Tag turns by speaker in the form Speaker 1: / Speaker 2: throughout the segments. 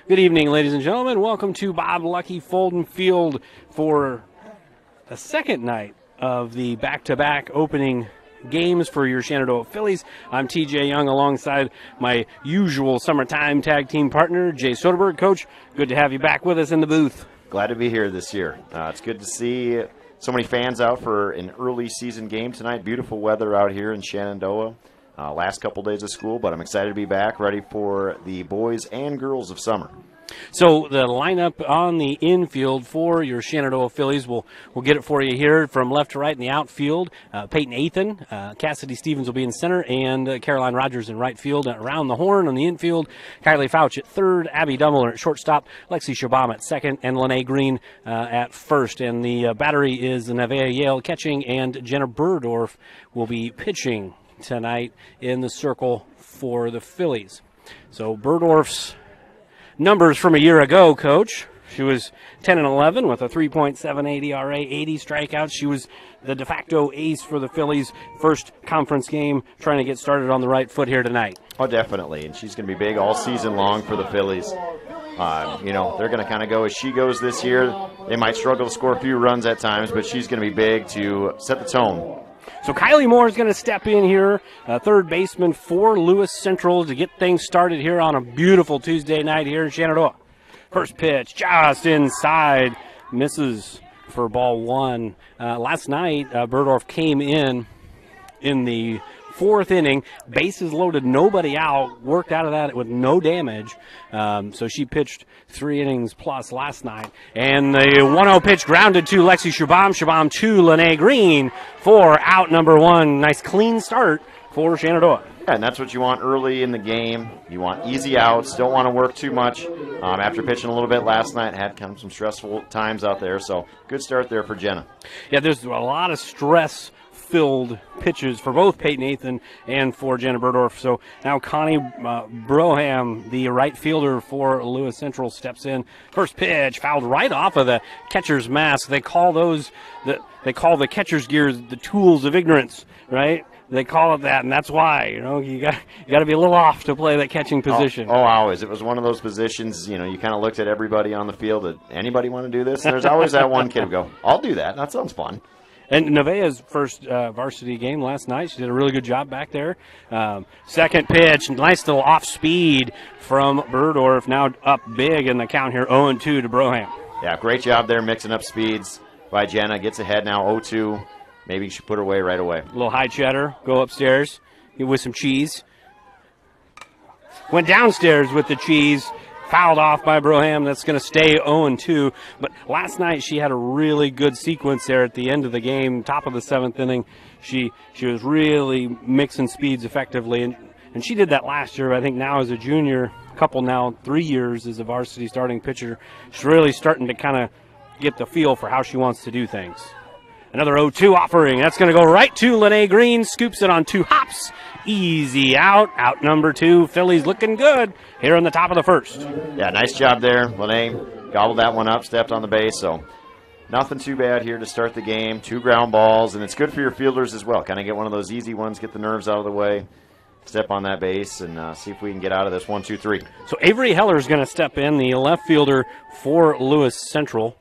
Speaker 1: Good evening, ladies and gentlemen. Welcome to Bob Lucky Fulton Field for the second night of the back-to-back opening games for your Shenandoah Phillies. I'm TJ Young alongside my usual summertime tag team partner, Jay Soderberg. Coach, good to have you back with us in the booth.
Speaker 2: Glad to be here this year. It's good to see so many fans out for an early season game tonight. Beautiful weather out here in Shenandoah. Last couple days of school, but I'm excited to be back, ready for the boys and girls of summer.
Speaker 1: So the lineup on the infield for your Shenandoah Phillies, we'll get it for you here from left to right in the outfield. Peyton Athan, Cassidy Stevens will be in center, and Caroline Rogers in right field. Around the horn on the infield, Kylie Fouch at third, Abby Dummler at shortstop, Lexi Shabam at second, and Lene Green at first. And the battery is Nevaeh Yale catching, and Jenna Burdorf will be pitching tonight in the circle for the Phillies. So Burdorf's numbers from a year ago, Coach. She was 10-11 with a 3.78 ERA, 80 strikeouts. She was the de facto ace for the Phillies' first conference game, trying to get started on the right foot here tonight.
Speaker 2: Oh, definitely, and she's going to be big all season long for the Phillies. They're going to kind of go as she goes this year. They might struggle to score a few runs at times, but she's going to be big to set the tone.
Speaker 1: So Kylie Moore is going to step in here, third baseman for Lewis Central, to get things started here on a beautiful Tuesday night here in Shenandoah. First pitch, just inside, misses for ball one. Last night, Burdorf came in the fourth inning, bases loaded, nobody out, worked out of that with no damage. So she pitched 3 innings plus last night. And the 1-0 pitch grounded to Lexi Shabam. Shabam to Lene Green for out number one. Nice clean start for Shenandoah.
Speaker 2: Yeah, and that's what you want early in the game. You want easy outs, don't want to work too much. After pitching a little bit last night, had kind of some stressful times out there. So good start there for Jenna.
Speaker 1: Yeah, there's a lot of stress-filled pitches for both Peyton Athan and for Jenna Burdorf. So now Connie Broham, the right fielder for Lewis Central, steps in. First pitch fouled right off of the catcher's mask. They call the catcher's gears the tools of ignorance, right? They call it that, and that's why, you got to be a little off to play that catching position.
Speaker 2: Oh, always. It was one of those positions, you kind of looked at everybody on the field. Did anybody want to do this? And there's always that one kid who go, I'll do that. That sounds fun.
Speaker 1: And Nevaeh's first varsity game last night, she did a really good job back there. Second pitch, nice little off speed from Burdorf, now up big in the count here, 0-2 to Broham.
Speaker 2: Yeah, great job there mixing up speeds by Jenna. Gets ahead now, 0-2. Maybe you should put her away right away.
Speaker 1: A little high cheddar, go upstairs with some cheese. Went downstairs with the cheese, fouled off by Broham. That's going to stay 0-2. But last night she had a really good sequence there at the end of the game, top of the 7th inning. She was really mixing speeds effectively, and she did that last year. I think now as a junior, couple now 3 years as a varsity starting pitcher, she's really starting to kind of get the feel for how she wants to do things. Another 0-2 offering. That's going to go right to Lene Green. Scoops it on 2 hops. Easy out. Out number 2. Phillies looking good here in the top of the first.
Speaker 2: Yeah, nice job there. Lene gobbled that one up, stepped on the base. So nothing too bad here to start the game. 2 ground balls, and it's good for your fielders as well. Kind of get one of those easy ones, get the nerves out of the way, step on that base, and see if we can get out of this 1-2-3.
Speaker 1: So Avery Heller is going to step in, the left fielder for Lewis Central.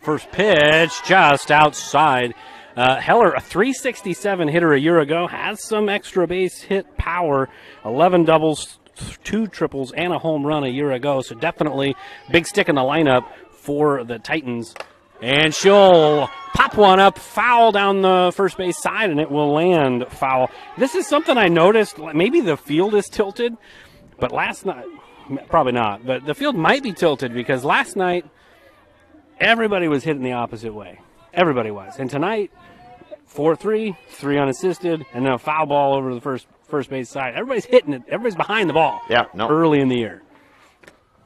Speaker 1: First pitch, just outside. Heller, a 367 hitter a year ago, has some extra base hit power. 11 doubles, 2 triples, and a home run a year ago. So definitely big stick in the lineup for the Titans. And she'll pop one up, foul down the first base side, and it will land foul. This is something I noticed. Maybe the field is tilted, but last night, probably not. But the field might be tilted because last night, everybody was hitting the opposite way. Everybody was. And tonight, 4-3, 3 unassisted, and then a foul ball over the first base side. Everybody's hitting it. Everybody's behind the ball.
Speaker 2: Yeah, no.
Speaker 1: Early in the year.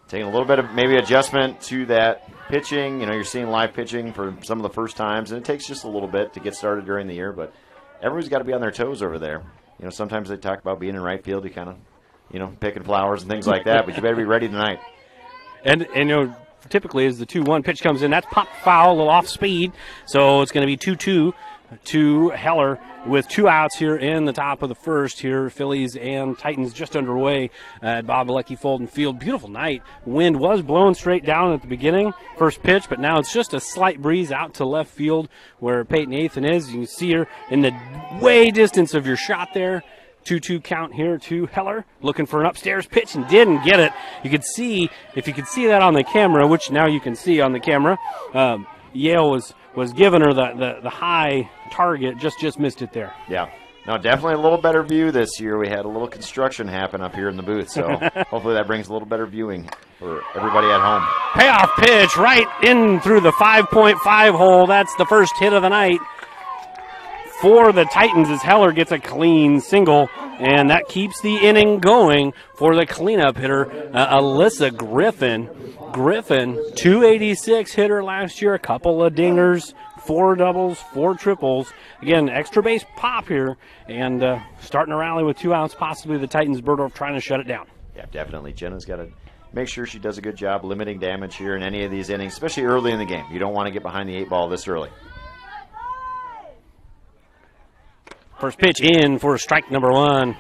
Speaker 2: Taking a little bit of maybe adjustment to that pitching. You're seeing live pitching for some of the first times, and it takes just a little bit to get started during the year, but everybody's got to be on their toes over there. Sometimes they talk about being in right field. You kind of, picking flowers and things like that, but you better be ready tonight.
Speaker 1: And typically as the 2-1 pitch comes in, that's pop foul, a little off speed. So it's going to be 2-2 to Heller with 2 outs here in the top of the first here. Phillies and Titans just underway at Bob Alecki Fulton Field. Beautiful night. Wind was blowing straight down at the beginning, first pitch, but now it's just a slight breeze out to left field where Peyton Nathan is. You can see her in the way distance of your shot there. 2-2 count here to Heller, looking for an upstairs pitch and didn't get it. You could see, if you could see that on the camera, which now you can see on the camera, Yale was giving her the high target, just missed it there.
Speaker 2: Yeah. No, definitely a little better view this year. We had a little construction happen up here in the booth, so hopefully that brings a little better viewing for everybody at home.
Speaker 1: Payoff pitch right in through the 5.5 hole. That's the first hit of the night for the Titans as Heller gets a clean single, and that keeps the inning going for the cleanup hitter, Alyssa Griffin. Griffin, 286 hitter last year, a couple of dingers, 4 doubles, 4 triples. Again, extra base pop here, and starting to rally with 2 outs, possibly the Titans. Burdorf trying to shut it down.
Speaker 2: Yeah, definitely. Jenna's got to make sure she does a good job limiting damage here in any of these innings, especially early in the game. You don't want to get behind the 8 ball this early.
Speaker 1: First pitch in for strike number 1.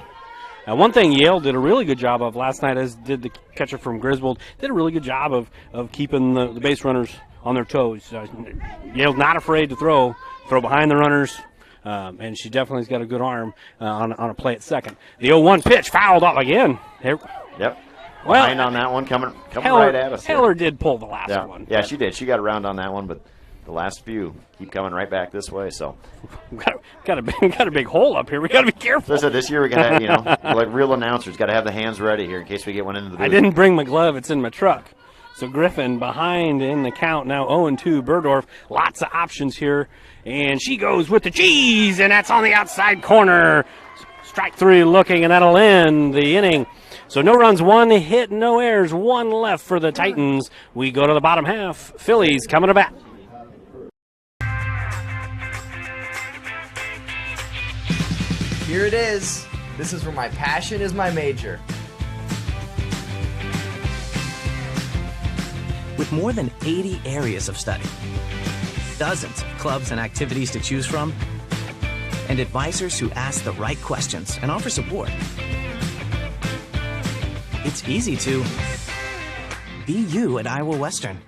Speaker 1: One thing Yale did a really good job of last night, as did the catcher from Griswold, did a really good job of keeping the base runners on their toes. Yale's not afraid to throw behind the runners, and she definitely has got a good arm on a play at second. The 0-1 pitch fouled off again.
Speaker 2: Yep.
Speaker 1: Well,
Speaker 2: behind on that one, coming
Speaker 1: Heller,
Speaker 2: right at us.
Speaker 1: Heller did pull the last one.
Speaker 2: Yeah, she did. She got around on that one, but the last few keep coming right back this way. So
Speaker 1: got a big hole up here. We got to be careful.
Speaker 2: So this year we got to, like real announcers, got to have the hands ready here in case we get one into the booth.
Speaker 1: I didn't bring my glove. It's in my truck. So Griffin behind in the count now, 0-2. Burdorf, lots of options here, and she goes with the cheese, and that's on the outside corner. Strike 3 looking, and that'll end the inning. So no runs, 1 hit, no errors, 1 left for the Titans. We go to the bottom half. Phillies coming to bat.
Speaker 3: Here it is. This is where my passion is my major.
Speaker 4: With more than 80 areas of study, dozens of clubs and activities to choose from, and advisors who ask the right questions and offer support, it's easy to be you at Iowa Western.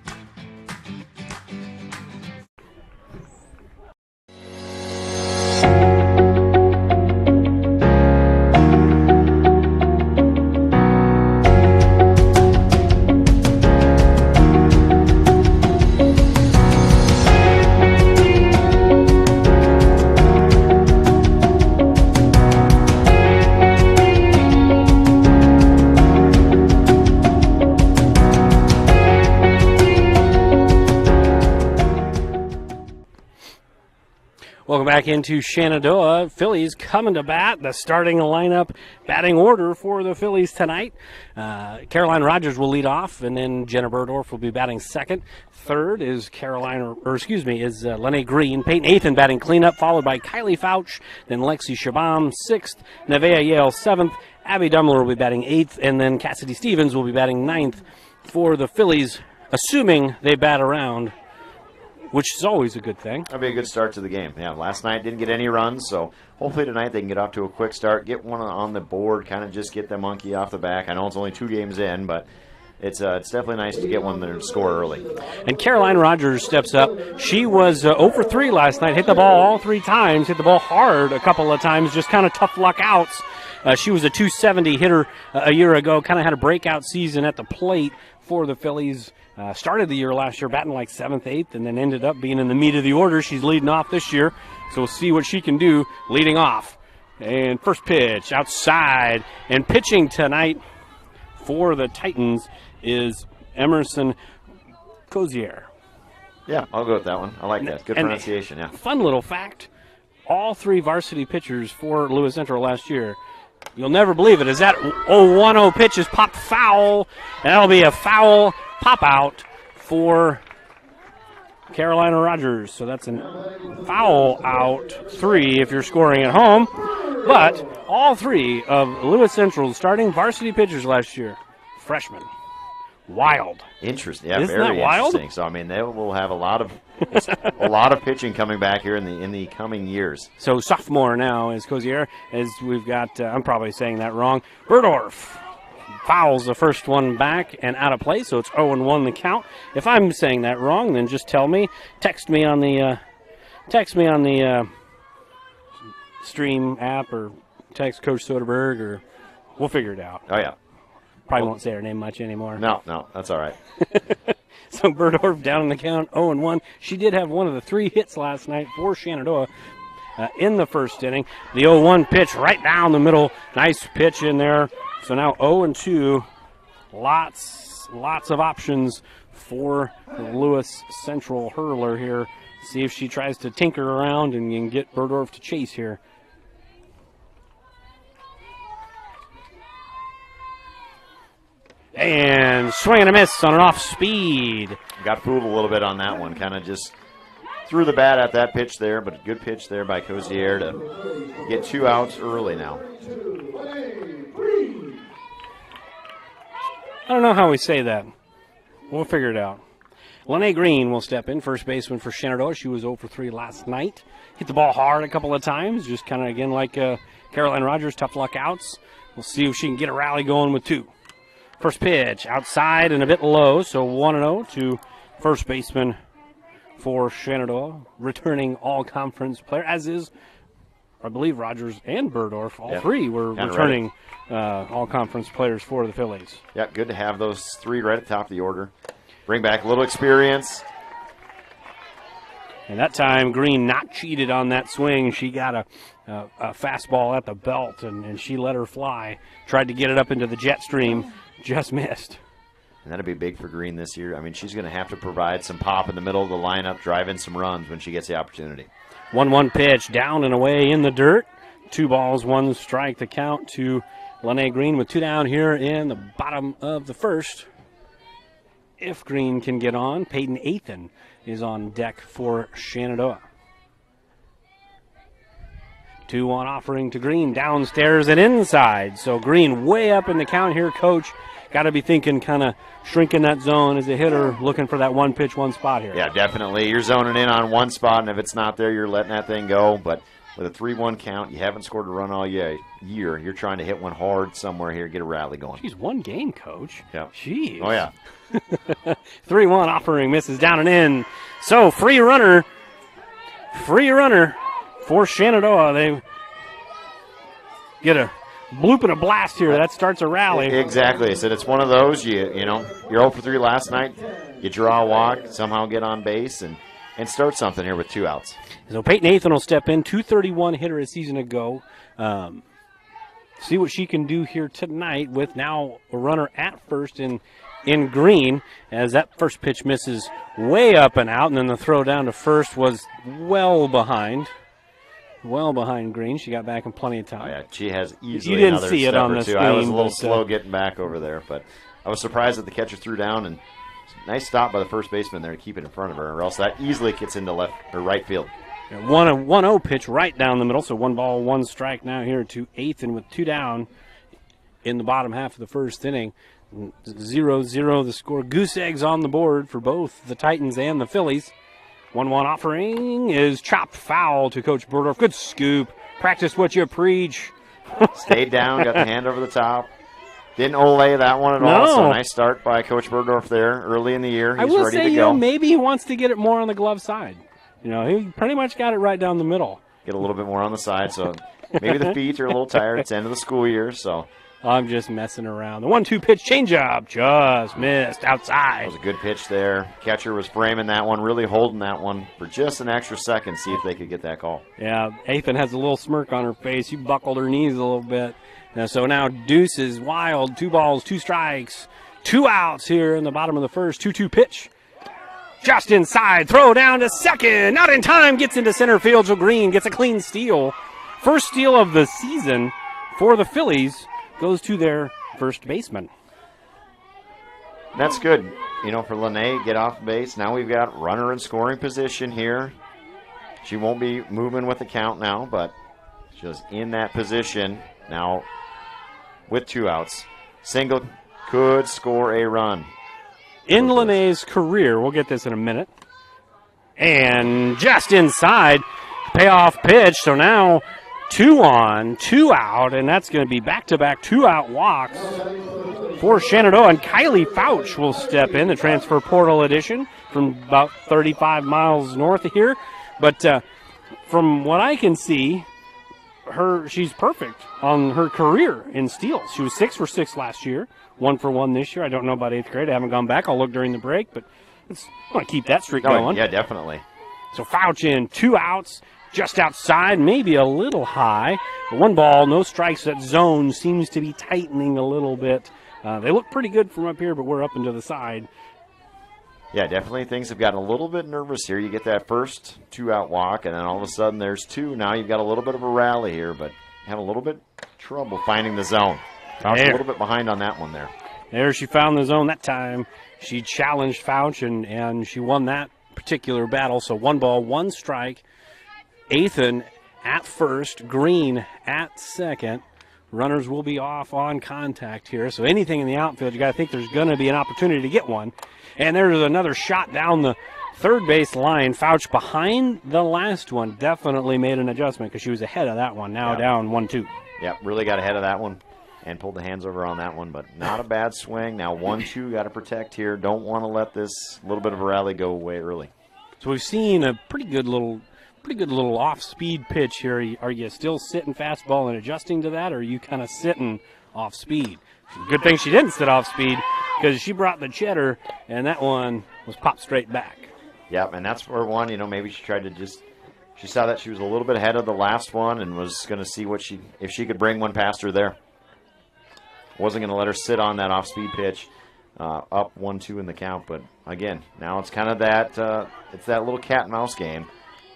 Speaker 1: Welcome back into Shenandoah. Phillies coming to bat. The starting lineup, batting order for the Phillies tonight. Caroline Rogers will lead off, and then Jenna Burdorf will be batting second. Third is Lenny Green. Peyton Nathan batting cleanup, followed by Kylie Fouch, then Lexi Shabam sixth, Nevaeh Yale seventh, Abby Dumler will be batting eighth, and then Cassidy Stevens will be batting ninth for the Phillies, assuming they bat around, which is always a good thing.
Speaker 2: That'll be a good start to the game. Yeah, last night didn't get any runs, so hopefully tonight they can get off to a quick start, get one on the board, kind of just get the monkey off the back. I know it's only 2 games in, but it's definitely nice to get one there and score early.
Speaker 1: And Caroline Rogers steps up. She was 0 for 3 last night, hit the ball all 3 times, hit the ball hard a couple of times, just kind of tough luck outs. She was a .270 hitter a year ago, kind of had a breakout season at the plate for the Phillies. Started the year last year batting like 7th, 8th, and then ended up being in the meat of the order. She's leading off this year, so we'll see what she can do leading off. And first pitch outside, and pitching tonight for the Titans is Emerson Cozier.
Speaker 2: Yeah, I'll go with that one. I like that. Good pronunciation, yeah.
Speaker 1: Fun little fact, all 3 varsity pitchers for Lewis Central last year, you'll never believe it, is that 0-1-0 pitch is popped foul, and that'll be a foul pop out for Carolina Rogers. So that's a foul out 3 if you're scoring at home. But all 3 of Lewis Central's starting varsity pitchers last year, freshmen, Wild.
Speaker 2: Interesting. Yeah,
Speaker 1: Isn't
Speaker 2: very
Speaker 1: that wild?
Speaker 2: interesting. So I mean, they will have a lot of pitching coming back here in the coming years.
Speaker 1: So sophomore now is Cozier, as we've got, I'm probably saying that wrong, Berdorf fouls the first one back and out of play, so it's 0-1 the count. If I'm saying that wrong, then just tell me. Text me on the Stream app, or text Coach Soderberg, or we'll figure it out.
Speaker 2: Oh, yeah.
Speaker 1: Probably won't say her name much anymore.
Speaker 2: No, that's all right.
Speaker 1: So Berdorf down in the count, 0-1. She did have one of the 3 hits last night for Shenandoah in the first inning. The 0-1 pitch right down the middle. Nice pitch in there. So now 0-2. Lots of options for the Lewis Central hurler here. See if she tries to tinker around and get Berdorf to chase here. And swing and a miss on an off speed.
Speaker 2: Got fooled a little bit on that one. Kind of just threw the bat at that pitch there, but a good pitch there by Cozier to get 2 outs early now.
Speaker 1: I don't know how we say that. We'll figure it out. Lene Green will step in, first baseman for Shenandoah. She was 0 for 3 last night. Hit the ball hard a couple of times, just kind of, again, like Caroline Rogers, tough luck outs. We'll see if she can get a rally going with 2. First pitch, outside and a bit low, so 1-0 to first baseman for Shenandoah, returning all-conference player, as is, I believe, Rogers and Berdorf. All 3 were returning all-conference players for the Phillies.
Speaker 2: Yeah, good to have those 3 right at the top of the order. Bring back a little experience.
Speaker 1: And that time, Green not cheated on that swing. She got a fastball at the belt, and she let her fly. Tried to get it up into the jet stream. Just missed.
Speaker 2: And that'll be big for Green this year. I mean, she's going to have to provide some pop in the middle of the lineup, drive in some runs when she gets the opportunity.
Speaker 1: 1-1 pitch, down and away in the dirt. 2 balls, 1 strike. The count to Lene Green with 2 down here in the bottom of the first. If Green can get on, Peyton Athan is on deck for Shenandoah. 2-1 offering to Green, downstairs and inside. So Green way up in the count here, Coach. Got to be thinking kind of shrinking that zone as a hitter, looking for that 1 pitch, 1 spot here.
Speaker 2: Yeah, definitely. You're zoning in on 1 spot, and if it's not there, you're letting that thing go. But with a 3-1 count, you haven't scored a run all year. You're trying to hit one hard somewhere here, get a rally going.
Speaker 1: She's 1 game, Coach.
Speaker 2: Yeah.
Speaker 1: Jeez.
Speaker 2: Oh, yeah.
Speaker 1: 3-1 offering, misses down and in. So free runner for Shenandoah. They get a bloop and a blast here. That starts a rally.
Speaker 2: Exactly. I said it's one of those, you're 0 for 3 last night. You draw a walk, somehow get on base, and start something here with 2 outs.
Speaker 1: So Peyton Athan will step in, 231 hitter a season ago. See what she can do here tonight with now a runner at first in Green, as that first pitch misses way up and out, and then the throw down to first was well behind Green. She got back in plenty of time.
Speaker 2: Oh, yeah, she has easily
Speaker 1: you didn't
Speaker 2: another
Speaker 1: see it
Speaker 2: step
Speaker 1: on
Speaker 2: or
Speaker 1: the
Speaker 2: two.
Speaker 1: screen,
Speaker 2: I was a little
Speaker 1: but,
Speaker 2: slow getting back over there, but I was surprised that the catcher threw down, and nice stop by the first baseman there to keep it in front of her, or else that easily gets into left or right field.
Speaker 1: 1-0 pitch right down the middle, so 1 ball, 1 strike now here to Athan with 2 down in the bottom half of the first inning. 0-0 the score. Goose eggs on the board for both the Titans and the Phillies. 1-1 offering is chopped foul to Coach Berdorf. Good scoop. Practice what you preach.
Speaker 2: Stayed down, got the hand over the top. Didn't olay that one at all, so nice start by Coach Berdorf there early in the year. He's ready to go.
Speaker 1: Maybe he wants to get it more on the glove side. He pretty much got it right down the middle.
Speaker 2: Get a little bit more on the side, so maybe the feet are a little tired. It's the end of the school year, so.
Speaker 1: I'm just messing around. The 1-2 pitch changeup just missed outside.
Speaker 2: That was a good pitch there. Catcher was framing that one, really holding that one for just an extra second, see if they could get that call.
Speaker 1: Yeah, Athan has a little smirk on her face. She buckled her knees a little bit. So now Deuce is wild. 2 balls, 2 strikes, 2 outs here in the bottom of the first. 2-2 pitch. Just inside, throw down to second. Not in time, gets into center field. So Green gets a clean steal. First steal of the season for the Phillies. Goes to their first baseman.
Speaker 2: That's good, for Lene, get off base. Now we've got runner in scoring position here. She won't be moving with the count now, but she's in that position now with 2 outs. Single could score a run.
Speaker 1: in Lene's career. We'll get this in a minute. And just inside, payoff pitch. So now 2 on, 2 out, and that's going to be back-to-back 2-out walks for Shenandoah. And Kylie Fouch will step in, the transfer portal edition from about 35 miles north of here. But from what I can see, she's perfect on her career in steals. She was 6 for 6 last year, 1 for 1 this year. I don't know about 8th grade. I haven't gone back. I'll look during the break, but I want to keep that streak going.
Speaker 2: Yeah, definitely.
Speaker 1: So Fouch in, 2 outs, just outside, maybe a little high. 1 ball, no strikes. That zone seems to be tightening a little bit. They look pretty good from up here, but we're up and to the side.
Speaker 2: Yeah, definitely things have gotten a little bit nervous here. You get that first 2-out walk, and then all of a sudden there's 2. Now you've got a little bit of a rally here, but have a little bit trouble finding the zone. I was a little bit behind on that one there.
Speaker 1: There she found the zone that time. She challenged Fouch, and she won that particular battle. So 1 ball, 1 strike. Athan at first, Green at second. Runners will be off on contact here. So anything in the outfield, you got to think there's going to be an opportunity to get one. And there's another shot down the third base line. Fouch behind the last one definitely made an adjustment because she was ahead of that one. Now down 1-2.
Speaker 2: Yep, really got ahead of that one and pulled the hands over on that one, but not a bad swing. Now 1-2, got to protect here. Don't want to let this little bit of a rally go away early.
Speaker 1: So we've seen a pretty good little off-speed pitch here. Are you still sitting fastball and adjusting to that, or are you kind of sitting off-speed? Good thing she didn't sit off-speed because she brought the cheddar, and that one was popped straight back.
Speaker 2: Yep, and that's where one, maybe she tried to she saw that she was a little bit ahead of the last one and was going to see if she could bring one past her there. Wasn't going to let her sit on that off-speed pitch. Up 1-2 in the count, but again, now it's kind of that it's that little cat and mouse game.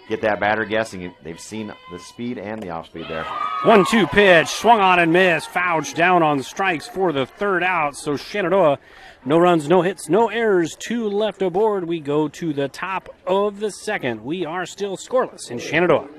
Speaker 2: Get that batter guessing. They've seen the speed and the off speed there.
Speaker 1: 1-2 pitch, swung on and missed. Fouch down on strikes for the 3rd out. So Shenandoah, no runs, no hits, no errors, 2 left aboard. We go to the top of the 2nd. We are still scoreless in Shenandoah.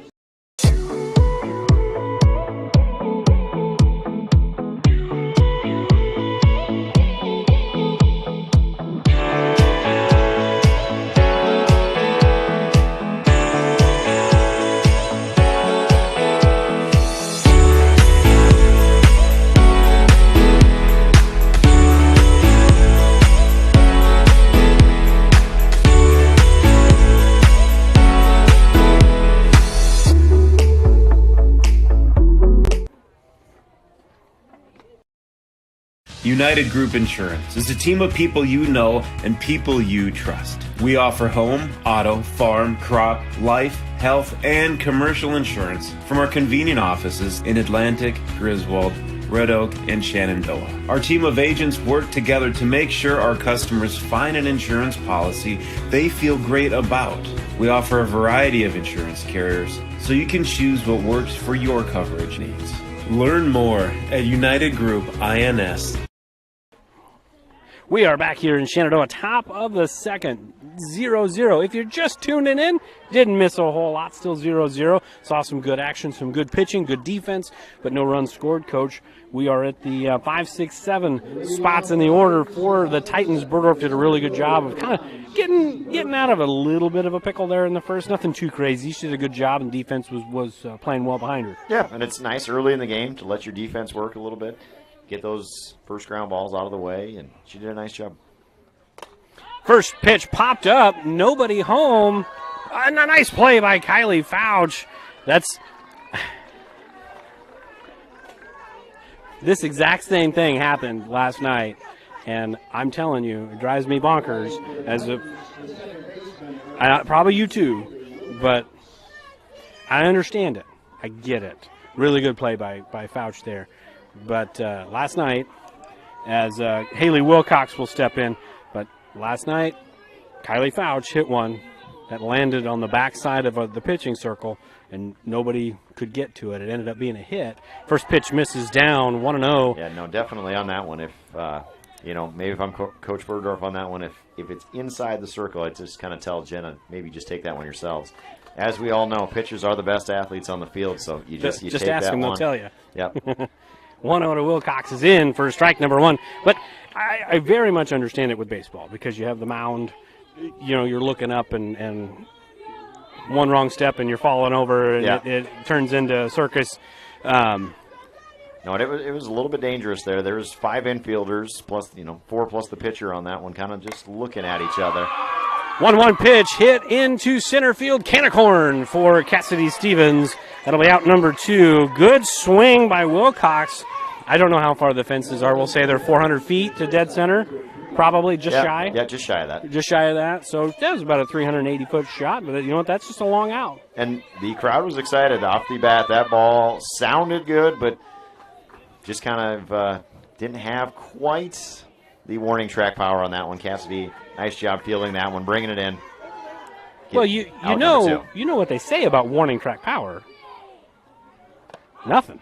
Speaker 5: United Group Insurance is a team of people you know and people you trust. We offer home, auto, farm, crop, life, health, and commercial insurance from our convenient offices in Atlantic, Griswold, Red Oak, and Shenandoah. Our team of agents work together to make sure our customers find an insurance policy they feel great about. We offer a variety of insurance carriers, so you can choose what works for your coverage needs. Learn more at United Group INS.
Speaker 1: We are back here in Shenandoah, top of the 2nd, 0-0. If you're just tuning in, didn't miss a whole lot, still 0-0. Saw some good action, some good pitching, good defense, but no runs scored, Coach. We are at the 5, 6, 7 spots in the order for the Titans. Burdorf did a really good job of kind of getting out of a little bit of a pickle there in the first. Nothing too crazy. She did a good job, and defense was playing well behind her.
Speaker 2: Yeah, and it's nice early in the game to let your defense work a little bit. Get those first ground balls out of the way, and she did a nice job.
Speaker 1: First pitch popped up, nobody home. A nice play by Kylie Fouch. This exact same thing happened last night, and I'm telling you, it drives me bonkers. Probably you too, but I understand it. I get it. Really good play by Fouch there. But last night, as Haley Wilcox will step in, but last night, Kylie Fouch hit one that landed on the backside of the pitching circle, and nobody could get to it. It ended up being a hit. First pitch misses down, 1-0.
Speaker 2: Yeah, no, definitely on that one. If maybe if I'm Coach Burdorf on that one, if it's inside the circle, I just kind of tell Jenna, maybe just take that one yourselves. As we all know, pitchers are the best athletes on the field, so you just take
Speaker 1: ask
Speaker 2: that
Speaker 1: them,
Speaker 2: one.
Speaker 1: they'll tell you.
Speaker 2: Yep.
Speaker 1: 1 out of Wilcox is in for strike number 1. But I very much understand it with baseball because you have the mound. You know, you're looking up and one wrong step and you're falling over, and it turns into a circus.
Speaker 2: No, it was a little bit dangerous there. There was 5 infielders plus 4 plus the pitcher on that one, kind of just looking at each other.
Speaker 1: 1-1 pitch hit into center field. Canicorn for Cassidy Stevens. That'll be out number 2. Good swing by Wilcox. I don't know how far the fences are. We'll say they're 400 feet to dead center. Probably just shy.
Speaker 2: Yeah, just shy of that.
Speaker 1: Just shy of that. So that was about a 380-foot shot, but you know what? That's just a long out.
Speaker 2: And the crowd was excited off the bat. That ball sounded good, but just kind of didn't have quite the warning track power on that one. Cassidy, nice job fielding that one, bringing it in.
Speaker 1: Well, you know what they say about warning track power. Nothing.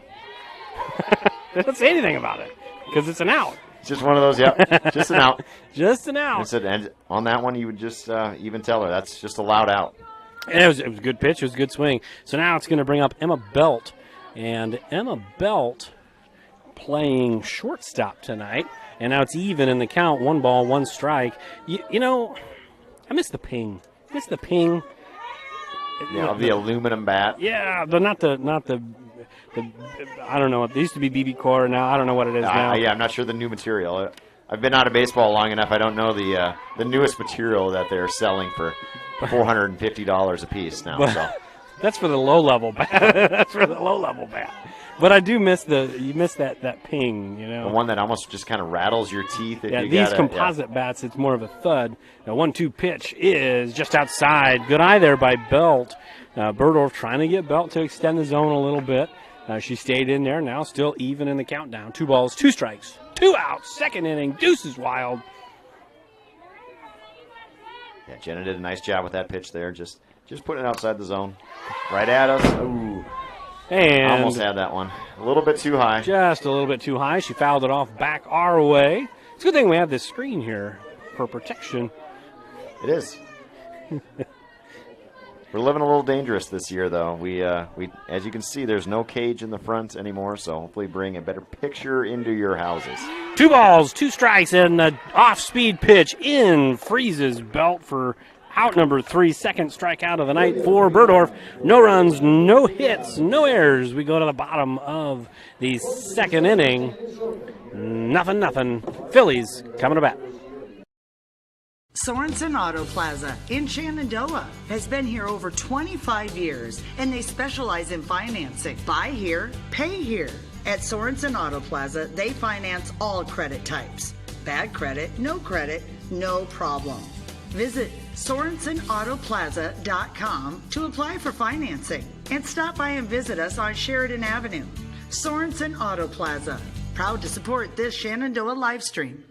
Speaker 1: They don't say anything about it because it's an out.
Speaker 2: It's just one of those, just an out.
Speaker 1: Just an out.
Speaker 2: And on that one, you would just even tell her that's just a loud out.
Speaker 1: And it was a good pitch. It was a good swing. So now it's going to bring up Emma Belt. And Emma Belt playing shortstop tonight. And now it's even in the count. 1 ball, 1 strike. You know, I miss the ping.
Speaker 2: Yeah, of the aluminum bat.
Speaker 1: Yeah, but not the I don't know. It used to be BB core. Now I don't know what it is now.
Speaker 2: I'm not sure the new material. I've been out of baseball long enough. I don't know the newest material that they're selling for $450 a piece now. So.
Speaker 1: That's for the low level bat. But I do miss that ping. You know,
Speaker 2: the one that almost just kind of rattles your teeth. If you
Speaker 1: these composite bats, it's more of a thud. Now 1-2 pitch is just outside. Good eye there by Belt. Burdorf trying to get Belt to extend the zone a little bit. She stayed in there. Now still even in the countdown. 2 balls, 2 strikes, 2 outs. Second inning. Deuce is wild.
Speaker 2: Yeah, Jenna did a nice job with that pitch there. Just putting it outside the zone. Right at us. Ooh.
Speaker 1: And
Speaker 2: almost had that one. A little bit too high.
Speaker 1: Just a little bit too high. She fouled it off back our way. It's a good thing we have this screen here for protection.
Speaker 2: It is. We're living a little dangerous this year, though. We as you can see, there's no cage in the front anymore, so hopefully bring a better picture into your houses.
Speaker 1: 2 balls, 2 strikes, and the off-speed pitch in freezes Belt for out number 3. Second strikeout of the night for Burdorf. No runs, no hits, no errors. We go to the bottom of the second inning. Nothing. Phillies coming to bat.
Speaker 6: Sorensen Auto Plaza in Shenandoah has been here over 25 years, and they specialize in financing. Buy here, pay here. At Sorensen Auto Plaza, they finance all credit types. Bad credit, no problem. Visit SorensenAutoplaza.com to apply for financing and stop by and visit us on Sheridan Avenue. Sorensen Auto Plaza, proud to support this Shenandoah live stream.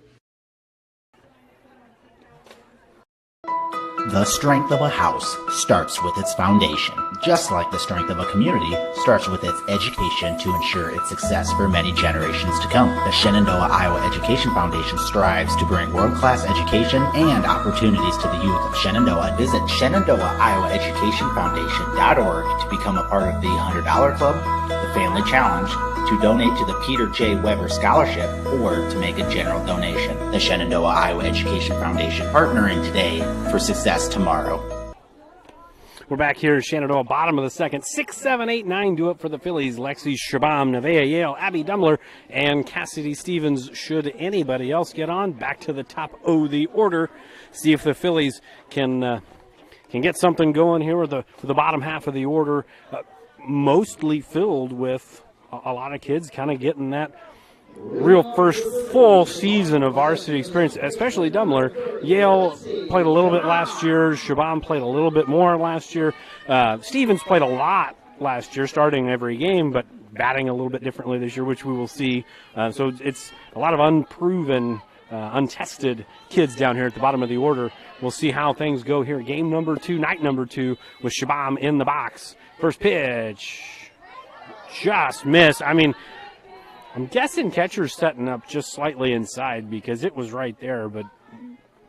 Speaker 7: The strength of a house starts with its foundation, just like the strength of a community starts with its education to ensure its success for many generations to come. The Shenandoah Iowa Education Foundation strives to bring world-class education and opportunities to the youth of Shenandoah. Visit ShenandoahIowaEducationFoundation.org to become a part of the $100 Club, the Family Challenge, to donate to the Peter J. Weber Scholarship, or to make a general donation. The Shenandoah Iowa Education Foundation, partnering today for success tomorrow.
Speaker 1: We're back here at Shenandoah, bottom of the second. 6, 7, 8, 9 do it for the Phillies. Lexi Shabam, Nevaeh Yale, Abby Dumbler, and Cassidy Stevens. Should anybody else get on, back to the top of the order. See if the Phillies can get something going here with the bottom half of the order, mostly filled with a lot of kids kind of getting that real first full season of varsity experience, especially Dumbler. Yale played a little bit last year. Shabam played a little bit more last year. Stevens played a lot last year, starting every game, but batting a little bit differently this year, which we will see. So it's a lot of unproven, untested kids down here at the bottom of the order. We'll see how things go here. Game number 2, night number 2, with Shabam in the box. First pitch. Just missed. I mean, I'm guessing catcher's setting up just slightly inside because it was right there, but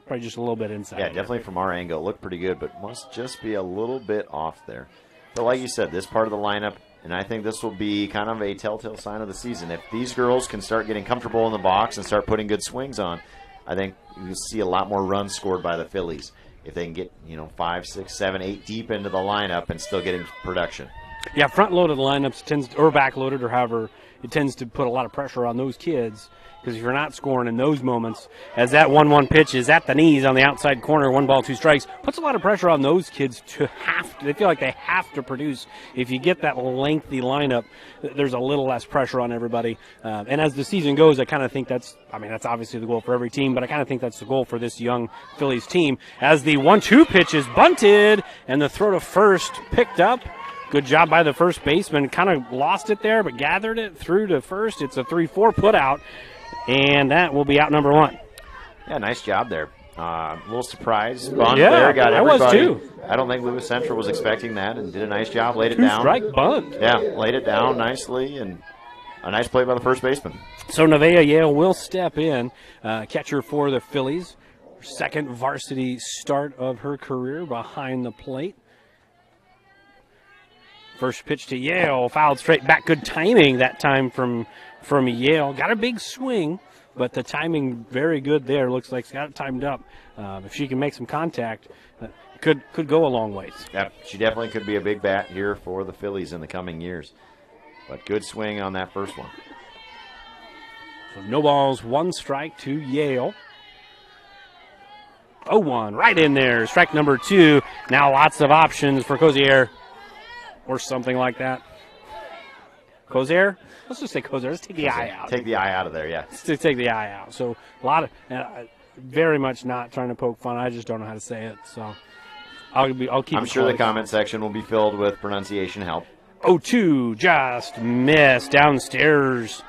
Speaker 1: probably just a little bit inside.
Speaker 2: Yeah, definitely from our angle. It looked pretty good, but must just be a little bit off there. But like you said, this part of the lineup And I think this will be kind of a telltale sign of the season. If these girls can start getting comfortable in the box and start putting good swings on, I think you'll see a lot more runs scored by the Phillies if they can get 5, 6, 7, 8 deep into the lineup and still getting production.
Speaker 1: Yeah, front-loaded lineups or back-loaded, or however, it tends to put a lot of pressure on those kids, because if you're not scoring in those moments, as that 1-1 pitch is at the knees on the outside corner, 1 ball, 2 strikes, puts a lot of pressure on those kids they feel like they have to produce. If you get that lengthy lineup, there's a little less pressure on everybody. And as the season goes, I kind of think that's obviously the goal for every team, but I kind of think that's the goal for this young Phillies team. As the 1-2 pitch is bunted, and the throw to first picked up. Good job by the first baseman. Kind of lost it there, but gathered it through to first. It's a 3-4 put out, and that will be out number 1.
Speaker 2: Yeah, nice job there. A little surprise bunt there. Got everybody.
Speaker 1: I was too.
Speaker 2: I don't think Lewis Central was expecting that and did a nice job. Laid it down.
Speaker 1: 2-strike bunt.
Speaker 2: Yeah, laid it down nicely, and a nice play by the first baseman.
Speaker 1: So Nevaeh Yale will step in, catcher for the Phillies. Second varsity start of her career behind the plate. First pitch to Yale, fouled straight back. Good timing that time from Yale. Got a big swing, but the timing very good there. Looks like she's got it timed up. If she can make some contact, could go a long ways.
Speaker 2: Yeah, she definitely could be a big bat here for the Phillies in the coming years. But good swing on that first one.
Speaker 1: So no balls, 1 strike to Yale. 0-1, right in there. Strike number 2. Now lots of options for Cozier. Or something like that. Cozier? Let's just say Cozier. Let's take the eye out.
Speaker 2: Take the eye out of there, yeah.
Speaker 1: Let's take the eye out. So a lot of, very much not trying to poke fun. I just don't know how to say it. So I'll keep.
Speaker 2: I'm sure the comment section will be filled with pronunciation help.
Speaker 1: 0-2, just missed downstairs.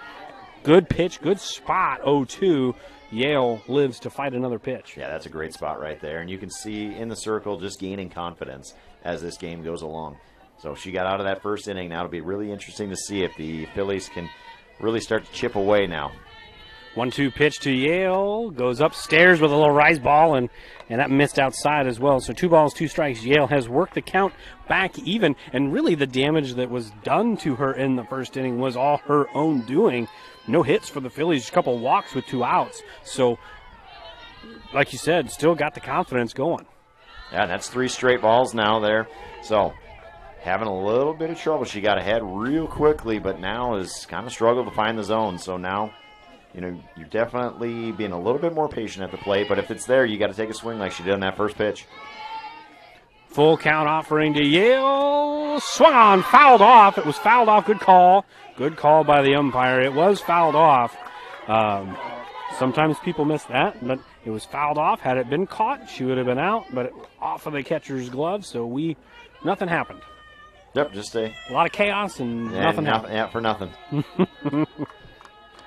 Speaker 1: Good pitch, good spot. 0-2. Yale lives to fight another pitch.
Speaker 2: Yeah, that's a great spot right there. And you can see in the circle just gaining confidence as this game goes along. So she got out of that first inning. Now it'll be really interesting to see if the Phillies can really start to chip away now.
Speaker 1: 1-2 pitch to Yale. Goes upstairs with a little rise ball, and that missed outside as well. So 2 balls, 2 strikes. Yale has worked the count back even. And really the damage that was done to her in the first inning was all her own doing. No hits for the Phillies. A couple walks with 2 outs. So, like you said, still got the confidence going.
Speaker 2: Yeah, that's 3 straight balls now there. So having a little bit of trouble. She got ahead real quickly, but now is kind of struggled to find the zone. So now, you're definitely being a little bit more patient at the plate. But if it's there, you got to take a swing like she did on that first pitch.
Speaker 1: Full count offering to Yale. Swung on, fouled off. It was fouled off. Good call. Good call by the umpire. It was fouled off. Sometimes people miss that, but it was fouled off. Had it been caught, she would have been out, but off of the catcher's glove, so nothing happened.
Speaker 2: Yep, just a
Speaker 1: lot of chaos and nothing happened.
Speaker 2: Yeah, for nothing.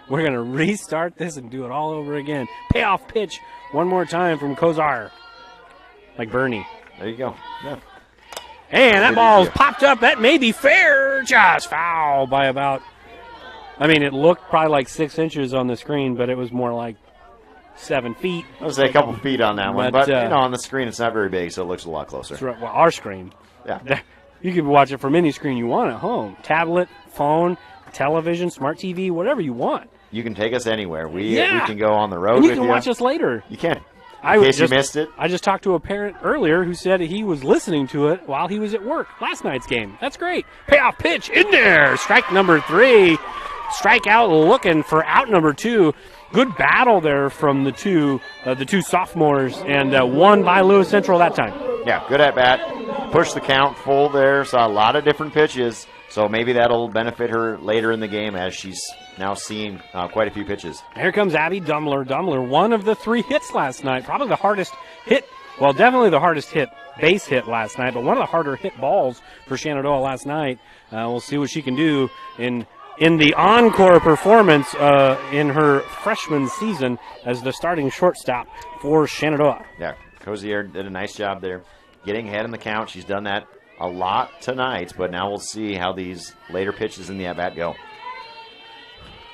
Speaker 1: We're going to restart this and do it all over again. Payoff pitch one more time from Kozar. Like Bernie.
Speaker 2: There you go. Yeah.
Speaker 1: And that ball's popped up. That may be fair. Just foul by about, it looked probably like 6 inches on the screen, but it was more like 7 feet.
Speaker 2: I would say a couple feet on that one. But, on the screen it's not very big, so it looks a lot closer.
Speaker 1: That's right. Well, our screen.
Speaker 2: Yeah.
Speaker 1: You can watch it from any screen you want at home. Tablet, phone, television, smart TV, whatever you want.
Speaker 2: You can take us anywhere. We can go on the road with you.
Speaker 1: You can watch us later.
Speaker 2: You can. In case you missed it.
Speaker 1: I just talked to a parent earlier who said he was listening to it while he was at work last night's game. That's great. Payoff pitch in there. Strike number 3. Strikeout looking for out number 2. Good battle there from the two sophomores, and won by Lewis Central that time.
Speaker 2: Yeah, good at bat. Pushed the count full there. Saw a lot of different pitches. So maybe that'll benefit her later in the game as she's now seeing quite a few pitches.
Speaker 1: Here comes Abby Dumler. Dumler, one of the 3 hits last night. Probably the hardest hit. Well, definitely the hardest base hit last night, but one of the harder hit balls for Shenandoah last night. We'll see what she can do in the encore performance in her freshman season as the starting shortstop for Shenandoah.
Speaker 2: Yeah, Cozier did a nice job there getting ahead in the count. She's done that a lot tonight, but now we'll see how these later pitches in the at-bat go.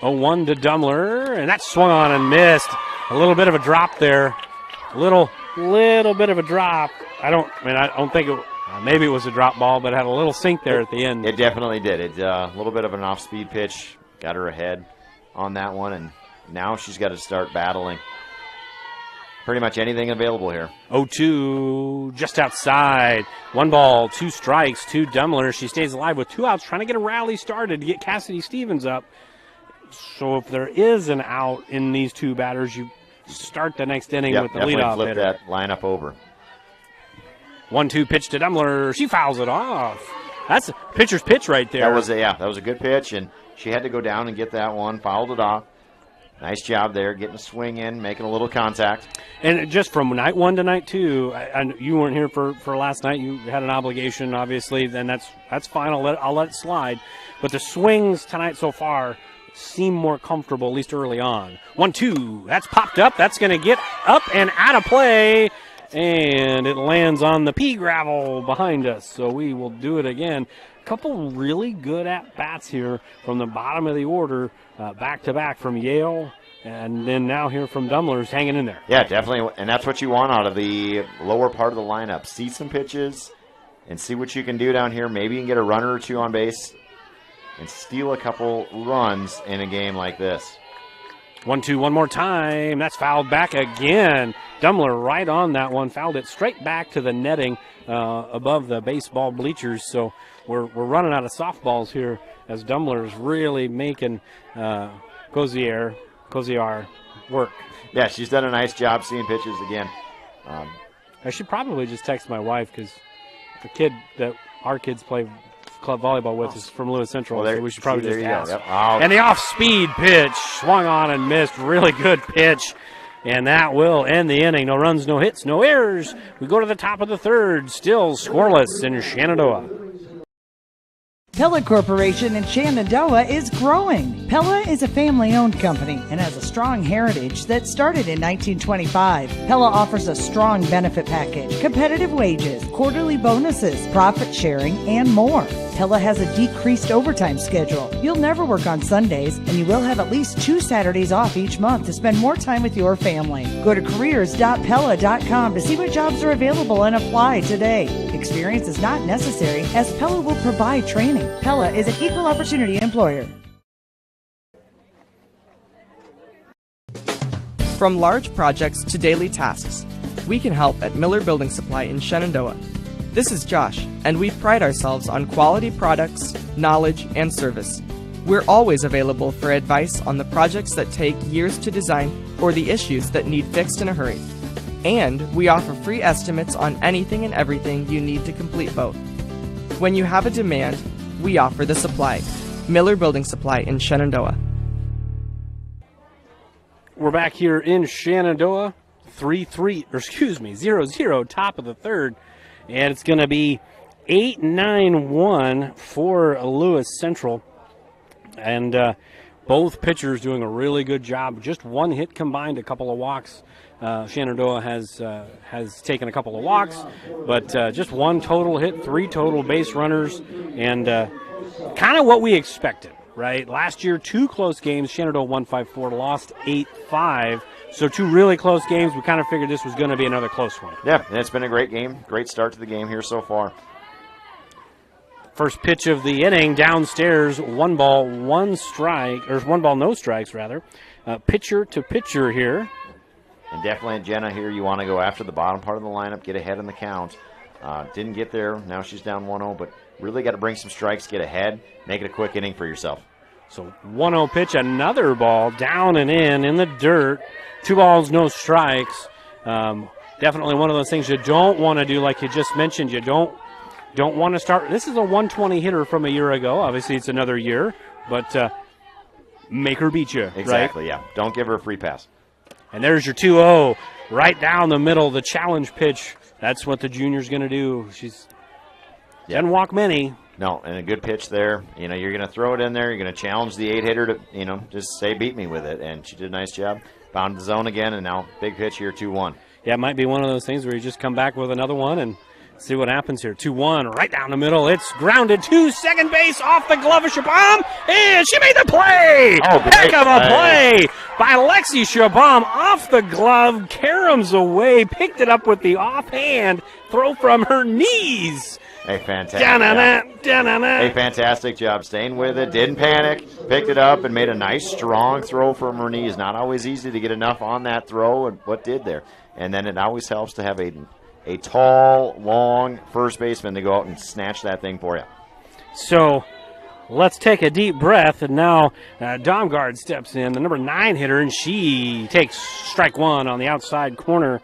Speaker 1: 0-1 to Dumler, and that swung on and missed. A little bit of a drop there. Little bit of a drop. I don't think Maybe it was a drop ball, but had a little sink there at the end.
Speaker 2: It definitely did. It a little bit of an off-speed pitch. Got her ahead on that one, and now she's got to start battling pretty much anything available here.
Speaker 1: 0-2, just outside. 1 ball, 2 strikes, 2 Dummler. She stays alive with 2 outs, trying to get a rally started to get Cassidy Stevens up. So if there is an out in these 2 batters, you start the next inning with the leadoff
Speaker 2: flip
Speaker 1: hitter.
Speaker 2: that lineup over.
Speaker 1: 1-2 pitch to Dummler. She fouls it off. That's a pitcher's pitch right there.
Speaker 2: That was a good pitch, and she had to go down and get that one. Fouled it off. Nice job there, getting a swing in, making a little contact.
Speaker 1: And just from night 1 to night 2, and you weren't here for last night. You had an obligation, obviously. Then that's fine. I'll let it slide. But the swings tonight so far seem more comfortable, at least early on. 1-2. That's popped up. That's going to get up and out of play. And it lands on the pea gravel behind us. So we will do it again. A couple really good at-bats here from the bottom of the order, back-to-back from Yale, and then now here from Dummler's hanging in there.
Speaker 2: Yeah, definitely, and that's what you want out of the lower part of the lineup. See some pitches and see what you can do down here. Maybe you can get a runner or 2 on base and steal a couple runs in a game like this.
Speaker 1: 1-2, one more time. That's fouled back again. Dummler right on that one. Fouled it straight back to the netting above the baseball bleachers. So we're running out of softballs here as Dummler is really making Cozier work.
Speaker 2: Yeah, she's done a nice job seeing pitches again.
Speaker 1: I should probably just text my wife because the kid that our kids play club volleyball with is from Lewis Central, so we should probably just ask.
Speaker 2: Yep.
Speaker 1: And the off-speed pitch, swung on and missed. Really good pitch, and that will end the inning. No runs, no hits, no errors. We go to the top of the 3rd, still scoreless in Shenandoah.
Speaker 6: Pella Corporation in Shenandoah is growing. Pella is a family-owned company and has a strong heritage that started in 1925. Pella offers a strong benefit package, competitive wages, quarterly bonuses, profit sharing, and more. Pella has a decreased overtime schedule. You'll never work on Sundays, and you will have at least 2 Saturdays off each month to spend more time with your family. Go to careers.pella.com to see what jobs are available and apply today. Experience is not necessary, as Pella will provide training. Pella is an equal opportunity employer.
Speaker 8: From large projects to daily tasks, we can help at Miller Building Supply in Shenandoah. This is Josh, and we pride ourselves on quality products, knowledge, and service. We're always available for advice on the projects that take years to design or the issues that need fixed in a hurry. And we offer free estimates on anything and everything you need to complete both. When you have a demand, we offer the supply. Miller Building Supply in Shenandoah.
Speaker 1: We're back here in Shenandoah, 0-0, top of the 3rd. And it's going to be 8-9-1 for Lewis Central. And both pitchers doing a really good job. Just 1 hit combined, a couple of walks. Shenandoah has taken a couple of walks, but just 1 total hit, 3 total base runners, and kind of what we expected, right? Last year, 2 close games. Shenandoah won 5-4, lost 8-5. So 2 really close games. We kind of figured this was going to be another close one.
Speaker 2: Yeah, and it's been a great game. Great start to the game here so far.
Speaker 1: First pitch of the inning, downstairs, 1 ball, 1 strike, or 1 ball, no strikes, rather. Pitcher to pitcher here.
Speaker 2: And definitely, Jenna, here you want to go after the bottom part of the lineup, get ahead in the count. Didn't get there. Now she's down 1-0, but really got to bring some strikes, get ahead, make it a quick inning for yourself.
Speaker 1: So 1-0 pitch, another ball, down and in the dirt. 2 balls, no strikes. Definitely one of those things you don't want to do, like you just mentioned. You don't want to start. This is a 120 hitter from a year ago. Obviously, it's another year, but make her beat you.
Speaker 2: Exactly,
Speaker 1: right?
Speaker 2: yeah. Don't give her a free pass.
Speaker 1: And there's your 2-0 right down the middle, the challenge pitch. That's what the junior's going to do. She's doesn't walk many.
Speaker 2: No, and a good pitch there. You know, you're going to throw it in there. You're going to challenge the 8-hitter to, just say beat me with it. And she did a nice job. Found the zone again, and now big pitch here, 2-1.
Speaker 1: Yeah, it might be one of those things where you just come back with another one and See what happens here. 2-1 right down the middle. It's grounded to second base off the glove of Shabam, and she made the play.
Speaker 2: Oh,
Speaker 1: heck of a play by Lexi Shabam off the glove, caroms away, picked it up with the offhand throw from her knees.
Speaker 2: A fantastic job staying with it. Didn't panic. Picked it up and made a nice, strong throw from her knees. Not always easy to get enough on that throw, and what did there. And then it always helps to have a tall, long first baseman to go out and snatch that thing for you.
Speaker 1: So let's take a deep breath, and now Domgard steps in, the number 9 hitter, and she takes strike 1 on the outside corner.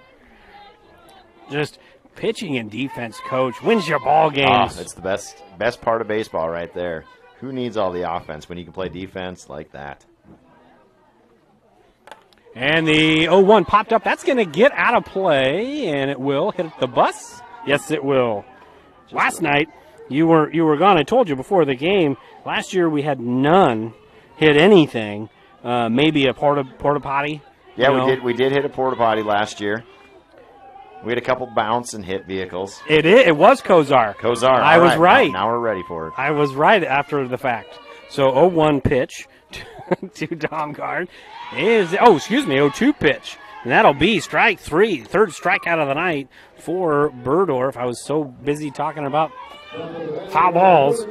Speaker 1: Just pitching and defense, coach, wins your ball games.
Speaker 2: It's the best part of baseball right there. Who needs all the offense when you can play defense like that? And the 0-1 popped up. That's going to get out of play, and it will hit the bus. Yes, it will. Last night, you were gone. I told you before the game. Last year we had none hit anything. Maybe a porta potty. Yeah, we did hit a porta potty last year. We had a couple bounce and hit vehicles. It was Kozar. I was right. Now we're ready for it. I was right after the fact. So 0-1 pitch to Domgard is 0-2 pitch. And that'll be strike 3, third strikeout of the night for Burdorf. I was so busy talking about foul balls.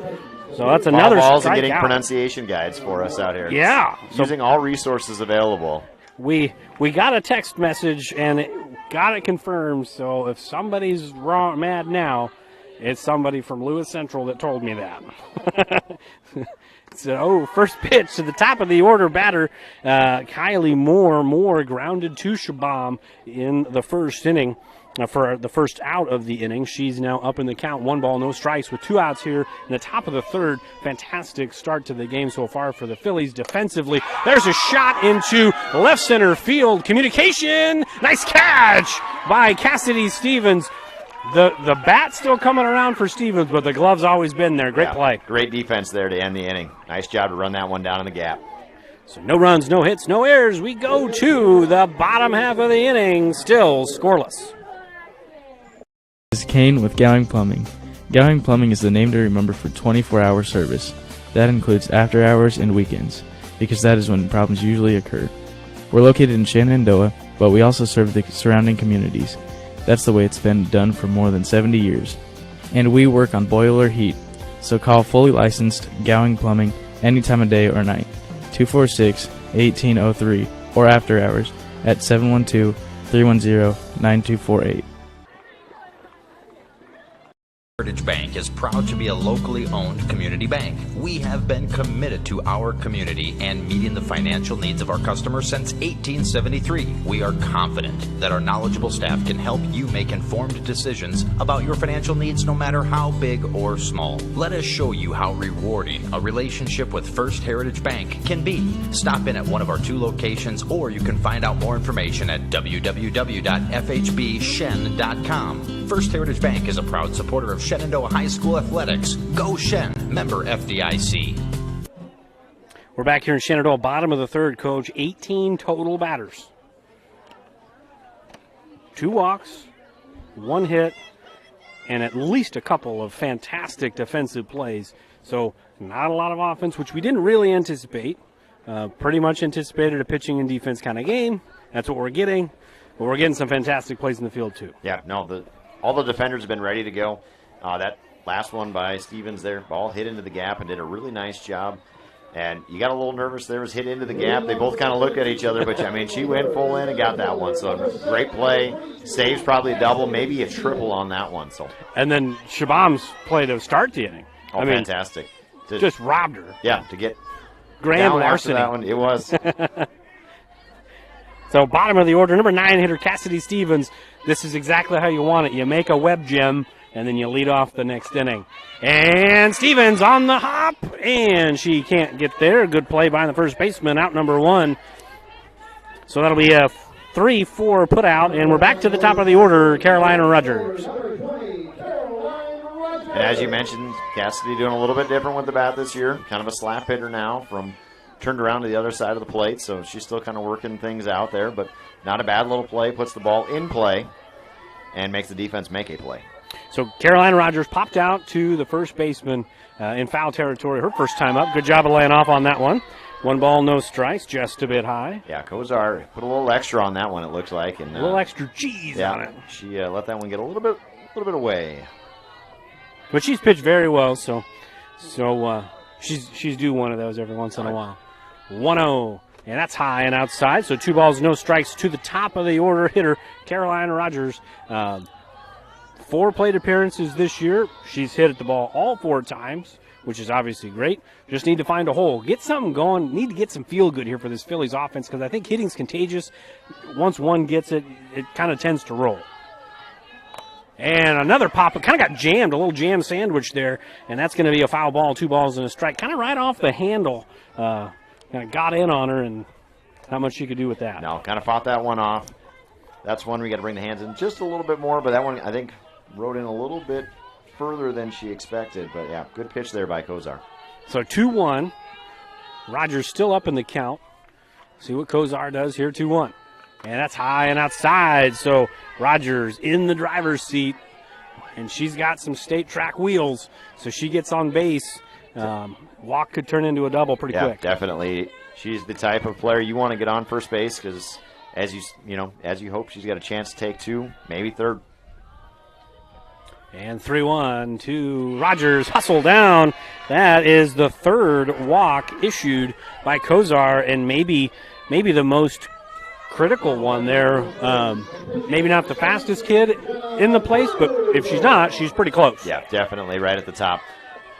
Speaker 2: So that's another balls strikeout. And getting pronunciation guides for us out here. Yeah. Using all resources available. We got a text message and got it confirmed. So if somebody's mad now, it's somebody from Lewis Central that told me that. So, first pitch to the top of the order batter, Kylie Moore grounded to Shabam in the first inning. For the first out of the inning, she's now up in the count, 1 ball, no strikes with 2 outs here in the top of the third. Fantastic start to the game so far for the Phillies defensively. There's a shot into left center field. Communication, nice catch by Cassidy Stevens. The bat's still coming around for Stevens, but the glove's always been there. Great play. Great defense there to end the inning. Nice job to run that one down in the gap. So no runs, no hits, no errors. We go to the bottom half of the inning, still scoreless.
Speaker 9: This is Kane with Gowing Plumbing. Gowing Plumbing is the name to remember for 24-hour service. That includes after hours and weekends, because that is when problems usually occur. We're located in Shenandoah, but we also serve the surrounding communities. That's the way it's been done for more than 70 years. And we work on boiler heat, so call fully licensed Gowing Plumbing any time of day or night. 246-1803 or after hours at 712-310-9248.
Speaker 10: Heritage Bank is proud to be a locally owned community bank. We have been committed to our community and meeting the financial needs of our customers since 1873. We are confident that our knowledgeable staff can help you make informed decisions about your financial needs no matter how big or small. Let us show you how rewarding a relationship with First Heritage Bank can be. Stop in at one of our 2 locations, or you can find out more information at www.fhbshen.com. First Heritage Bank is a proud supporter of Shenandoah High School Athletics. Go Shen, member FDIC.
Speaker 1: We're back here in Shenandoah, bottom of the third, Coach. 18 total batters. 2 walks, 1 hit, and at least a couple of fantastic defensive plays. So not a lot of offense, which we didn't really anticipate. Pretty much anticipated a pitching and defense kind of game. That's what we're getting. But we're getting some fantastic plays in the field, too. Yeah, no, all the defenders have been ready to go. That last one by Stevens there, ball hit into the gap and did a really nice job. And you got a little nervous there, was hit into the gap. They both kind of looked at each other, but, she went full in and got that one. So great play. Saves probably a double, maybe a triple on that one. So. And then Shabam's play to start the inning. Fantastic. Just robbed her. Yeah, to get grand larceny. That one, it was. So bottom of the order, number 9 hitter Cassidy Stevens. This is exactly how you want it. You make a web gem, and then you lead off the next inning. And Stevens on the hop, and she can't get there. Good play by the first baseman, out number 1. So that'll be a 3-4 put out, and we're back to the top of the order, Carolina Rogers. And as you mentioned, Cassidy doing a little bit different with the bat this year. Kind of a slap hitter now from turned around to the other side of the plate, so she's still kind of working things out there, but not a bad little play. Puts the ball in play and makes the defense make a play. So Carolina Rogers popped out to the first baseman in foul territory. Her first time up. Good job of laying off on that one. 1 ball, no strikes, just a bit high.
Speaker 2: Yeah, Kozar put a little extra on that one, it looks like. And,
Speaker 1: a little extra cheese on it.
Speaker 2: She let that one get a little bit away.
Speaker 1: But she's pitched very well, so she's due one of those every once in a while. 1-0, and that's high and outside. So 2 balls, no strikes to the top of the order hitter, Carolina Rogers. 4 plate appearances this year. She's hit at the ball all 4 times, which is obviously great. Just need to find a hole. Get something going. Need to get some feel good here for this Phillies offense because I think hitting's contagious. Once one gets it, it kind of tends to roll. And another pop. It kind of got jammed, a little jam sandwich there, and that's going to be a foul ball, 2 balls and a strike. Kind of right off the handle. Kind of got in on her, and not much she could do with that.
Speaker 2: No, kind of fought that one off. That's one we got to bring the hands in just a little bit more, but that one, I think, rode in a little bit further than she expected. But, yeah, good pitch there by Kozar.
Speaker 1: So 2-1. Rogers still up in the count. See what Kozar does here, 2-1. And that's high and outside. So Rogers in the driver's seat, and she's got some state track wheels. So she gets on base. Walk could turn into a double pretty quick.
Speaker 2: Yeah, definitely. She's the type of player you want to get on first base because, as you hope, she's got a chance to take 2, maybe third.
Speaker 1: And 3-1 to Rogers. Hustle down. That is the 3rd walk issued by Kozar, and maybe the most critical one there. Maybe not the fastest kid in the place, but if she's not, she's pretty close.
Speaker 2: Yeah, definitely right at the top.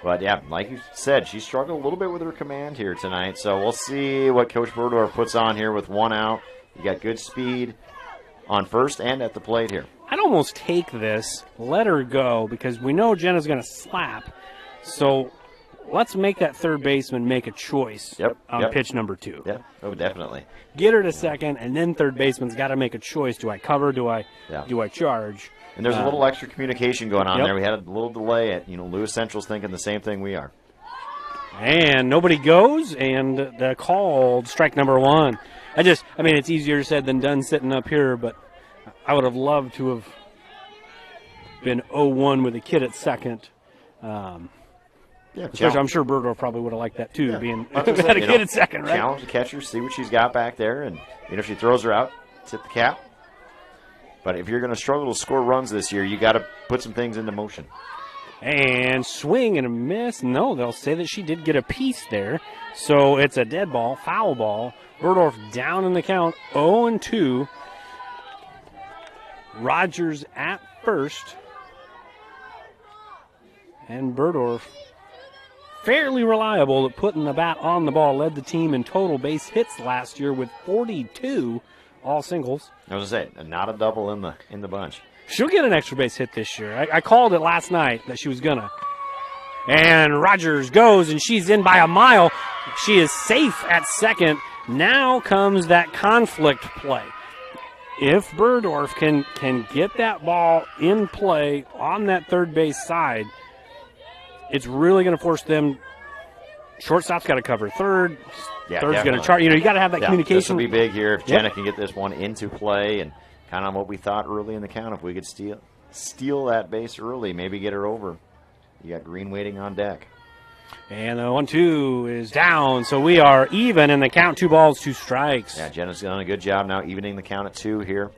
Speaker 2: But, yeah, like you said, she struggled a little bit with her command here tonight. So we'll see what Coach Burdorf puts on here with 1 out. You got good speed on first and at the plate here.
Speaker 1: I'd almost take this, let her go, because we know Jenna's going to slap. So let's make that third baseman make a choice on pitch number 2.
Speaker 2: Yeah, oh, definitely.
Speaker 1: Get her to second, and then third baseman's got to make a choice. Do I cover? Do I charge?
Speaker 2: And there's a little extra communication going on there. We had a little delay at, Lewis Central's thinking the same thing we are.
Speaker 1: And nobody goes, and the called strike number 1. It's easier said than done sitting up here, but I would have loved to have been 0-1 with a kid at second. I'm sure Burdorf probably would have liked that too, being had a kid at second, right?
Speaker 2: Challenge the catcher, see what she's got back there, and if she throws her out, hit the cap. But if you're going to struggle to score runs this year, you got to put some things into motion.
Speaker 1: And swing and a miss. No, they'll say that she did get a piece there. So it's a dead ball, foul ball. Burdorf down in the count, 0-2. Rogers at first. And Burdorf, fairly reliable at putting the bat on the ball, led the team in total base hits last year with 42, all singles.
Speaker 2: I was going to say, not a double in the bunch.
Speaker 1: She'll get an extra base hit this year. I called it last night that she was going to. And Rogers goes, and she's in by a mile. She is safe at second. Now comes that conflict play. If Burdorf can get that ball in play on that third base side, it's really going to force them. Shortstop's got to cover third. Third's going to charge. You got to have that communication.
Speaker 2: This will be big here if Jenna can get this one into play, and kind of what we thought early in the count. If we could steal that base early, maybe get her over. You got Green waiting on deck.
Speaker 1: And the 1-2 is down, so we are even in the count. 2 balls, 2 strikes.
Speaker 2: Yeah, Jenna's done a good job now evening the count at 2 here.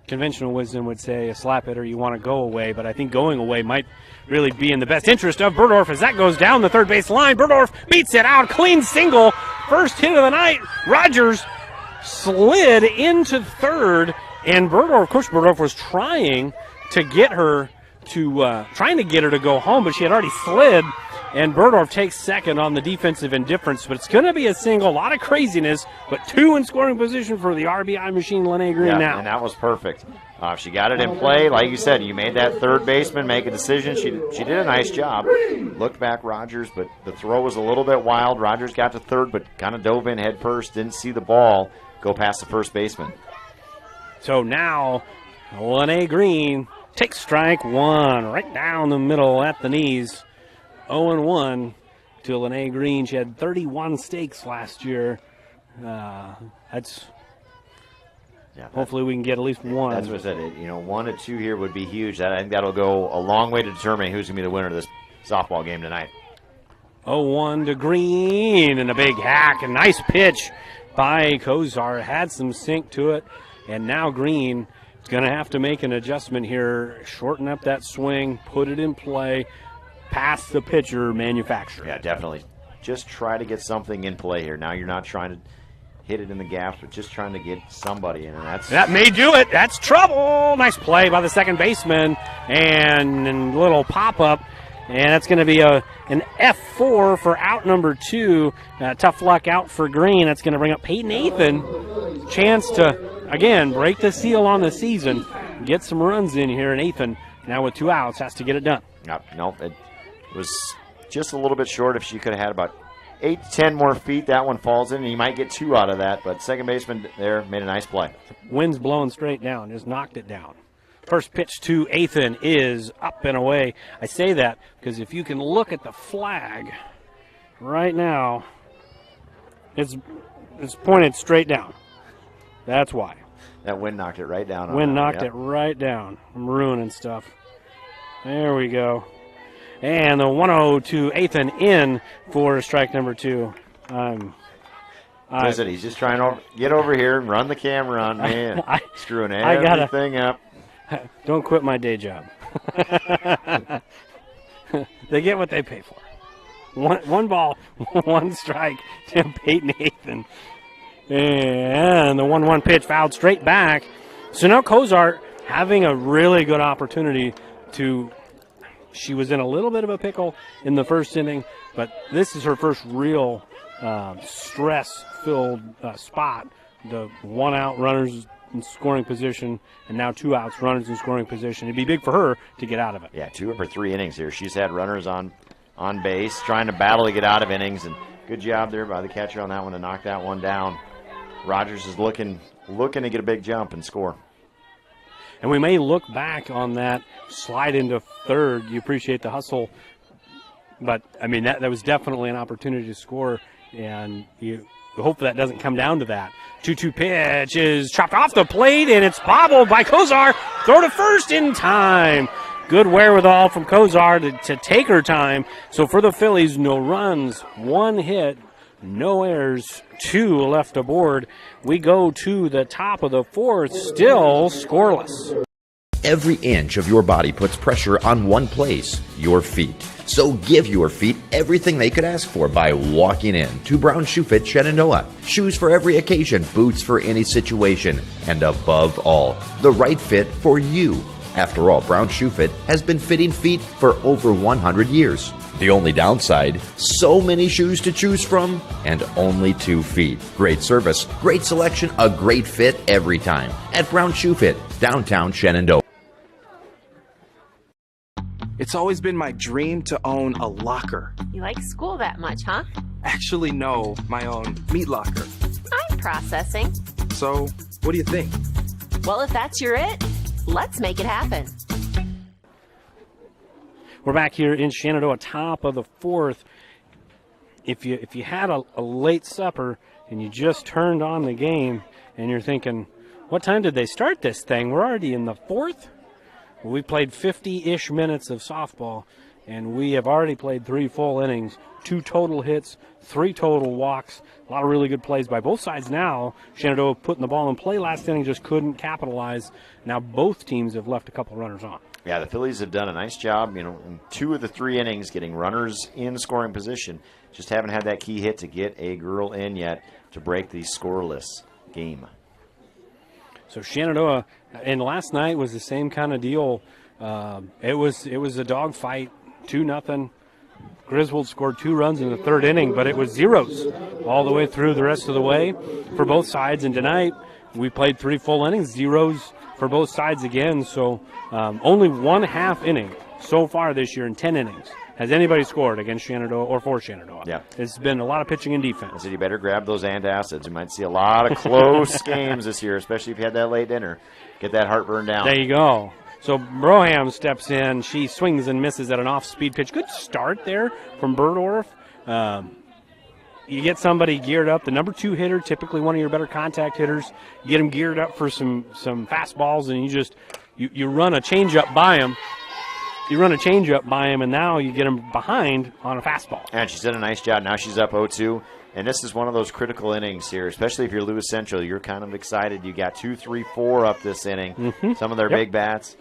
Speaker 1: Conventional wisdom would say a slap hitter, you want to go away, but I think going away might really be in the best interest of Burdorf as that goes down the third base line. Burdorf beats it out, clean single, first hit of the night. Rogers slid into third, and Coach Burdorf was trying to get her to go home, but she had already slid, and Burdorf takes second on the defensive indifference. But it's going to be a single, a lot of craziness, but 2 in scoring position for the RBI machine, Lene Green now.
Speaker 2: And that was perfect. She got it in play. Like you said, you made that third baseman make a decision. She did a nice job. Looked back, Rogers, but the throw was a little bit wild. Rogers got to third, but kind of dove in head first, didn't see the ball go past the first baseman.
Speaker 1: So now, Lene Green takes strike 1 right down the middle at the knees. 0-1. to Lene Green. She had 31 stakes last year. Hopefully we can get at least one.
Speaker 2: That's what I said. 1 to 2 here would be huge. I think that'll go a long way to determining who's going to be the winner of this softball game tonight.
Speaker 1: 0-1 to Green, and a big hack. A nice pitch by Kozar. Had some sink to it, and now Green is going to have to make an adjustment here, shorten up that swing, put it in play, pass the pitcher manufacturer.
Speaker 2: Yeah, definitely. Just try to get something in play here. Now you're not trying to hit it in the gaps, but just trying to get somebody in, and
Speaker 1: that may do it. That's trouble. Nice play by the second baseman, and a little pop-up. And that's going to be an F4 for out number 2. Tough luck out for Green. That's going to bring up Peyton Athan. Chance to, again, break the seal on the season, get some runs in here. And Athan, now with 2 outs, has to get it done.
Speaker 2: Nope, it was just a little bit short. If she could have had about 8 to 10 more feet, that one falls in, and you might get 2 out of that. But second baseman there made a nice play.
Speaker 1: Wind's blowing straight down, just knocked it down. First pitch to Athan is up and away. I say that because if you can look at the flag right now, it's pointed straight down. That's why.
Speaker 2: That wind knocked it right down.
Speaker 1: Wind knocked it right down. I'm ruining stuff. There we go. And the 1-0 to Athan in for strike number 2.
Speaker 2: Listen, he's just trying to get over here and run the camera on me and screwing everything up.
Speaker 1: Don't quit my day job. They get what they pay for. One ball, 1 strike to Peyton Athan. And the 1-1 pitch fouled straight back. So now Kozart having a really good opportunity to. She was in a little bit of a pickle in the first inning, but this is her first real stress-filled spot. The 1 out, runners in scoring position, and now 2 outs, runners in scoring position. It'd be big for her to get out of it.
Speaker 2: Yeah, 2 of her 3 innings here. She's had runners on base, trying to battle to get out of innings, and good job there by the catcher on that one to knock that one down. Rogers is looking to get a big jump and score.
Speaker 1: And we may look back on that slide into third. You appreciate the hustle, but I mean that was definitely an opportunity to score, and you hope that doesn't come down to that. 2-2 pitch is chopped off the plate, and it's bobbled by Kozar. Throw to first in time. Good wherewithal from Kozar to take her time. So for the Phillies, no runs, 1 hit, no errors, 2 left aboard. We go to the top of the 4th, still scoreless.
Speaker 11: Every inch of your body puts pressure on one place, your feet. So give your feet everything they could ask for by walking in to Brown Shoe Fit Shenandoah. Shoes for every occasion, boots for any situation, and above all, the right fit for you. After all, Brown Shoe Fit has been fitting feet for over 100 years. The only downside, so many shoes to choose from and only 2 feet. Great service, great selection, a great fit every time at Brown Shoe Fit, downtown Shenandoah.
Speaker 12: It's always been my dream to own a locker.
Speaker 13: You like school that much, huh?
Speaker 12: Actually, no, my own meat locker.
Speaker 13: I'm processing.
Speaker 12: So, what do you think?
Speaker 13: Well, if that's your it, let's make it happen.
Speaker 1: We're back here in Shenandoah, top of the 4th. If you had a late supper and you just turned on the game and you're thinking, what time did they start this thing? We're already in the 4th? Well, we played 50-ish minutes of softball, and we have already played 3 full innings, 2 total hits, 3 total walks, a lot of really good plays by both sides now. Shenandoah putting the ball in play last inning, just couldn't capitalize. Now both teams have left a couple runners on.
Speaker 2: Yeah, the Phillies have done a nice job, in 2 of the 3 innings getting runners in scoring position. Just haven't had that key hit to get a girl in yet to break the scoreless game.
Speaker 1: So Shenandoah, and last night was the same kind of deal. It was a dogfight, 2-0. Griswold scored 2 runs in the 3rd inning, but it was zeros all the way through the rest of the way for both sides. And tonight we played 3 full innings, zeros for both sides again. So only 1/2 inning so far this year in 10 innings has anybody scored against Shenandoah or for Shenandoah.
Speaker 2: Yeah.
Speaker 1: It's been a lot of pitching and defense.
Speaker 2: So you better grab those antacids. You might see a lot of close games this year, especially if you had that late dinner. Get that heartburn down.
Speaker 1: There you go. So Broham steps in. She swings and misses at an off-speed pitch. Good start there from Berdorf. You get somebody geared up, the number 2 hitter, typically one of your better contact hitters. You get them geared up for some fastballs, and you run a changeup by him. You run a changeup by him, and now you get him behind on a fastball.
Speaker 2: And she's done a nice job. Now she's up 0-2. And this is one of those critical innings here, especially if you're Lewis Central. You're kind of excited. You got 2, 3, 4 up this inning. Some of their big bats.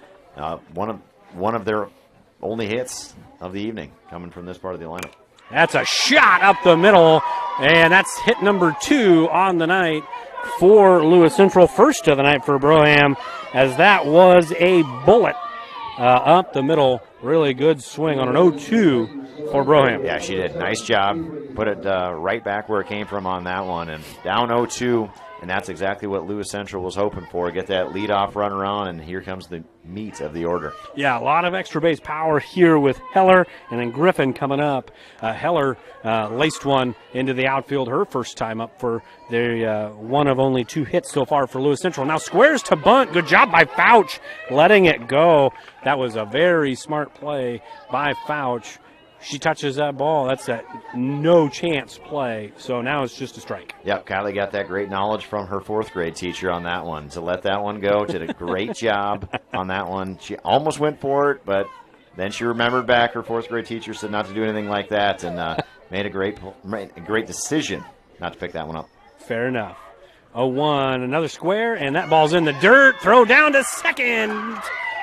Speaker 2: One of their only hits of the evening coming from this part of the lineup.
Speaker 1: That's a shot up the middle, and that's hit number 2 on the night for Lewis Central. First of the night for Broham, as that was a bullet up the middle. Really good swing on an 0-2 for Broham.
Speaker 2: Yeah, she did. Nice job. Put it right back where it came from on that one. And down 0-2, and that's exactly what Lewis Central was hoping for. Get that leadoff runner on, and here comes the meat of the order.
Speaker 1: Yeah, a lot of extra base power here with Heller, and then Griffin coming up. Heller laced one into the outfield her first time up for the one of only 2 hits so far for Lewis Central. Now squares to bunt. Good job by Fouch letting it go. That was a very smart play by Fouch. She touches that ball. That's a no-chance play. So now it's just a strike.
Speaker 2: Yep, Kylie got that great knowledge from her 4th grade teacher on that one. To let that one go, did a great job on that one. She almost went for it, but then she remembered back. Her 4th grade teacher said not to do anything like that, and made a great decision not to pick that one up.
Speaker 1: Fair enough. 0-1, another square, and that ball's in the dirt. Throw down to second.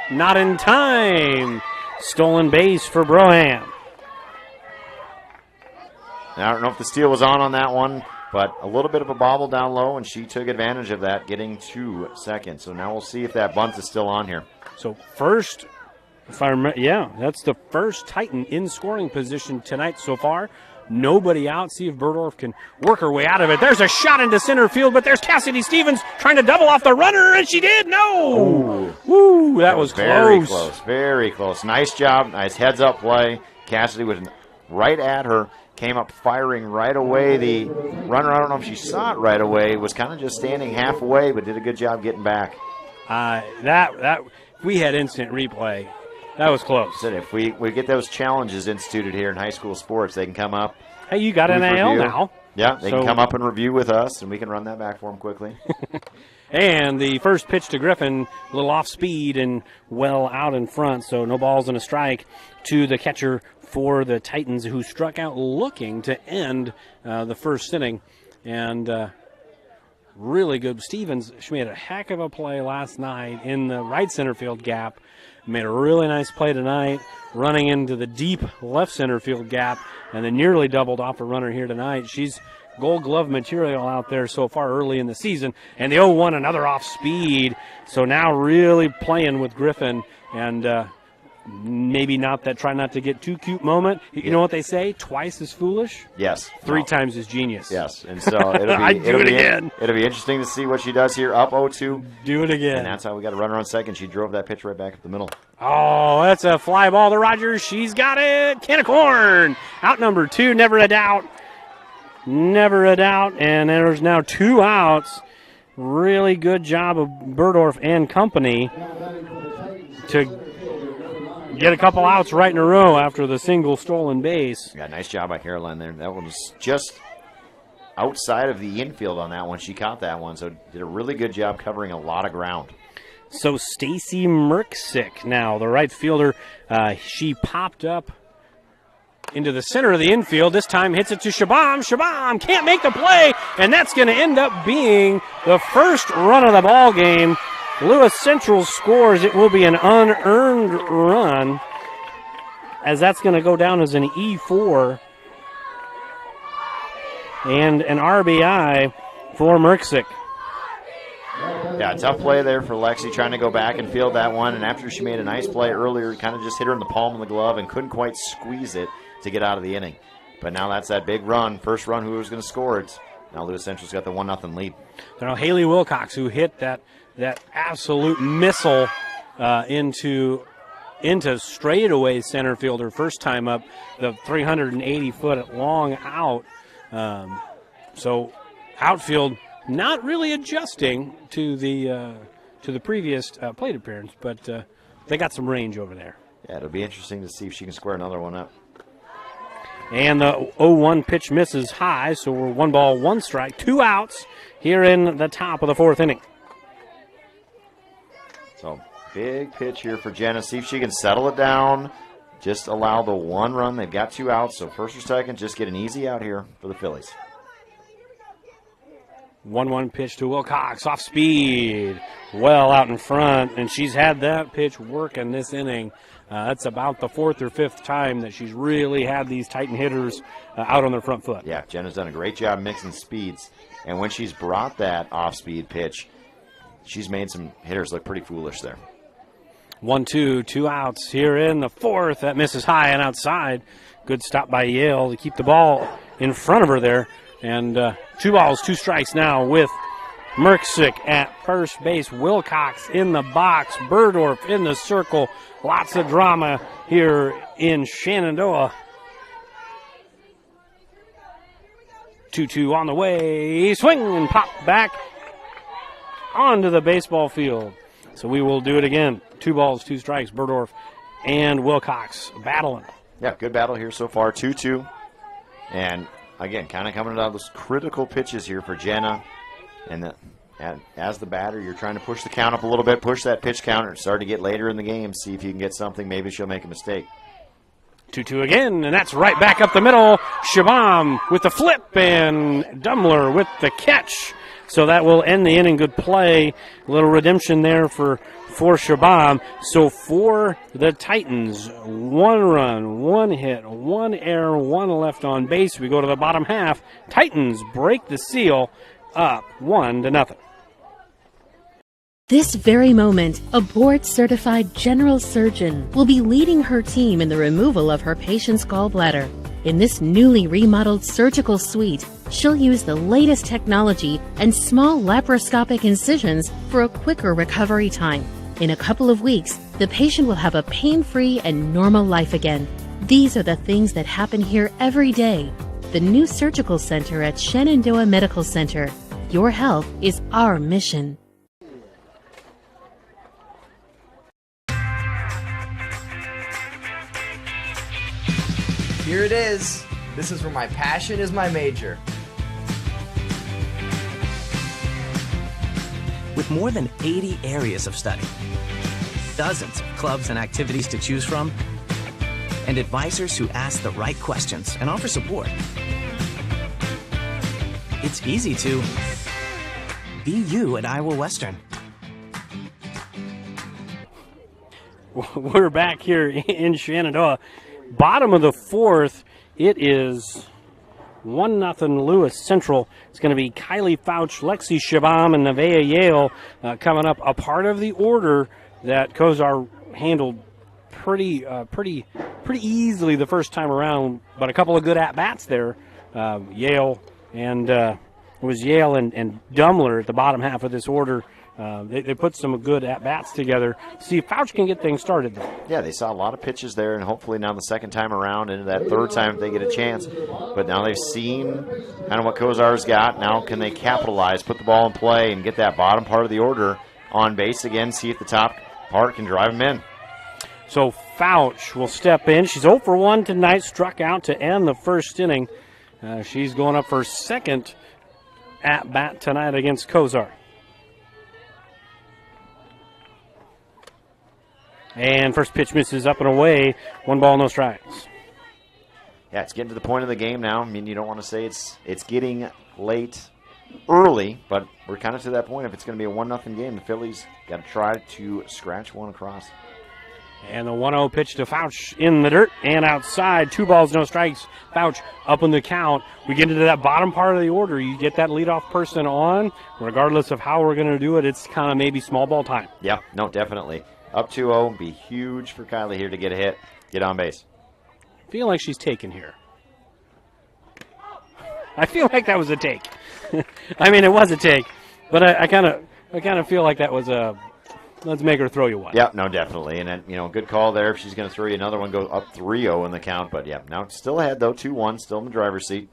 Speaker 1: Not in time. Stolen base for Broham.
Speaker 2: Now, I don't know if the steal was on that one, but a little bit of a bobble down low, and she took advantage of that, getting to second. So now we'll see if that bunt is still on here.
Speaker 1: So first, if I remember, yeah, that's the first Titan in scoring position tonight so far. Nobody out. See if Berdorf can work her way out of it. There's a shot into center field, but there's Cassidy Stevens trying to double off the runner, and she did. No. Ooh, that was
Speaker 2: very
Speaker 1: close.
Speaker 2: close. Very close. Nice job. Nice heads-up play. Cassidy was right at her. Came up firing right away. The runner, I don't know if she saw it right away, was kind of just standing half away, but did a good job getting back.
Speaker 1: That we had instant replay. That was close.
Speaker 2: Said if we get those challenges instituted here in high school sports, they can come up.
Speaker 1: Hey, you got an AL now.
Speaker 2: Yeah, they can come up and review with us, and we can run that back for them quickly.
Speaker 1: And the first pitch to Griffin, a little off speed and well out in front, so no balls and a strike to the catcher for the Titans, who struck out looking to end the first inning. And really good. Stevens, she made a heck of a play last night in the right center field gap. Made a really nice play tonight, running into the deep left center field gap, and then nearly doubled off a runner here tonight. She's Gold Glove material out there so far early in the season. And the 0-1, another off speed. So now really playing with Griffin, and maybe not that try not to get too cute moment. You know what they say? Twice as foolish?
Speaker 2: Yes.
Speaker 1: 3 times as genius.
Speaker 2: Yes. And so it'll be interesting to see what she does here. Up 0-2.
Speaker 1: Do it again.
Speaker 2: And that's how we got a runner on second. She drove that pitch right back up the middle.
Speaker 1: Oh, that's a fly ball to Rogers. She's got it. Can of corn. Out number 2, never a doubt. Never a doubt. And there's now 2 outs. Really good job of Berdorf and company to get a couple outs right in a row after the single stolen base.
Speaker 2: Yeah, nice job by Caroline there. That one was just outside of the infield on that one. She caught that one, so did a really good job covering a lot of ground.
Speaker 1: So Stacy Merksick now, the right fielder, she popped up into the center of the infield. This time hits it to Shabam. Shabam can't make the play, and that's going to end up being the first run of the ball game. Lewis Central scores. It will be an unearned run, as that's going to go down as an E4 and an RBI for Merksick.
Speaker 2: Yeah, tough play there for Lexi, trying to go back and field that one. And after she made a nice play earlier, kind of just hit her in the palm of the glove and couldn't quite squeeze it to get out of the inning. But now that's that big run, first run, who was going to score it. Now Lewis Central's got the 1-0 lead.
Speaker 1: Now Haley Wilcox, who hit that absolute missile into straightaway center fielder first time up, the 380-foot long out. So outfield not really adjusting to the previous plate appearance, but they got some range over there.
Speaker 2: Yeah, it'll be interesting to see if she can square another one up.
Speaker 1: And the 0-1 pitch misses high, so we're 1 ball, 1 strike, 2 outs here in the top of the 4th inning.
Speaker 2: So big pitch here for Jenna. See if she can settle it down. Just allow the 1 run. They've got 2 outs, so first or second, just get an easy out here for the Phillies.
Speaker 1: 1-1 pitch to Wilcox, off speed, well out in front, and she's had that pitch working this inning. That's about the 4th or 5th time that she's really had these Titan hitters out on their front foot.
Speaker 2: Yeah, Jenna's done a great job mixing speeds, and when she's brought that off-speed pitch, she's made some hitters look pretty foolish there.
Speaker 1: 1-2, 2 outs here in the 4th. That misses high and outside. Good stop by Yale to keep the ball in front of her there. And 2 balls, 2 strikes now with Merksick at first base. Wilcox in the box. Burdorf in the circle. Lots of drama here in Shenandoah. 2-2 on the way. Swing and pop back onto the baseball field. So we will do it again. 2 balls, 2 strikes. Burdorf and Wilcox battling.
Speaker 2: Yeah, good battle here so far. 2-2. And again, kind of coming out of those critical pitches here for Jenna. And as the batter, you're trying to push the count up a little bit, push that pitch counter, start to get later in the game, see if you can get something. Maybe she'll make a mistake.
Speaker 1: 2-2 again, and that's right back up the middle. Shabam with the flip, and Dumler with the catch. So that will end the inning. Good play. A little redemption there for Shabam. So for the Titans, 1 run, 1 hit, 1 error, 1 left on base. We go to the bottom half. Titans break the seal, up 1-0.
Speaker 14: This very moment, a board-certified general surgeon will be leading her team in the removal of her patient's gallbladder. In this newly remodeled surgical suite, she'll use the latest technology and small laparoscopic incisions for a quicker recovery time. In a couple of weeks, the patient will have a pain-free and normal life again. These are the things that happen here every day. The new surgical center at Shenandoah Medical Center. Your health is our mission.
Speaker 3: Here it is. This is where my passion is my major.
Speaker 4: With more than 80 areas of study, dozens of clubs and activities to choose from, and advisors who ask the right questions and offer support, it's easy to be you at Iowa Western.
Speaker 1: We're back here in Shenandoah. Bottom of the 4th, it is 1-0 Lewis Central. It's going to be Kylie Fouch, Lexi Shabam, and Nevaeh Yale coming up. A part of the order that Kozar handled pretty easily the first time around, but a couple of good at-bats there. Yale and it was Yale and Dumler at the bottom half of this order. They put some good at-bats together. See if Fouch can get things started there.
Speaker 2: Yeah, they saw a lot of pitches there, and hopefully now the second time around, into that third time if they get a chance. But now they've seen kind of what Kozar's got. Now can they capitalize, put the ball in play, and get that bottom part of the order on base again, see if the top part can drive them in.
Speaker 1: So Fouch will step in. She's 0 for 1 tonight, struck out to end the first inning. She's going up for second at-bat tonight against Kozar. And first pitch misses up and away. 1 ball, no strikes.
Speaker 2: Yeah, it's getting to the point of the game now. I mean, you don't want to say it's getting late early, but we're kind of to that point. If it's going to be a 1-0 game, the Phillies got to try to scratch one across.
Speaker 1: And the 1-0 pitch to Fouch in the dirt and outside. 2 balls, no strikes. Fouch up in the count. We get into that bottom part of the order. You get that leadoff person on. Regardless of how we're going to do it, it's kind of maybe small ball time.
Speaker 2: Yeah, no, definitely. Up 2-0, be huge for Kylie here to get a hit, get on base.
Speaker 1: Feel like she's taken here. I feel like that was a take. I mean, it was a take, but I kind of feel like that was a let's make her throw you one.
Speaker 2: Yeah, no, definitely, and then, good call there. If she's going to throw you another one, go up 3-0 in the count. But yeah, now it's still ahead though, 2-1, still in the driver's seat.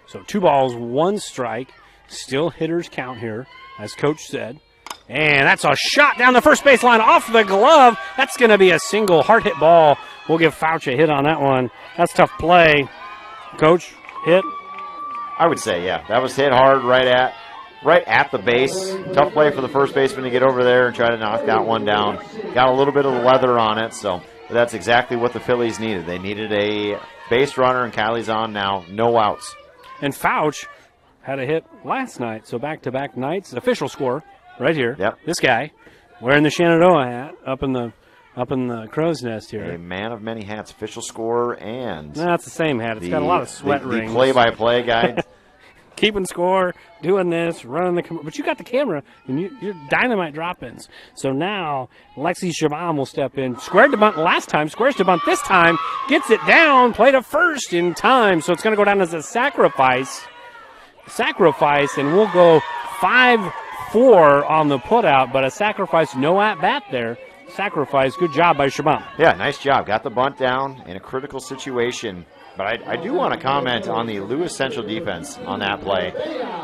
Speaker 1: So 2 balls, 1 strike, still hitters count here, as Coach said. And that's a shot down the first baseline off the glove. That's going to be a single hard hit ball We'll give Fouch a hit on that one. That's tough play. Coach, hit?
Speaker 2: I would say, yeah. That was hit hard right at the base. Tough play for the first baseman to get over there and try to knock that one down. Got a little bit of leather on it, so that's exactly what the Phillies needed. They needed a base runner, and Kylie's on now. No outs.
Speaker 1: And Fouch had a hit last night, so back-to-back nights. Official score right here.
Speaker 2: Yep.
Speaker 1: This guy wearing the Shenandoah hat up in the crow's nest here.
Speaker 2: A man of many hats, official scorer, and
Speaker 1: no, it's the same hat. It's got a lot of sweat rings.
Speaker 2: The play-by-play guy.
Speaker 1: Keeping score, doing this, running the but you got the camera, and you're dynamite drop-ins. So now Lexi Shabam will step in. Squared to bunt last time, squares to bunt this time, gets it down, played a first in time. So it's going to go down as a sacrifice, and we'll go 5-4 on the putout, but a sacrifice, no at-bat there. Sacrifice, good job by Shabam.
Speaker 2: Yeah, nice job. Got the bunt down in a critical situation. But I do want to comment on the Lewis Central defense on that play.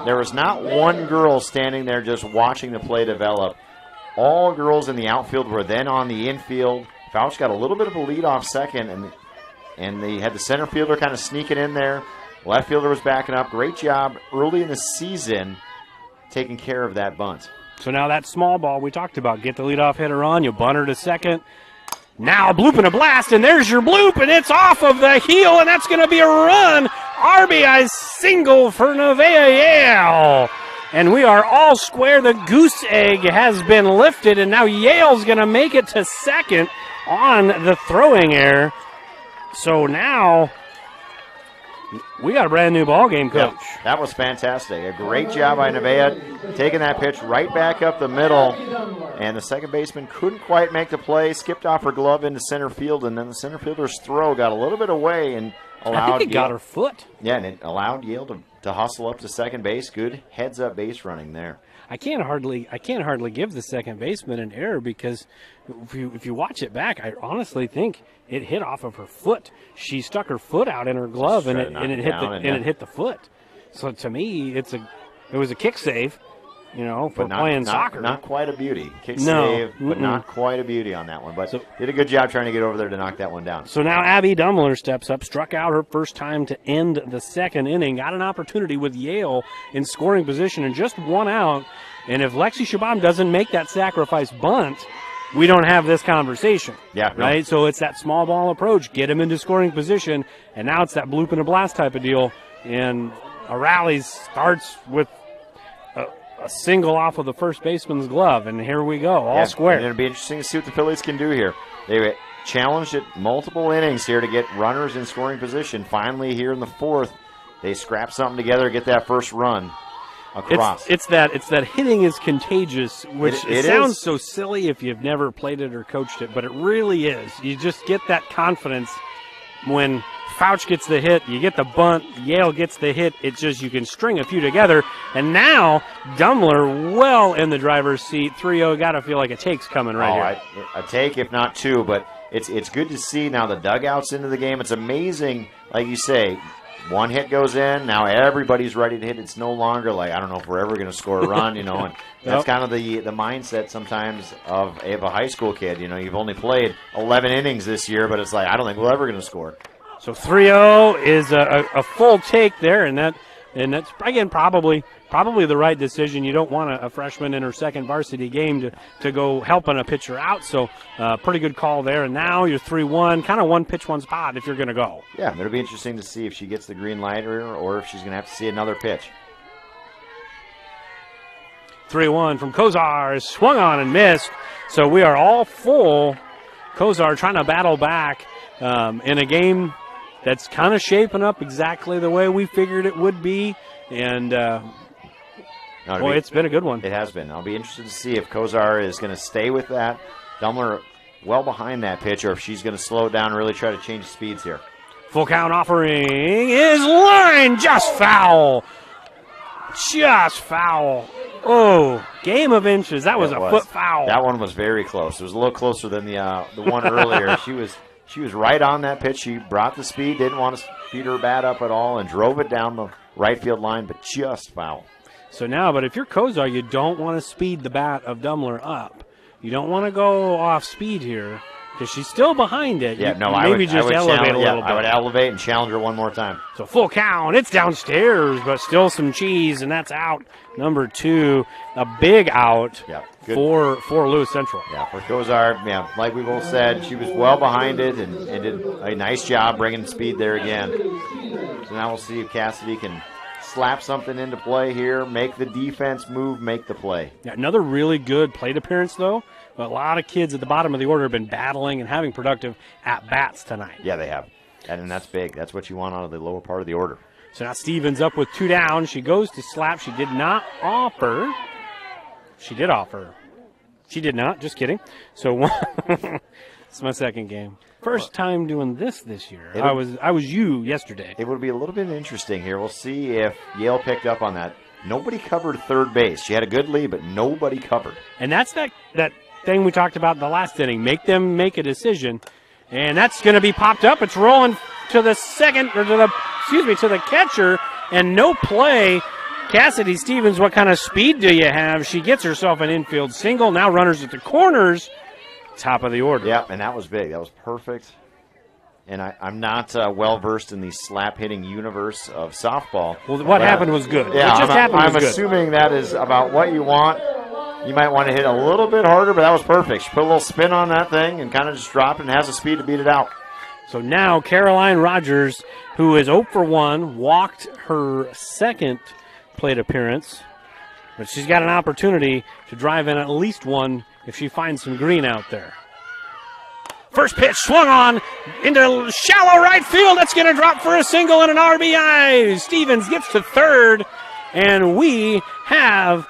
Speaker 2: There was not one girl standing there just watching the play develop. All girls in the outfield were then on the infield. Fouch got a little bit of a lead off second, and they had the center fielder kind of sneaking in there. Left fielder was backing up. Great job early in the season taking care of that bunt.
Speaker 1: So now that small ball we talked about, get the leadoff hitter on, you bunt her to second. Now a bloop and a blast, and there's your bloop, and it's off of the heel, and that's going to be a run. RBI single for Nevaeh Yale. And we are all square. The goose egg has been lifted, and now Yale's going to make it to second on the throwing error. So now we got a brand new ball game, Coach.
Speaker 2: Yeah, that was fantastic. A great job by Nevaeh, taking that pitch right back up the middle. And the second baseman couldn't quite make the play, skipped off her glove into center field, and then the center fielder's throw got a little bit away and allowed
Speaker 1: I think it got her foot.
Speaker 2: Yeah, and it allowed Yale to hustle up to second base. Good heads-up base running there.
Speaker 1: I can't hardly give the second baseman an error because if you watch it back, I honestly think it hit off of her foot. She stuck her foot out in her glove and it hit the foot. So to me, it was a kick save, for playing soccer.
Speaker 2: Not quite a beauty. Kick save, but not quite a beauty on that one. But did a good job trying to get over there to knock that one down.
Speaker 1: So now Abby Dummler steps up, struck out her first time to end the second inning, got an opportunity with Yale in scoring position and just one out. And if Lexi Shabam doesn't make that sacrifice bunt, we don't have this conversation.
Speaker 2: Yeah.
Speaker 1: Right?
Speaker 2: No.
Speaker 1: So it's that small ball approach, get him into scoring position, and now it's that bloop and a blast type of deal. And a rally starts with a single off of the first baseman's glove, and here we go, all square.
Speaker 2: And it'll be interesting to see what the Phillies can do here. They challenged it multiple innings here to get runners in scoring position. Finally, here in the fourth, they scrap something together, get that first run across.
Speaker 1: It's that hitting is contagious, which it sounds so silly if you've never played it or coached it, but it really is. You just get that confidence when Fouch gets the hit, you get the bunt, Yale gets the hit. It's just you can string a few together. And now Dummler well in the driver's seat. 3-0, got to feel like a take's coming right here.
Speaker 2: A take, if not two, but it's good to see now the dugouts into the game. It's amazing, like you say, one hit goes in, now everybody's ready to hit. It's no longer like, I don't know if we're ever going to score a run, and that's kind of the mindset sometimes of a high school kid. You've only played 11 innings this year, but it's like, I don't think we're ever going to score.
Speaker 1: So 3-0 is a full take there, and that's again probably the right decision. You don't want a freshman in her second varsity game to go helping a pitcher out. So pretty good call there. And now you're 3-1, kind of one pitch, one spot if you're going to go.
Speaker 2: Yeah, it'll be interesting to see if she gets the green light or if she's going to have to see another pitch.
Speaker 1: 3-1 from Kozar, swung on and missed. So we are all full. Kozar trying to battle back in a game that's kind of shaping up exactly the way we figured it would be. And, it's been a good one.
Speaker 2: It has been. I'll be interested to see if Kozar is going to stay with that. Dummler well behind that pitch, or if she's going to slow it down and really try to change speeds here.
Speaker 1: Full count offering is line, just foul. Just foul. Oh, game of inches. That was a foot foul.
Speaker 2: That one was very close. It was a little closer than the one earlier. She was right on that pitch. She brought the speed, didn't want to speed her bat up at all, and drove it down the right field line, but just foul.
Speaker 1: So now, but if you're Kozar, you don't want to speed the bat of Dummler up. You don't want to go off speed here. because she's still behind it.
Speaker 2: Yeah, no,
Speaker 1: I would just elevate a little bit.
Speaker 2: I would elevate and challenge her one more time.
Speaker 1: So full count. It's downstairs, but still some cheese, and that's out number 2. A big out for Lewis Central.
Speaker 2: Yeah, for Kozar, like we both said, she was well behind it and did a nice job bringing speed there again. So now we'll see if Cassidy can slap something into play here, make the defense move, make the play.
Speaker 1: Yeah, another really good plate appearance, though. But a lot of kids at the bottom of the order have been battling and having productive at-bats tonight.
Speaker 2: Yeah, they have. And that's big. That's what you want out of the lower part of the order.
Speaker 1: So now Stevens up with 2 down. She goes to slap. She did not offer. She did offer. She did not. Just kidding. So it's my second game. First time doing this year. I was you yesterday.
Speaker 2: It would be a little bit interesting here. We'll see if Yale picked up on that. Nobody covered third base. She had a good lead, but nobody covered.
Speaker 1: And that's that thing we talked about in the last inning. Make them make a decision. And that's going to be popped up. It's rolling to the second, or to the catcher, and no play. Cassidy Stevens, what kind of speed do you have? She gets herself an infield single. Now runners at the corners, top of the order.
Speaker 2: Yeah, and that was big. That was perfect. And I'm not well-versed in the slap-hitting universe of softball.
Speaker 1: Well, what happened was good.
Speaker 2: Yeah,
Speaker 1: what just happened was
Speaker 2: I'm
Speaker 1: good.
Speaker 2: assuming that is about what you want. You might want to hit a little bit harder, but that was perfect. She put a little spin on that thing and kind of just dropped it and has the speed to beat it out.
Speaker 1: So now Caroline Rogers, who is 0 for 1, walked her second plate appearance, but she's got an opportunity to drive in at least one if she finds some green out there. First pitch swung on into shallow right field. That's going to drop for a single and an RBI. Stevens gets to third, and we have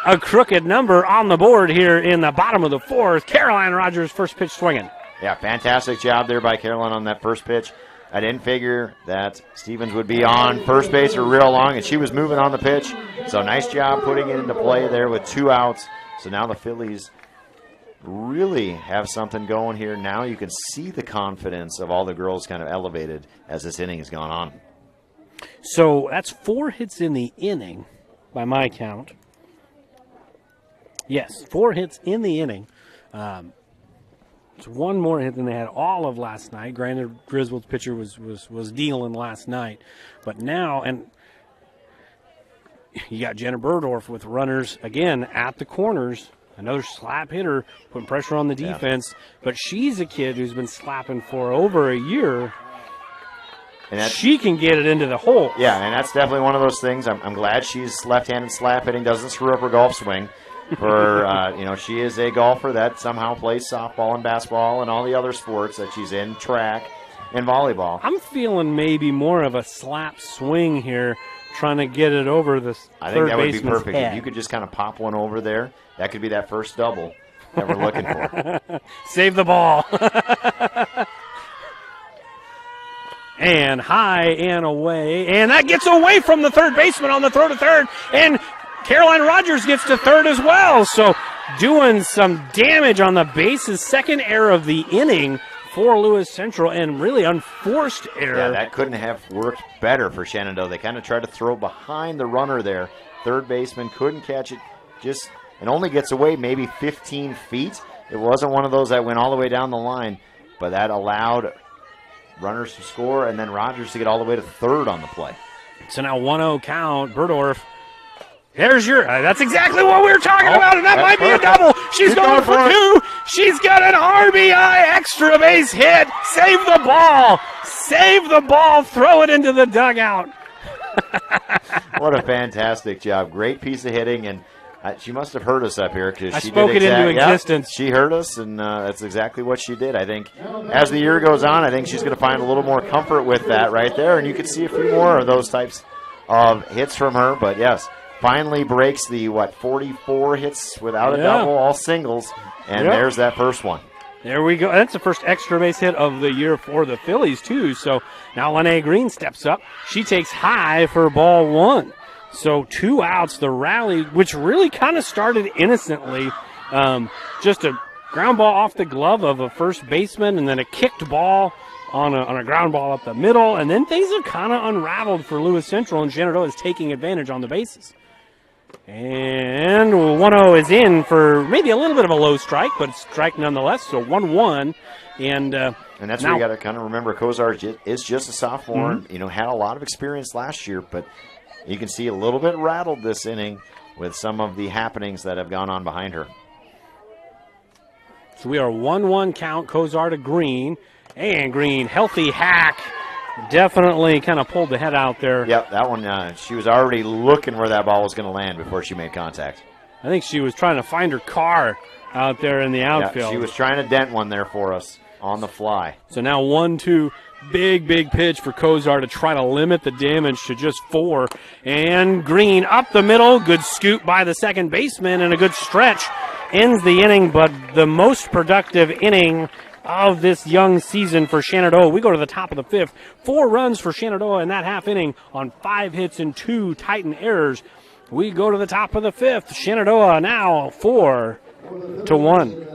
Speaker 1: a crooked number on the board here in the bottom of the 4th. Caroline Rogers, first pitch swinging.
Speaker 2: Yeah, fantastic job there by Caroline on that first pitch. I didn't figure that Stevens would be on first base for real long, and she was moving on the pitch. So nice job putting it into play there with 2 outs. So now the Phillies really have something going here. Now you can see the confidence of all the girls kind of elevated as this inning has gone on.
Speaker 1: So that's 4 hits in the inning by my count. Yes, 4 hits in the inning. It's 1 more hit than they had all of last night. Granted, Griswold's pitcher was dealing last night. But now, and you got Jenna Burdorf with runners, again, at the corners. Another slap hitter, putting pressure on the defense. Yeah. But she's a kid who's been slapping for over a year. And she can get it into the hole.
Speaker 2: Yeah, and that's definitely one of those things. I'm glad she's left-handed slap hitting, doesn't screw up her golf swing. She is a golfer that somehow plays softball and basketball and all the other sports that she's in, track and volleyball.
Speaker 1: I'm feeling maybe more of a slap swing here, trying to get it over the
Speaker 2: I think that would be
Speaker 1: baseman's
Speaker 2: perfect.
Speaker 1: head.
Speaker 2: If you could just kind of pop one over there, that could be that first double that we're looking for.
Speaker 1: Save the ball. And high and away. And that gets away from the third baseman on the throw to third. And Caroline Rogers gets to third as well. So doing some damage on the bases. Second error of the inning for Lewis Central, and really unforced error.
Speaker 2: Yeah, that couldn't have worked better for Shenandoah. They kind of tried to throw behind the runner there. Third baseman couldn't catch it. And only gets away maybe 15 feet. It wasn't one of those that went all the way down the line, but that allowed runners to score, and then Rogers to get all the way to third on the play.
Speaker 1: So now 1-0 count. Burdorf. There's your. That's exactly what we were talking about, and that might be a double. She's going for 2. She's got an RBI extra base hit. Save the ball. Save the ball. Throw it into the dugout.
Speaker 2: What a fantastic job. Great piece of hitting, and she must have heard us up here because
Speaker 1: I spoke it into existence.
Speaker 2: She heard us, and that's exactly what she did. I think as the year goes on, I think she's going to find a little more comfort with that right there, and you could see a few more of those types of hits from her. But yes, finally breaks the 44 hits without a double, all singles, and there's that first one.
Speaker 1: There we go. That's the first extra base hit of the year for the Phillies too. So now Lene Green steps up. She takes high for ball 1. So 2 outs, the rally, which really kind of started innocently. Just a ground ball off the glove of a first baseman, and then a kicked ball on a ground ball up the middle. And then things have kind of unraveled for Lewis Central, and Shenandoah is taking advantage on the bases. And 1-0 is in for maybe a little bit of a low strike, but strike nonetheless. So 1-1. And
Speaker 2: that's
Speaker 1: now,
Speaker 2: where you got to kind of remember Kozar is just a sophomore. Mm-hmm. Had a lot of experience last year, but you can see a little bit rattled this inning with some of the happenings that have gone on behind her.
Speaker 1: So we are 1-1 count, Kozar to Green. And Green, healthy hack. Definitely kind of pulled the head out there.
Speaker 2: Yep, that one, she was already looking where that ball was going to land before she made contact.
Speaker 1: I think she was trying to find her car out there in the outfield.
Speaker 2: Yeah, she was trying to dent one there for us on the fly.
Speaker 1: So now 1-2, big pitch for Kozar to try to limit the damage to just 4. And Green up the middle, good scoop by the second baseman and a good stretch. Ends the inning, but the most productive inning of this young season for Shenandoah. We go to the top of the 5th. 4 runs for Shenandoah in that half inning on 5 hits and 2 Titan errors. We go to the top of the 5th. Shenandoah now 4-1.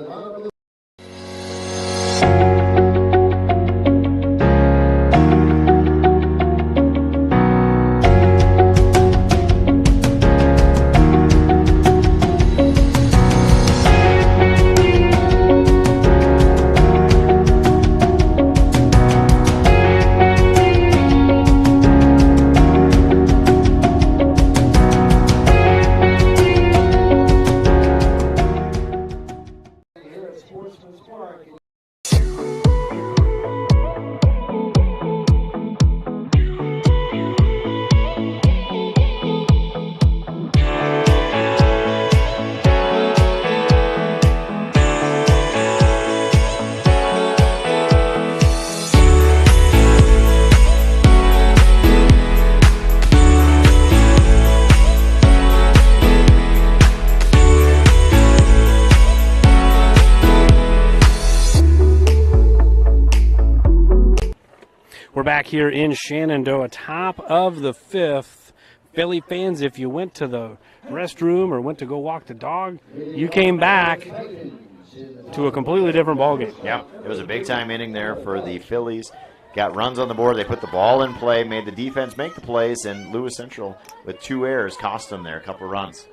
Speaker 1: We're back here in Shenandoah, top of the 5th. Philly fans, if you went to the restroom or went to go walk the dog, you came back to a completely different ballgame.
Speaker 2: Yeah, it was a big-time inning there for the Phillies. Got runs on the board. They put the ball in play, made the defense make the plays, and Lewis Central, with 2 errors, cost them there a couple of runs.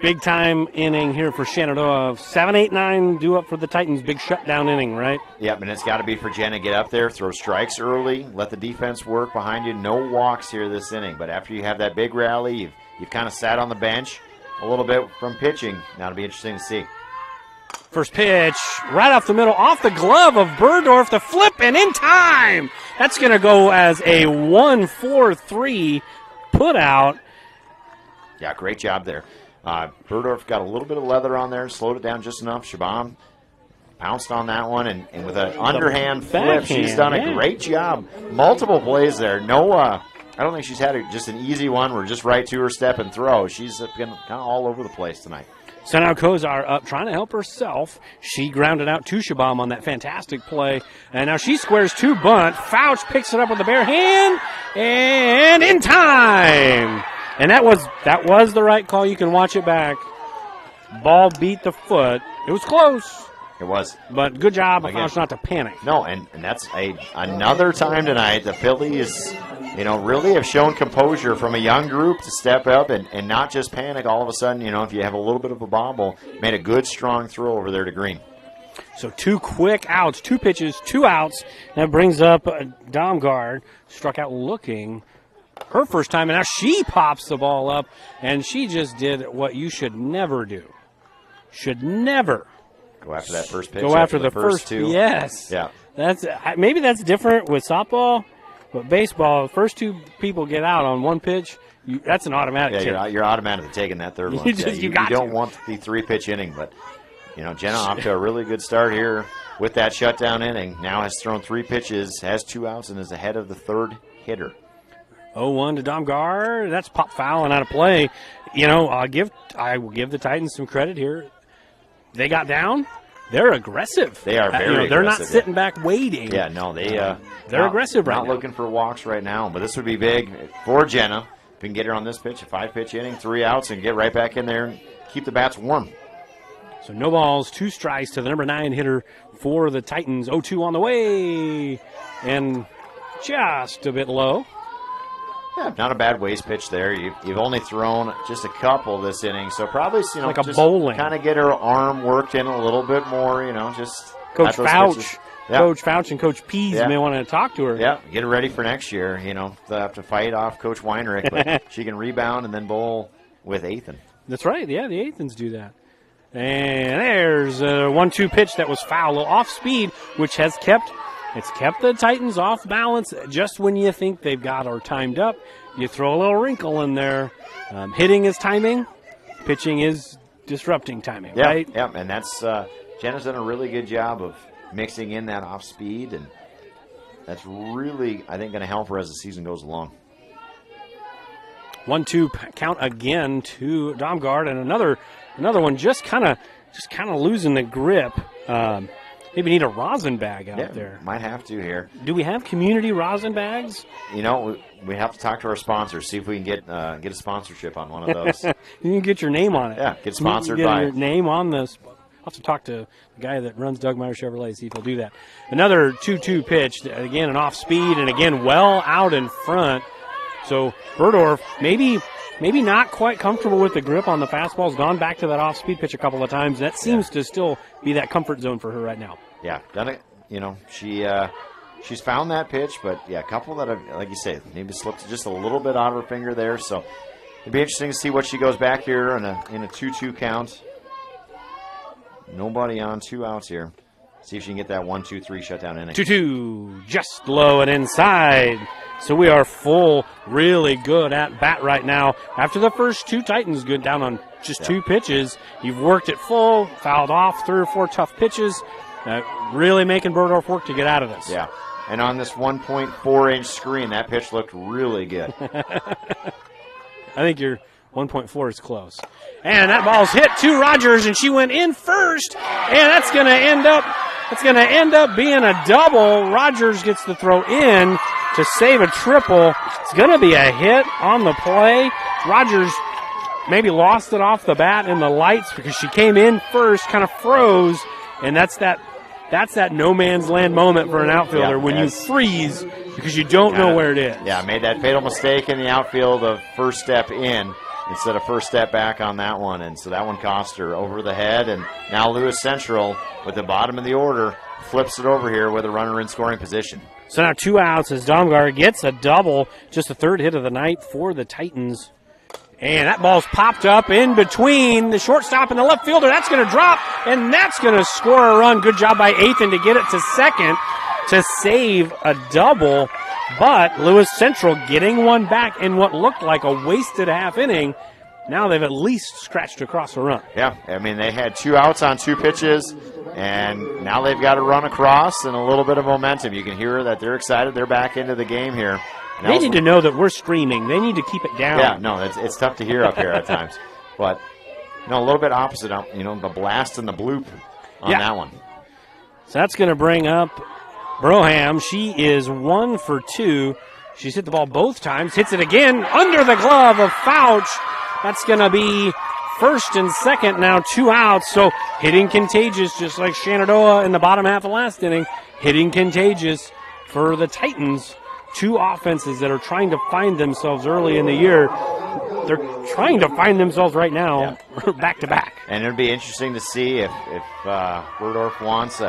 Speaker 1: Big time inning here for Shenandoah. 7-8-9 due up for the Titans. Big shutdown inning, right?
Speaker 2: Yep, and it's got to be for Jenna. Get up there, throw strikes early, let the defense work behind you. No walks here this inning, but after you have that big rally, you've kind of sat on the bench a little bit from pitching. Now it'll be interesting to see.
Speaker 1: First pitch, right off the middle, off the glove of Burdorf, the flip, and in time. That's going to go as a 1-4-3 put out.
Speaker 2: Yeah, great job there. Burdorf got a little bit of leather on there, slowed it down just enough. Shabam pounced on that one, and with an underhand flip, she's done a great job. Multiple plays there. No, I don't think she's had just an easy one. We're just right to her step and throw. She's been kind of all over the place tonight.
Speaker 1: So now Kozar up, trying to help herself. She grounded out to Shabam on that fantastic play. And now she squares 2 bunt. Fouch picks it up with the bare hand. And in time. And that was the right call. You can watch it back. Ball beat the foot. It was close.
Speaker 2: It was.
Speaker 1: But good job of Fouch not to panic.
Speaker 2: No, and that's another time tonight the Phillies, really have shown composure from a young group to step up and not just panic all of a sudden, if you have a little bit of a bobble, made a good, strong throw over there to Green.
Speaker 1: So 2 quick outs, 2 pitches, 2 outs. That brings up Domgard, struck out looking her first time, and now she pops the ball up, and she just did what you should never do. Should never.
Speaker 2: Go after that first pitch.
Speaker 1: Go after the first
Speaker 2: 2.
Speaker 1: Yes.
Speaker 2: Yeah.
Speaker 1: Maybe that's different with softball, but baseball, the first 2 people get out on 1 pitch, that's an automatic.
Speaker 2: Yeah, you're automatically taking that third one. You don't want the 3-pitch inning, but Jenna off to a really good start here with that shutdown inning. Now has thrown 3 pitches, has 2 outs, and is ahead of the third hitter.
Speaker 1: 0-1 to Domgar. That's pop foul and out of play. I will give the Titans some credit here. They got down. They're aggressive.
Speaker 2: They are very aggressive.
Speaker 1: They're not sitting back waiting.
Speaker 2: Yeah, no, they're
Speaker 1: aggressive right now.
Speaker 2: Not looking for walks right now, but this would be big for Jenna. If we can get her on this pitch, a 5-pitch inning, 3 outs, and get right back in there and keep the bats warm.
Speaker 1: So no balls, 2 strikes to the number 9 hitter for the Titans. 0-2 on the way, and just a bit low.
Speaker 2: Yeah, not a bad waist pitch there. You've only thrown just a couple this inning, so probably
Speaker 1: like a
Speaker 2: just
Speaker 1: bowling.
Speaker 2: kind of get her arm worked in a little bit more. Just
Speaker 1: Coach Fouch,
Speaker 2: yeah.
Speaker 1: Coach Fouch and Coach Pease
Speaker 2: Yeah.
Speaker 1: may want to talk to her.
Speaker 2: Yeah, get her ready for next year. They'll have to fight off Coach Weinrich, but she can rebound and then bowl with Athan.
Speaker 1: That's right. Yeah, the Athens do that. And there's a 1-2 pitch that was foul, a little off speed, which has kept the Titans off balance. Just when you think they've got her timed up, you throw a little wrinkle in there. Hitting is timing, pitching is disrupting timing,
Speaker 2: Yeah,
Speaker 1: right?
Speaker 2: yeah, and that's Jenna's done a really good job of mixing in that off speed, and that's really, I think, going to help her as the season goes along.
Speaker 1: 1-2 count again to Domgard, and another one just kind of losing the grip. Maybe need a rosin bag out there.
Speaker 2: Might have to here.
Speaker 1: Do we have community rosin bags?
Speaker 2: We have to talk to our sponsors, see if we can get a sponsorship on one of those.
Speaker 1: You can get your name on it.
Speaker 2: Yeah, get sponsored
Speaker 1: get
Speaker 2: by
Speaker 1: your name on this. I'll have to talk to the guy that runs Doug Meyer Chevrolet, see if he'll do that. Another 2-2 pitch, again an off speed, and again well out in front. So Burdorf maybe not quite comfortable with the grip on the fastball. Has gone back to that off speed pitch a couple of times. That seems to still be that comfort zone for her right now.
Speaker 2: Yeah, done it. She's found that pitch, but a couple that have, like you say, maybe slipped just a little bit out of her finger there. So it'd be interesting to see what she goes back here in a 2-2 count. Nobody on, 2 outs here. See if she can get that 1-2-3 shutdown inning.
Speaker 1: 2-2, just low and inside. So we are full, really good at bat right now. After the first 2 Titans good down on just 2 pitches, you've worked it full, fouled off 3 or 4 tough pitches, really making Burdorf work to get out of this.
Speaker 2: Yeah, and on this 1.4-inch screen, that pitch looked really good.
Speaker 1: I think your 1.4 is close. And that ball's hit to Rogers, and she went in first, and that's going to end up being a double. Rogers gets the throw in to save a triple. It's going to be a hit on the play. Rogers maybe lost it off the bat in the lights because she came in first, kind of froze, and that's that no man's land moment for an outfielder when you freeze because you don't know where it is.
Speaker 2: Yeah, made that fatal mistake in the outfield of first step in instead of first step back on that one, and so that one cost her over the head. And now Lewis Central, with the bottom of the order, flips it over here with a runner in scoring position.
Speaker 1: So now 2 outs as Domgar gets a double, just the 3rd hit of the night for the Titans. And that ball's popped up in between the shortstop and the left fielder. That's going to drop, and that's going to score a run. Good job by Athan to get it to second to save a double. But Lewis Central getting one back in what looked like a wasted half inning. Now they've at least scratched across a run.
Speaker 2: Yeah, I mean, they had 2 outs on 2 pitches, and now they've got to run across and a little bit of momentum. You can hear that they're excited. They're back into the game here.
Speaker 1: They need to know that we're screaming. They need to keep it down.
Speaker 2: Yeah, no, it's tough to hear up here at times. But, a little bit opposite, the blast and the bloop on that one.
Speaker 1: So that's going to bring up Broham. She is 1 for 2. She's hit the ball both times. Hits it again under the glove of Fouch. That's going to be first and second, now 2 outs. So hitting contagious, just like Shenandoah in the bottom half of last inning. Hitting contagious for the Titans. 2 offenses that are trying to find themselves early in the year. They're trying to find themselves right now, back to back.
Speaker 2: And it'll be interesting to see if Burdorf wants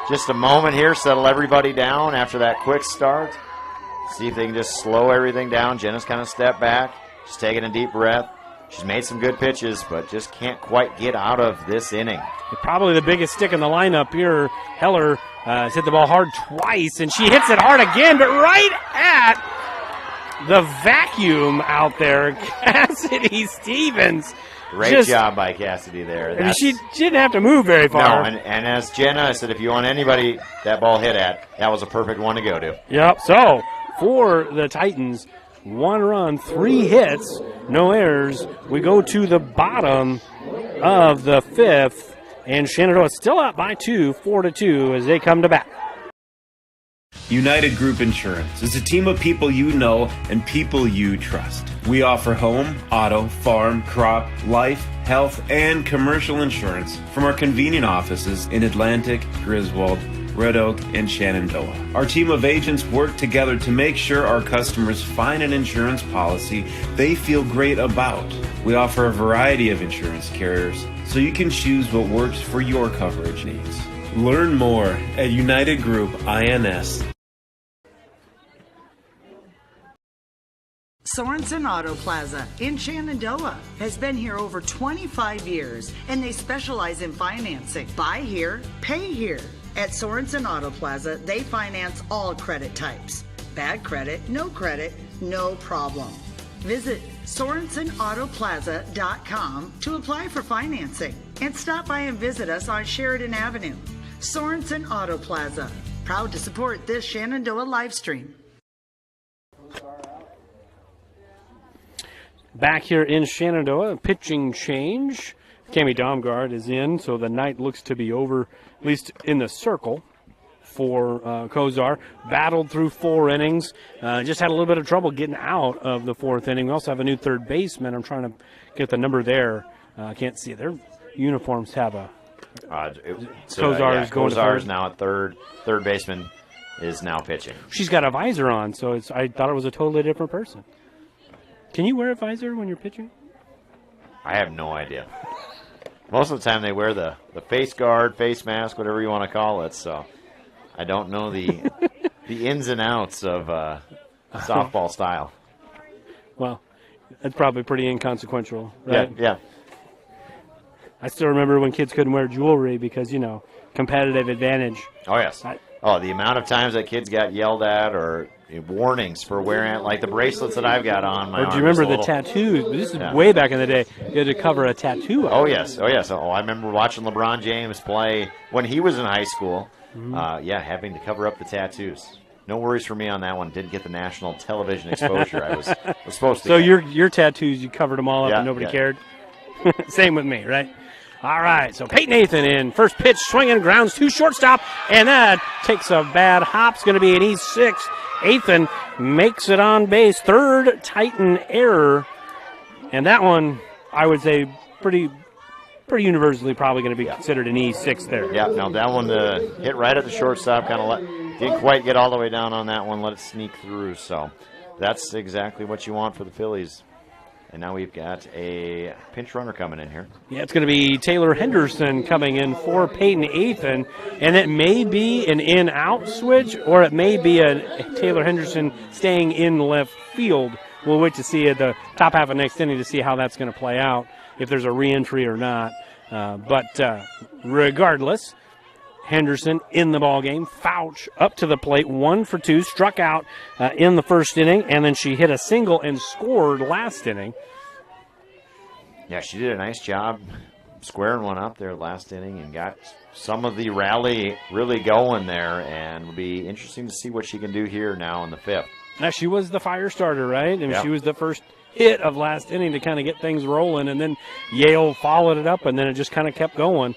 Speaker 2: just a moment here, settle everybody down after that quick start. See if they can just slow everything down. Jenna's kind of stepped back. She's taking a deep breath. She's made some good pitches, but just can't quite get out of this inning.
Speaker 1: Probably the biggest stick in the lineup here. Heller has hit the ball hard twice, and she hits it hard again, but right at the vacuum out there, Cassidy Stevens.
Speaker 2: Great job by Cassidy there.
Speaker 1: I mean, she didn't have to move very far.
Speaker 2: No, and as Jenna said, if you want anybody that ball hit at, that was a perfect one to go to.
Speaker 1: Yep, so for the Titans, 1 run, 3 hits, no errors. We go to the bottom of the 5th, and Shenandoah still up by 2, 4-2 as they come to bat.
Speaker 5: United Group Insurance is a team of people you know and people you trust. We offer home, auto, farm, crop, life, health, and commercial insurance from our convenient offices in Atlantic, Griswold, Red Oak, and Shenandoah. Our team of agents work together to make sure our customers find an insurance policy they feel great about. We offer a variety of insurance carriers, so you can choose what works for your coverage needs. Learn more at United Group INS.
Speaker 6: Sorensen Auto Plaza in Shenandoah has been here over 25 years, and they specialize in financing. Buy here, pay here. At Sorensen Auto Plaza, they finance all credit types. Bad credit, no problem. Visit SorensenAutoplaza.com to apply for financing and stop by and visit us on Sheridan Avenue. Sorensen Auto Plaza, proud to support this Shenandoah live stream.
Speaker 1: Back here in Shenandoah, pitching change. Cami Domgard is in, so the night looks to be over, at least in the circle, for Kozar. Battled through 4 innings. Just had a little bit of trouble getting out of the 4th inning. We also have a new third baseman. I'm trying to get the number there. I can't see it. Their uniforms have a...
Speaker 2: Kozar is going to third. Is now at third. Third baseman is now pitching.
Speaker 1: She's got a visor on, so I thought it was a totally different person. Can you wear a visor when you're pitching?
Speaker 2: I have no idea. Most of the time they wear the face guard, face mask, whatever you want to call it. So I don't know the ins and outs of softball style.
Speaker 1: Well, that's probably pretty inconsequential, right?
Speaker 2: Yeah.
Speaker 1: I still remember when kids couldn't wear jewelry because, competitive advantage.
Speaker 2: Oh, yes. The amount of times that kids got yelled at or warnings for wearing, like the bracelets that I've got on my arm.
Speaker 1: Or do you remember the tattoos? This is way back in the day. You had to cover a tattoo up.
Speaker 2: Oh, yes. I remember watching LeBron James play when he was in high school. Mm-hmm. Having to cover up the tattoos. No worries for me on that one. Didn't get the national television exposure I was supposed to.
Speaker 1: So your tattoos, you covered them all up and nobody cared? Same with me, right? All right, so Peyton Nathan in. First pitch, swinging, grounds to shortstop, and that takes a bad hop. It's going to be an E6. Nathan makes it on base. Third Titan error. And that one, I would say, pretty universally probably going to be considered an E6 there.
Speaker 2: Yeah, no, that one hit right at the shortstop. Didn't quite get all the way down on that one. Let it sneak through. So that's exactly what you want for the Phillies. And now we've got a pinch runner coming in here.
Speaker 1: Yeah, it's going to be Taylor Henderson coming in for Peyton Nathan. And it may be an in-out switch, or it may be a Taylor Henderson staying in left field. We'll wait to see at the top half of next inning to see how that's going to play out, if there's a re-entry or not. But regardless, Henderson in the ball game. Fouch up to the plate, 1 for 2, struck out in the first inning, and then she hit a single and scored last inning.
Speaker 2: Yeah, she did a nice job squaring one up there last inning and got some of the rally really going there, and will be interesting to see what she can do here now in the 5th.
Speaker 1: Now, she was the fire starter, right? And she was the first hit of last inning to kind of get things rolling, and then Yale followed it up, and then it just kind of kept going.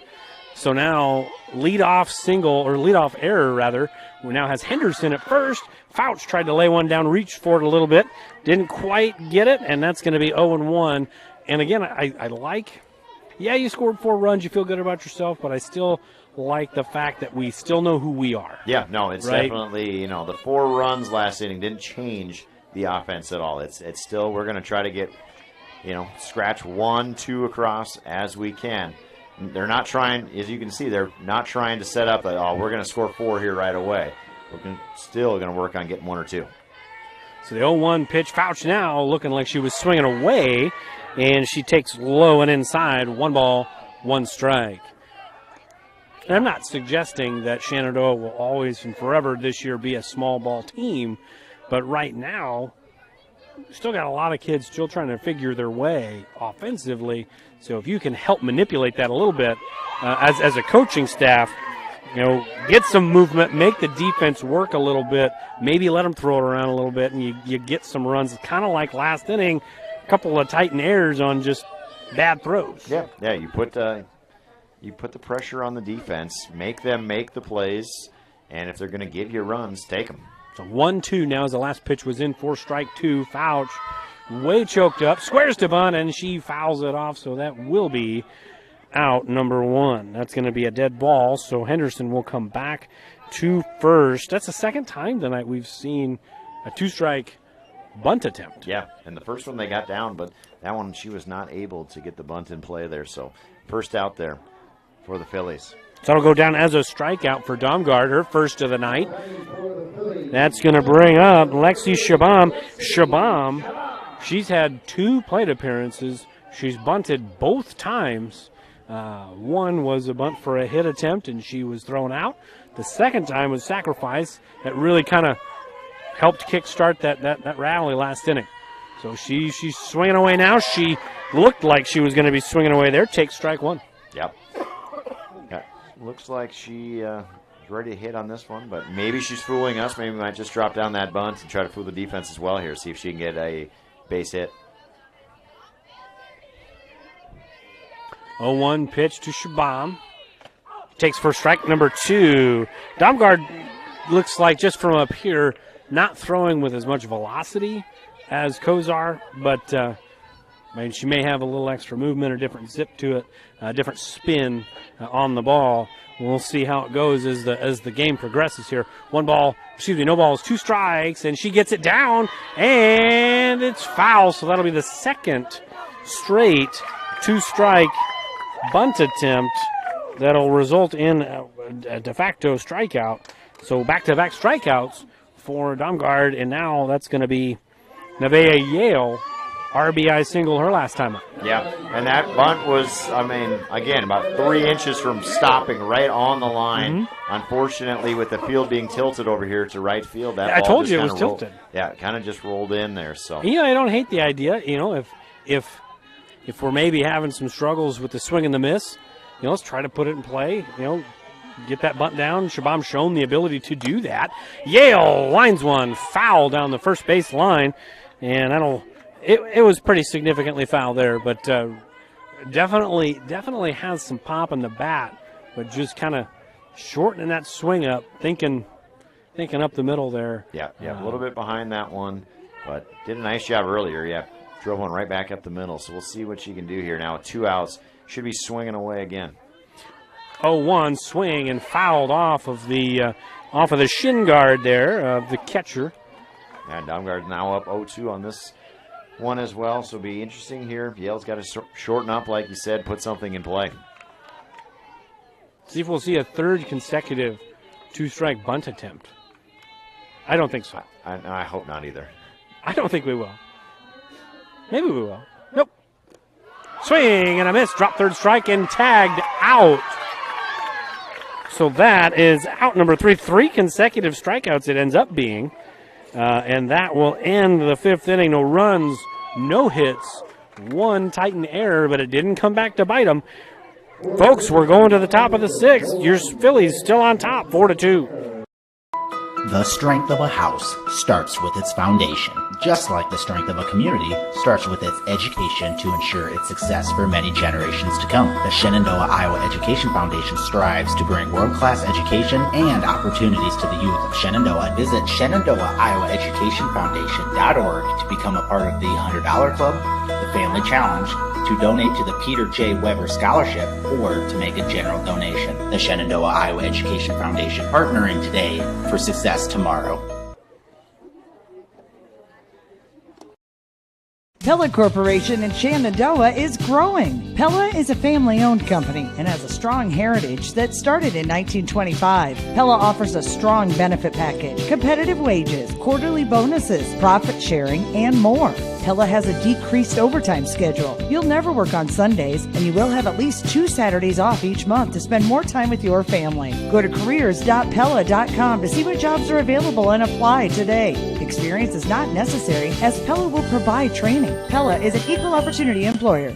Speaker 1: So now leadoff error rather, who now has Henderson at first. Fouch tried to lay one down, reached for it a little bit, didn't quite get it, and that's going to be 0-1. And again, I like, you scored 4 runs, you feel good about yourself, but I still like the fact that we still know who we are.
Speaker 2: Yeah, no, it's definitely, the 4 runs last inning didn't change the offense at all. It's still, we're going to try to get, scratch 1, 2 across as we can. They're not trying, as you can see, they're not trying to set up we're going to score 4 here right away. We're still going to work on getting 1 or 2.
Speaker 1: So the 0-1 pitch, Fouch now looking like she was swinging away, and she takes low and inside, 1 ball, 1 strike. And I'm not suggesting that Shenandoah will always and forever this year be a small ball team, but right now, still got a lot of kids still trying to figure their way offensively. So if you can help manipulate that a little bit as a coaching staff, get some movement, make the defense work a little bit, maybe let them throw it around a little bit, and you get some runs. It's kind of like last inning, a couple of Titan errors on just bad throws.
Speaker 2: Yeah. You put the pressure on the defense, make them make the plays, and if they're going to give you runs, take them.
Speaker 1: So 1-2 now as the last pitch was in for strike 2. Fouch way choked up, squares to bunt, and she fouls it off, so that will be out number 1. That's going to be a dead ball, so Henderson will come back to first. That's the second time tonight we've seen a two-strike bunt attempt.
Speaker 2: Yeah, and the first one they got down, but that one she was not able to get the bunt in play there. So first out there for the Phillies.
Speaker 1: So it'll go down as a strikeout for Domgard, her first of the night. That's going to bring up Lexi Shabam. Shabam, she's had 2 plate appearances. She's bunted both times. One was a bunt for a hit attempt, and she was thrown out. The second time was sacrifice. That really kind of helped kickstart that rally last inning. So she's swinging away now. She looked like she was going to be swinging away there. Take strike 1.
Speaker 2: Yep. Yeah, looks like she is ready to hit on this one, but maybe she's fooling us. Maybe we might just drop down that bunt and try to fool the defense as well here, see if she can get a base hit.
Speaker 1: 0-1 pitch to Shabam. Takes first strike number 2. Domgard looks like, just from up here, not throwing with as much velocity as Kozar, but I mean, she may have a little extra movement or different zip to it, different spin on the ball. We'll see how it goes as the game progresses here. No balls, 2 strikes, and she gets it down, and it's foul. So that'll be the second straight 2-strike bunt attempt that'll result in a de facto strikeout. So back-to-back strikeouts for Domgard, and now that's going to be Nevaeh Yale. RBI single her last time up.
Speaker 2: Yeah, and that bunt was, I mean, again, about 3 inches from stopping right on the line. Unfortunately, with the field being tilted over here to right field, that
Speaker 1: I
Speaker 2: ball
Speaker 1: told
Speaker 2: just
Speaker 1: you it was
Speaker 2: kinda
Speaker 1: tilted.
Speaker 2: Yeah, it kind of just rolled in there. So
Speaker 1: I don't hate the idea. If we're maybe having some struggles with the swing and the miss, let's try to put it in play. Get that bunt down. Shabam's shown the ability to do that. Yale lines one foul down the first base line, and it was pretty significantly foul there, but definitely has some pop in the bat, but just kind of shortening that swing up, thinking up the middle there.
Speaker 2: Yeah, a little bit behind that one, but did a nice job earlier. Yeah, drove one right back up the middle. So we'll see what she can do here now. 2 outs, should be swinging away again.
Speaker 1: 0-1 swing and fouled off of the shin guard there of the catcher.
Speaker 2: And Domgard's now up 0-2 on this one as well, so it'll be interesting here. Yale's got to shorten up, like you said, put something in play.
Speaker 1: See if we'll see a third consecutive 2-strike bunt attempt. I don't think so.
Speaker 2: I hope not either.
Speaker 1: I don't think we will. Maybe we will. Nope. Swing and a miss. Drop third strike and tagged out. So that is out number 3. 3 consecutive strikeouts it ends up being. And that will end the 5th inning. No runs, no hits, 1 Titan error, but it didn't come back to bite them. Folks, we're going to the top of the 6th. Your Phillies still on top, 4-2.
Speaker 7: The strength of a house starts with its foundation, just like the strength of a community starts with its education to ensure its success for many generations to come. The Shenandoah, Iowa Education Foundation strives to bring world-class education and opportunities to the youth of Shenandoah. Visit ShenandoahIowaEducationFoundation.org to become a part of the $100 Club, the Family Challenge, to donate to the Peter J. Weber Scholarship, or to make a general donation. The Shenandoah, Iowa Education Foundation, partnering today for success tomorrow.
Speaker 15: Pella Corporation in Shenandoah is growing. Pella is a family-owned company and has a strong heritage that started in 1925. Pella offers a strong benefit package, competitive wages, quarterly bonuses, profit sharing, and more. Pella has a decreased overtime schedule. You'll never work on Sundays, and you will have at least 2 Saturdays off each month to spend more time with your family. Go to careers.pella.com to see what jobs are available and apply today. Experience is not necessary, as Pella will provide training. Pella is an equal opportunity employer.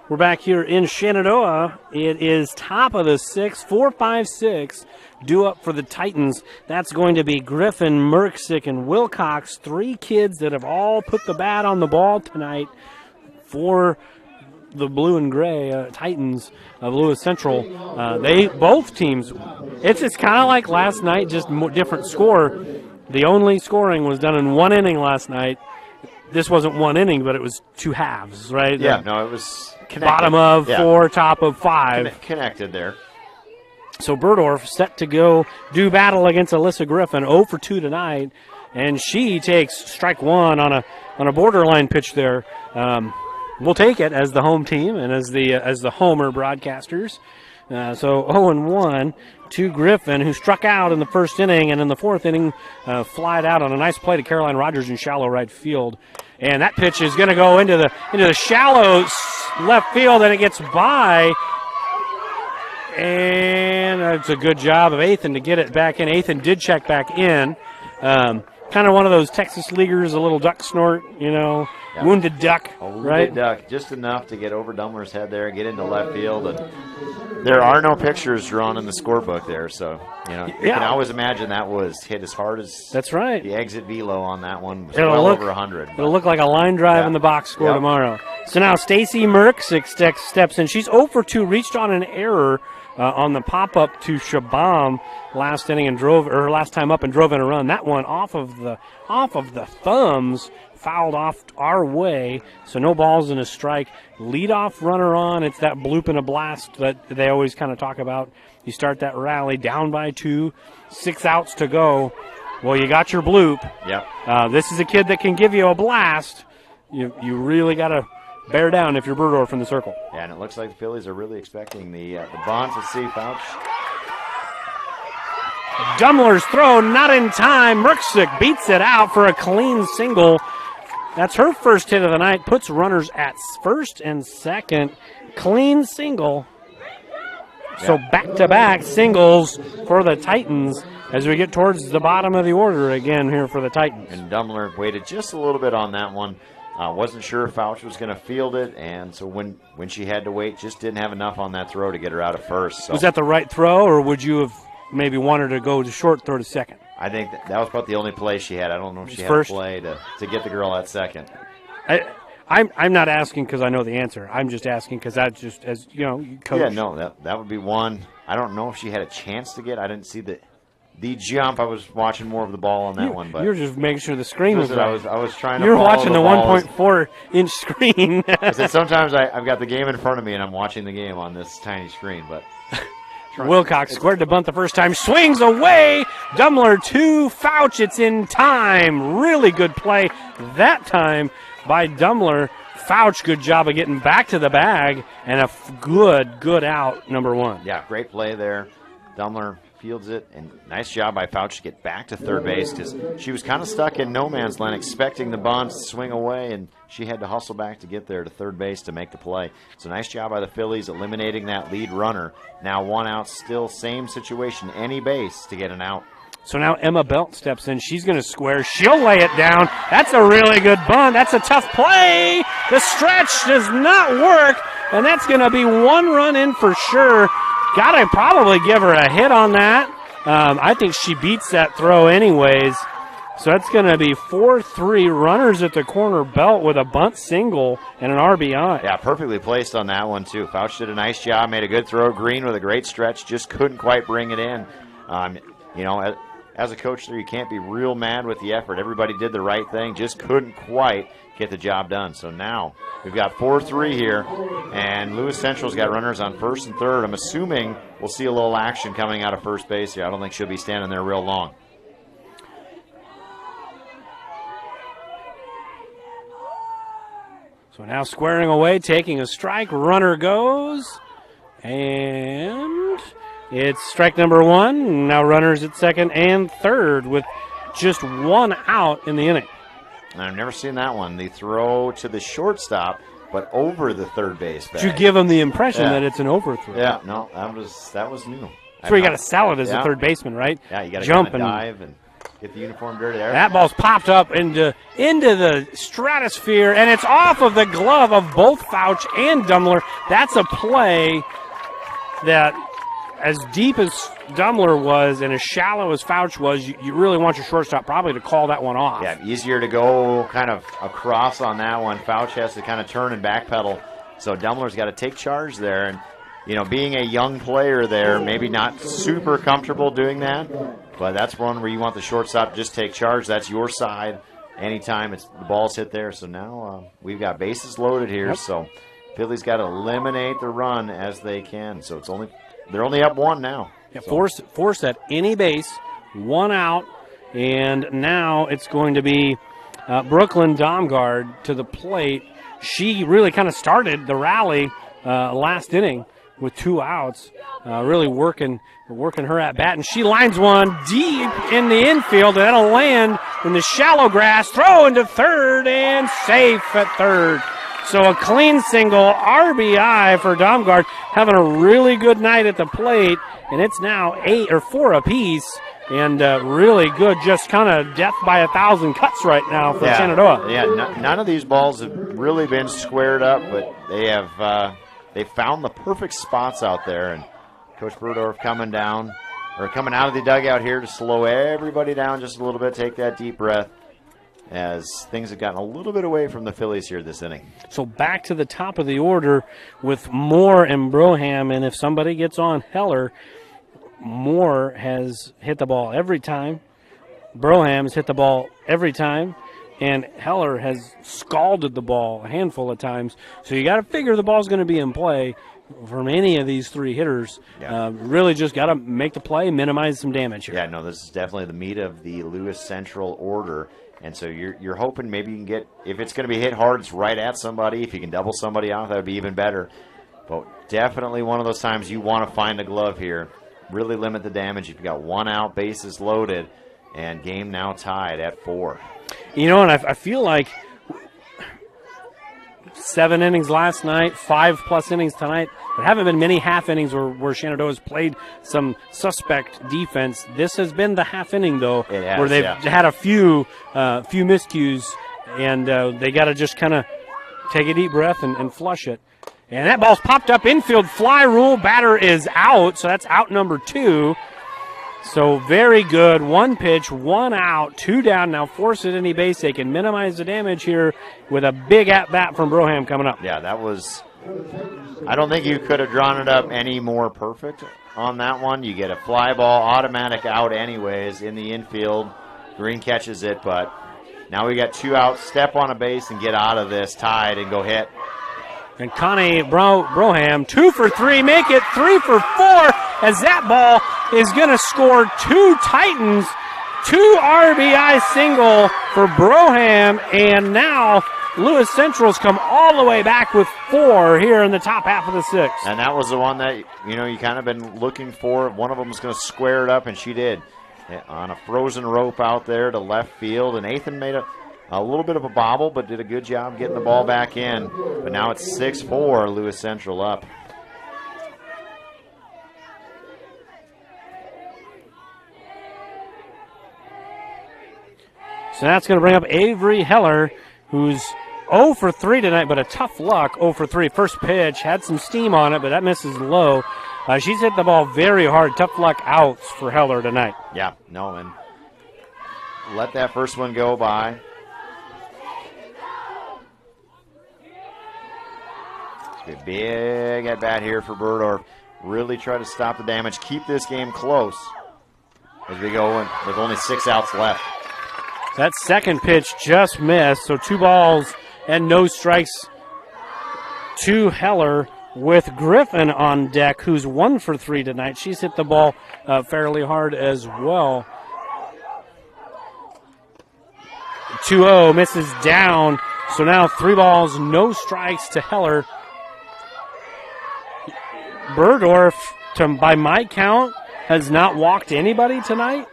Speaker 1: We're back here in Shenandoah. It is top of the 6th, 4-5-6, due up for the Titans. That's going to be Griffin, Merksick, and Wilcox, 3 kids that have all put the bat on the ball tonight for the blue and gray Titans of Lewis Central. Both teams, it's kind of like last night, just different score. The only scoring was done in 1 inning last night. This wasn't 1 inning, but it was 2 halves, right?
Speaker 2: Yeah, no, it was connected.
Speaker 1: Bottom of 4, top of 5.
Speaker 2: Connected there.
Speaker 1: So Burdorf set to go do battle against Alyssa Griffin, 0 for 2 tonight, and she takes strike one on a borderline pitch there. We'll take it as the home team and as the homer broadcasters. So 0-1 to Griffin, who struck out in the first inning, and in the fourth inning, flied out on a nice play to Caroline Rogers in shallow right field. And that pitch is going to go into the shallow left field, and it gets by. And it's a good job of Athan to get it back in. Athan did check back in. Kind of one of those Texas leaguers, a little duck snort, wounded duck, right?
Speaker 2: Wounded duck, just enough to get over Dumler's head there and get into left field. And there are no pictures drawn in the scorebook there, so you can always imagine that was hit as hard as.
Speaker 1: That's right.
Speaker 2: The exit velo on that one was over 100.
Speaker 1: It'll look like a line drive in the box score tomorrow. So now Stacy Merksick steps in. She's 0 for 2, reached on an error on the pop-up to Shabam last inning and last time up and drove in a run. That one off of the thumbs, fouled off our way, so no balls and a strike. Leadoff runner on. It's that bloop and a blast that they always kind of talk about. You start that rally down by 2, 6 outs to go. Well, you got your bloop.
Speaker 2: Yep.
Speaker 1: This is a kid that can give you a blast. You really got to bear down if you're Burdorf in the circle.
Speaker 2: Yeah, and it looks like the Phillies are really expecting the bunt. Let's see, Fouch.
Speaker 1: Dumler's throw not in time. Merksick beats it out for a clean single. That's her first hit of the night. Puts runners at first and second. Clean single. So back-to-back singles for the Titans as we get towards the bottom of the order again here for the Titans.
Speaker 2: And Dumler waited just a little bit on that one. Wasn't sure if Fouch was going to field it, and so when she had to wait, just didn't have enough on that throw to get her out of first. So.
Speaker 1: Was that the right throw, or would you have maybe wanted to go to short, throw to second?
Speaker 2: I think that was about the only play she had. I don't know if she had
Speaker 1: first
Speaker 2: a play to get the girl at second.
Speaker 1: I'm not asking because I know the answer. I'm just asking because that's just, as you coach.
Speaker 2: Yeah, no, that would be one. I don't know if she had a chance to get. I didn't see the jump. I was watching more of the ball on that one. But
Speaker 1: you're just making sure the screen was right.
Speaker 2: I was trying to.
Speaker 1: You're watching the 1.4-inch screen.
Speaker 2: I said sometimes I've got the game in front of me and I'm watching the game on this tiny screen, but.
Speaker 1: Wilcox squared to bunt the first time, swings away. Dumler to Fouch. It's in time. Really good play that time by Dumler. Fouch, good job of getting back to the bag, and a good out, number one.
Speaker 2: Yeah, great play there. Dumler fields it, and nice job by Fouch to get back to third base because she was kind of stuck in no man's land expecting the bunt to swing away, and she had to hustle back to get there to third base to make the play. So nice job by the Phillies eliminating that lead runner. Now 1 out, still same situation, any base to get an out.
Speaker 1: So now Emma Belt steps in. She's going to square. She'll lay it down. That's a really good bunt. That's a tough play. The stretch does not work, and that's going to be 1 run in for sure. Got to probably give her a hit on that. I think she beats that throw anyways. So that's going to be 4-3 runners at the corner. Belt with a bunt single and an RBI.
Speaker 2: Yeah, perfectly placed on that one, too. Fouch did a nice job, made a good throw. Green with a great stretch, just couldn't quite bring it in. As a coach there, you can't be real mad with the effort. Everybody did the right thing, just couldn't quite get the job done. So now we've got 4-3 here, and Lewis Central's got runners on first and third. I'm assuming we'll see a little action coming out of first base here. I don't think she'll be standing there real long.
Speaker 1: So now squaring away, taking a strike. Runner goes, and it's strike number 1. Now runners at second and third with just 1 out in the inning.
Speaker 2: I've never seen that one. The throw to the shortstop, but over the third base bag.
Speaker 1: You give them the impression that it's an overthrow.
Speaker 2: Yeah, no, that was new.
Speaker 1: That's where you got to sell it as a third baseman, right?
Speaker 2: Yeah, you got to
Speaker 1: jump
Speaker 2: and dive and get the uniform dirty there.
Speaker 1: That ball's popped up into the stratosphere, and it's off of the glove of both Fouch and Dumler. That's a play that, as deep as Dumler was and as shallow as Fouch was, you really want your shortstop probably to call that one off.
Speaker 2: Yeah, easier to go kind of across on that one. Fouch has to kind of turn and backpedal. So Dumler's got to take charge there. And, being a young player there, maybe not super comfortable doing that. But that's one where you want the shortstop to just take charge. That's your side anytime the ball's hit there. So now we've got bases loaded here. Yep. So Phillies got to eliminate the run as they can. So it's only they're only up 1 now.
Speaker 1: Yeah, force at any base, 1 out, and now it's going to be Brooklyn Domgard to the plate. She really kind of started the rally last inning with 2 outs, really working her at bat, and she lines one deep in the infield, and that'll land in the shallow grass, throw into third, and safe at third. So a clean single, RBI for Domgard, having a really good night at the plate, and it's now 4 apiece, and really good, just kind of death by 1,000 cuts right now for Shenandoah.
Speaker 2: Yeah, none of these balls have really been squared up, but they have they found the perfect spots out there, and Coach Burdorf coming out of the dugout here to slow everybody down just a little bit, take that deep breath, as things have gotten a little bit away from the Phillies here this inning.
Speaker 1: So back to the top of the order with Moore and Broham, and if somebody gets on Heller, Moore has hit the ball every time, Broham has hit the ball every time, and Heller has scalded the ball a handful of times. So you got to figure the ball's going to be in play from any of these 3 hitters. Really just got to make the play, minimize some damage here.
Speaker 2: Yeah, no, this is definitely the meat of the Lewis Central order. And so you're hoping maybe you can get, if it's going to be hit hard, it's right at somebody. If you can double somebody out, that would be even better. But definitely one of those times you want to find a glove here. Really limit the damage. You've got 1 out, bases loaded, and game now tied at 4.
Speaker 1: You know, and I feel like 7 innings last night, 5+ innings tonight. There haven't been many half innings where Shenandoah's played some suspect defense. This has been the half inning, though, where they've had a few miscues, and they got to just kind of take a deep breath and flush it. And that ball's popped up infield, fly rule, batter is out, so that's out number 2. So very good. 1 pitch, 1 out, 2 down. Now force it any base. They can minimize the damage here with a big at-bat from Broham coming up.
Speaker 2: Yeah, that was, I don't think you could have drawn it up any more perfect on that one. You get a fly ball, automatic out anyways in the infield. Green catches it, but now we got 2 outs. Step on a base and get out of this tied and go hit.
Speaker 1: And Connie Broham, 2 for 3, make it 3 for 4, as that ball is going to score 2 Titans, 2 RBI single for Broham, and now Lewis Central's come all the way back with 4 here in the top half of the 6th.
Speaker 2: And that was the one that, you know, you kind of been looking for. One of them was going to square it up, and she did. On a frozen rope out there to left field, and Ethan made a little bit of a bobble, but did a good job getting the ball back in. But now it's 6-4, Lewis Central up.
Speaker 1: So that's going to bring up Avery Heller, who's 0 for 3 tonight, but a tough luck 0 for 3. First pitch, had some steam on it, but that misses low. She's hit the ball very hard. Tough luck outs for Heller tonight.
Speaker 2: Yeah, no, and let that first one go by. A big at bat here for Burdorf. Really try to stop the damage, keep this game close as we go in with only 6 outs left.
Speaker 1: That second pitch just missed, so 2 balls and no strikes to Heller, with Griffin on deck, who's 1 for 3 tonight. She's hit the ball fairly hard as well. 2-0, misses down, so now 3 balls, no strikes to Heller. Burdorf, by my count, has not walked anybody tonight.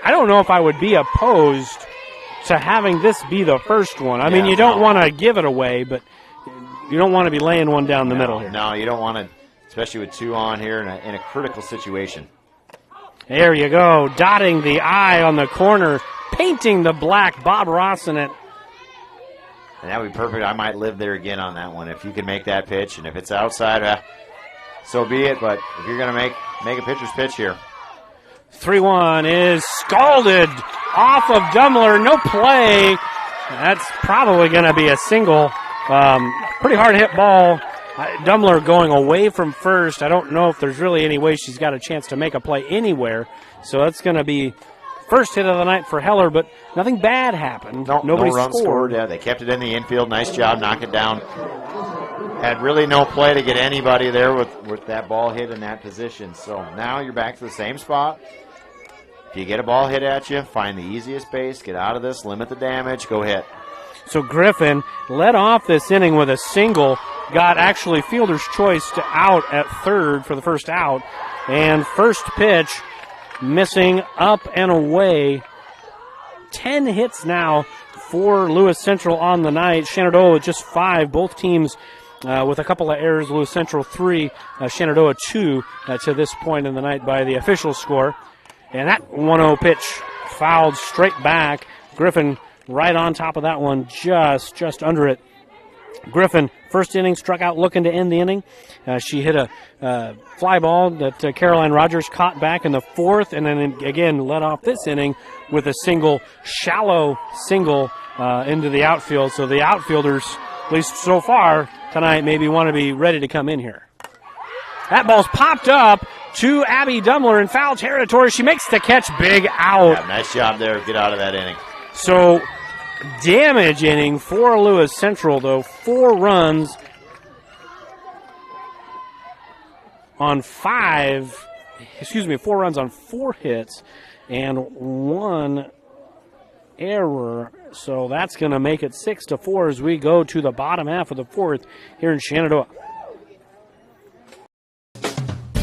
Speaker 1: I don't know if I would be opposed to having this be the first one. I mean, you don't want to give it away, but you don't want to be laying one down the middle here.
Speaker 2: No, you don't want to, especially with 2 on here in a critical situation.
Speaker 1: There you go, dotting the I on the corner, painting the black, Bob Ross in it.
Speaker 2: And that would be perfect. I might live there again on that one if you can make that pitch. And if it's outside, so be it. But if you're going to make a pitcher's pitch here.
Speaker 1: 3-1 is scalded off of Dummler. No play. That's probably going to be a single. Pretty hard hit ball. Dummler going away from first. I don't know if there's really any way she's got a chance to make a play anywhere. So that's going to be first hit of the night for Heller, but nothing bad happened. Nobody
Speaker 2: no runs scored. Yeah, they kept it in the infield. Nice job, knock it down. Had really no play to get anybody there with that ball hit in that position. So now you're back to the same spot. If you get a ball hit at you, find the easiest base, get out of this, limit the damage, go hit.
Speaker 1: So Griffin led off this inning with a single, got actually fielder's choice to out at third for the first out, and first pitch missing up and away. 10 hits now for Lewis Central on the night. Shenandoah with just 5, both teams with a couple of errors. Lewis Central 3, Shenandoah 2 to this point in the night by the official score. And that 1-0 pitch fouled straight back. Griffin right on top of that one, just under it. Griffin, first inning, struck out looking to end the inning. She hit a fly ball that Caroline Rogers caught back in the fourth, and then again led off this inning with a shallow single into the outfield. So the outfielders, at least so far tonight, maybe want to be ready to come in here. That ball's popped up to Abby Dumler in foul territory. She makes the catch, big out.
Speaker 2: Yeah, nice job there. Get out of that inning.
Speaker 1: So damage inning for Lewis Central, though. 4 runs on 4 runs on 4 hits and 1 error. So that's going to make it 6-4 as we go to the bottom half of the fourth here in Shenandoah.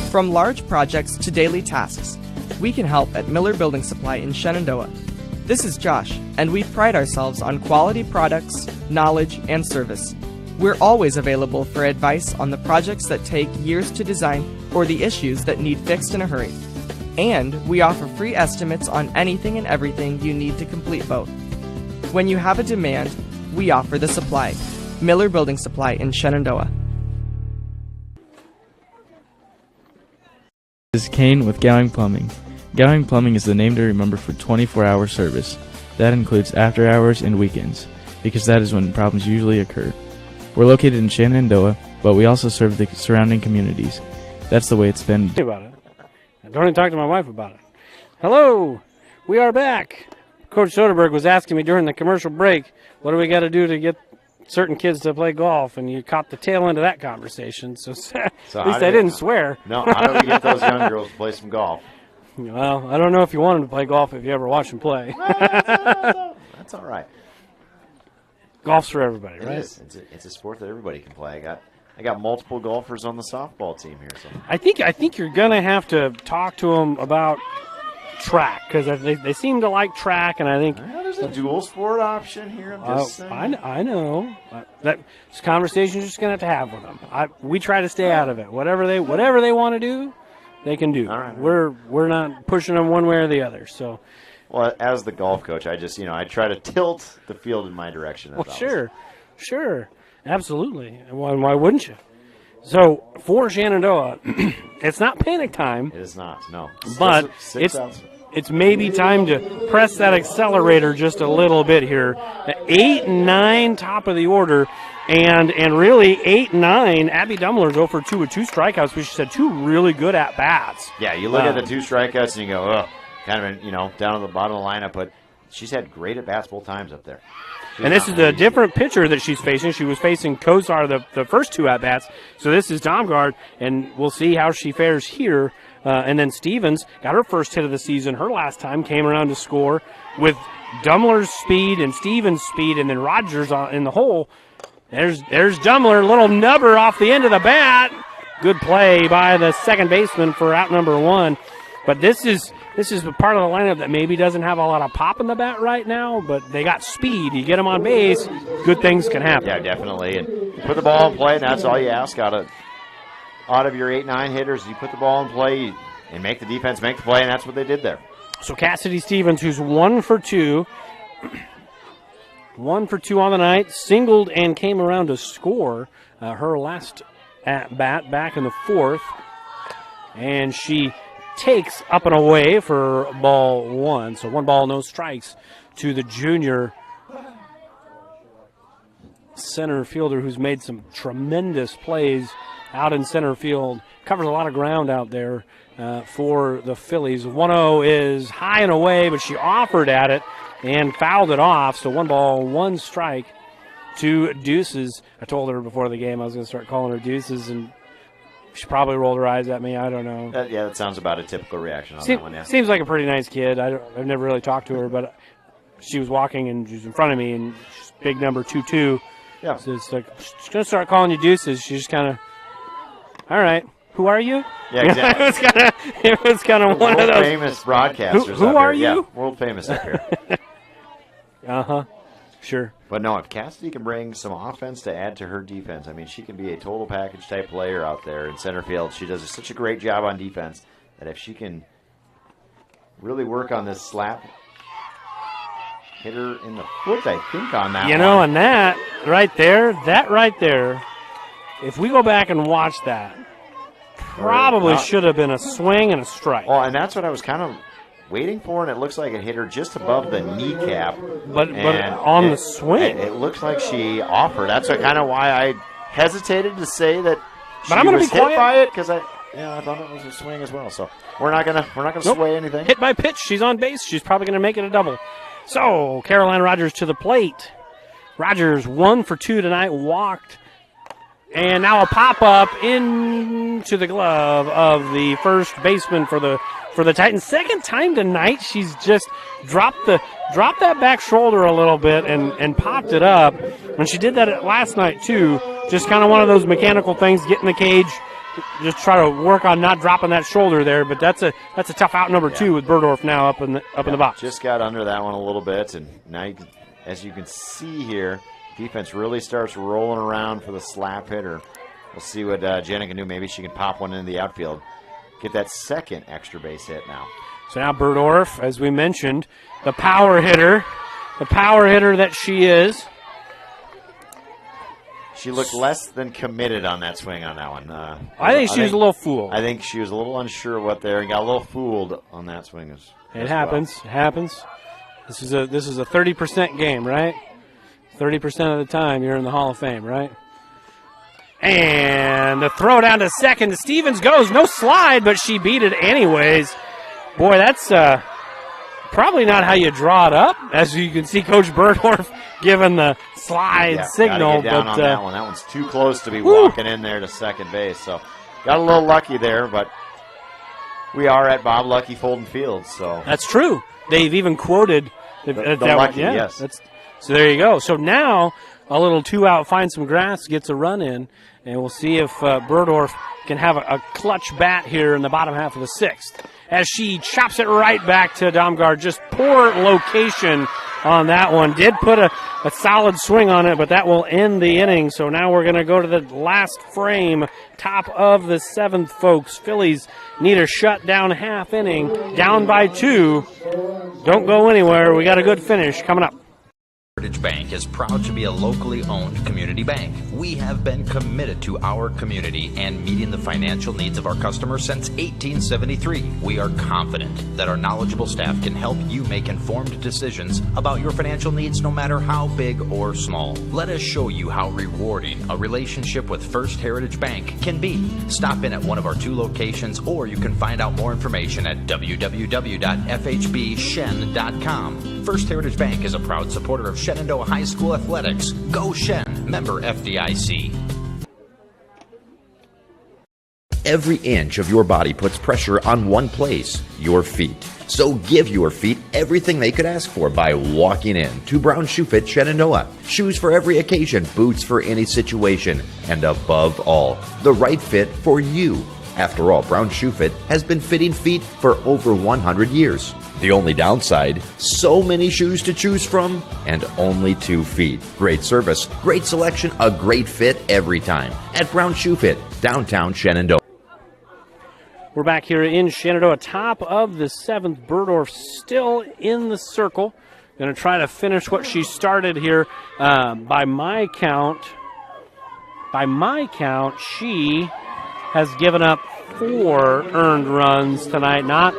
Speaker 8: From large projects to daily tasks, we can help at Miller Building Supply in Shenandoah. This is Josh, and we pride ourselves on quality products, knowledge, and service. We're always available for advice on the projects that take years to design or the issues that need fixed in a hurry. And we offer free estimates on anything and everything you need to complete both. When you have a demand, we offer the supply. Miller Building Supply in Shenandoah.
Speaker 9: This is Kane with Gowing Plumbing. Gowing Plumbing is the name to remember for 24-hour service. That includes after hours and weekends, because that is when problems usually occur. We're located in Shenandoah, but we also serve the surrounding communities. That's the way it's been.
Speaker 1: About it. I don't even talk to my wife about it. Hello, we are back. Coach Soderberg was asking me during the commercial break, what do we got to do to get certain kids to play golf, and you caught the tail end of that conversation. So at least I didn't swear.
Speaker 2: No, how do we get those young girls to play some golf?
Speaker 1: Well, I don't know if you want them to play golf if you ever watch them play.
Speaker 2: That's all right.
Speaker 1: Golf's for everybody, right?
Speaker 2: It is. It's a sport that everybody can play. I got multiple golfers on the softball team here. So
Speaker 1: I think you're gonna have to talk to them about track, because they seem to like track, and I think
Speaker 2: there's a dual sport option here. I'm just saying.
Speaker 1: I know that this conversation is just gonna have to have with them. We try to stay out of it. Whatever they want to do, they can do.
Speaker 2: All right.
Speaker 1: We're not pushing them one way or the other. So,
Speaker 2: well, as the golf coach, I just I try to tilt the field in my direction.
Speaker 1: Well, sure, absolutely. Why wouldn't you? So for Shenandoah, it's not panic time.
Speaker 2: It is not, no.
Speaker 1: But it's maybe time to press that accelerator just a little bit here. 8 and 9, top of the order, and really 8 and 9. Abby Dumler's 0 for 2 with 2 strikeouts, which she said 2 really good at bats.
Speaker 2: Yeah, you look at the 2 strikeouts and you go, oh, kind of down at the bottom of the lineup, but she's had great at bats both times up there.
Speaker 1: And this is a different pitcher that she's facing. She was facing Kozar the first 2 at-bats. So this is Domgard, and we'll see how she fares here. And then Stevens got her first hit of the season. Her last time came around to score with Dumler's speed and Stevens' speed, and then Rogers in the hole. There's Dumler, little nubber off the end of the bat. Good play by the second baseman for out number 1. But this is part of the lineup that maybe doesn't have a lot of pop in the bat right now, but they got speed. You get them on base, good things can happen.
Speaker 2: Yeah, definitely. And put the ball in play, and that's all you ask out of your 8-9 hitters. You put the ball in play and make the defense make the play, and that's what they did there.
Speaker 1: So Cassidy Stevens, who's 1 for 2, 1 for 2 on the night, singled and came around to score her last at bat back in the 4th, and she takes up and away for ball 1. So 1 ball, no strikes to the junior center fielder who's made some tremendous plays out in center field. Covers a lot of ground out there. for the Phillies. 1-0 is high and away, but she offered at it and fouled it off. So 1 ball, 1 strike to Deuces. I told her before the game I was going to start calling her Deuces, and she probably rolled her eyes at me. I don't know.
Speaker 2: That sounds about a typical reaction on that one, yeah.
Speaker 1: Seems like a pretty nice kid. I've never really talked to her, but she was walking and she was in front of me, and she's big number 2-2.
Speaker 2: Yeah.
Speaker 1: So it's like, she's going to start calling you Deuces. She's just kind of, all right, who are you?
Speaker 2: Yeah, exactly.
Speaker 1: it was kind of one of those.
Speaker 2: Famous broadcasters.
Speaker 1: Who are you?
Speaker 2: Yeah, world famous up here.
Speaker 1: Uh-huh. Sure.
Speaker 2: But no, if Cassidy can bring some offense to add to her defense, I mean, she can be a total package type player out there in center field. She does such a great job on defense that if she can really work on this slap, hit her in the foot, I think, on that one.
Speaker 1: And that right there, if we go back and watch that, probably should have been a swing and a strike.
Speaker 2: Well, and that's what I was kind of waiting for, and it looks like it hit her just above the kneecap.
Speaker 1: But on the swing.
Speaker 2: It looks like she offered. That's kind of why I hesitated to say that she
Speaker 1: I'm gonna
Speaker 2: was
Speaker 1: be
Speaker 2: hit
Speaker 1: quiet.
Speaker 2: by it, because I thought it was a swing as well. So we're not gonna sway anything.
Speaker 1: Hit by pitch. She's on base. She's probably going to make it a double. So Caroline Rogers to the plate. Rogers 1 for 2 tonight, walked. And now a pop-up into the glove of the first baseman for the Titans. Second time tonight, she's just dropped that back shoulder a little bit and popped it up. And she did that last night too. Just kind of one of those mechanical things, get in the cage, just try to work on not dropping that shoulder there. But that's a tough out number 2 with Berdorf now up in the box.
Speaker 2: Just got under that one a little bit, and now as you can see here, defense really starts rolling around for the slap hitter. We'll see what Jenna can do. Maybe she can pop one into the outfield. Get that second extra base hit now.
Speaker 1: So now Berdorf, as we mentioned, the power hitter that she is.
Speaker 2: She looked less than committed on that swing on that one.
Speaker 1: I think she was a little fooled.
Speaker 2: I think she was a little unsure what there and got a little fooled on that swing.
Speaker 1: It happens. It happens. This is a 30% game, right? 30% of the time you're in the Hall of Fame, right? And the throw down to second. Stevens goes. No slide, but she beat it anyways. Boy, that's probably not how you draw it up. As you can see, Coach Berdorf giving the slide signal.
Speaker 2: Gotta get down on that one. That one's too close to be walking in there to second base. So got a little lucky there, but we are at Bob Lucky Fulton Field. So
Speaker 1: that's true. They've even quoted
Speaker 2: the Lucky, yes.
Speaker 1: So there you go. So now a little 2-out, find some grass, gets a run in, and we'll see if Berdorf can have a clutch bat here in the bottom half of the 6th. As she chops it right back to Domgaard. Just poor location on that one. Did put a solid swing on it, but that will end the inning. So now we're going to go to the last frame, top of the 7th, folks. Phillies need a shutdown half inning, down by 2. Don't go anywhere. We got a good finish coming up.
Speaker 10: Heritage Bank is proud to be a locally owned community bank. We have been committed to our community and meeting the financial needs of our customers since 1873. We are confident that our knowledgeable staff can help you make informed decisions about your financial needs, no matter how big or small. Let us show you how rewarding a relationship with First Heritage Bank can be. Stop in at one of our 2 locations, or you can find out more information at www.fhbshen.com. First Heritage Bank is a proud supporter of Shenandoah High School athletics. Go Shen! Member FDIC.
Speaker 11: Every inch of your body puts pressure on one place, your feet. So give your feet everything they could ask for by walking in to Brown Shoe Fit Shenandoah. Shoes for every occasion, boots for any situation, and above all, the right fit for you. After all, Brown Shoe Fit has been fitting feet for over 100 years. The only downside, so many shoes to choose from and only 2 feet. Great service, great selection, a great fit every time at Brown Shoe Fit, downtown Shenandoah.
Speaker 1: We're back here in Shenandoah, top of the 7th. Berdorf still in the circle. Going to try to finish what she started here. By my count, she has given up 4 earned runs tonight, not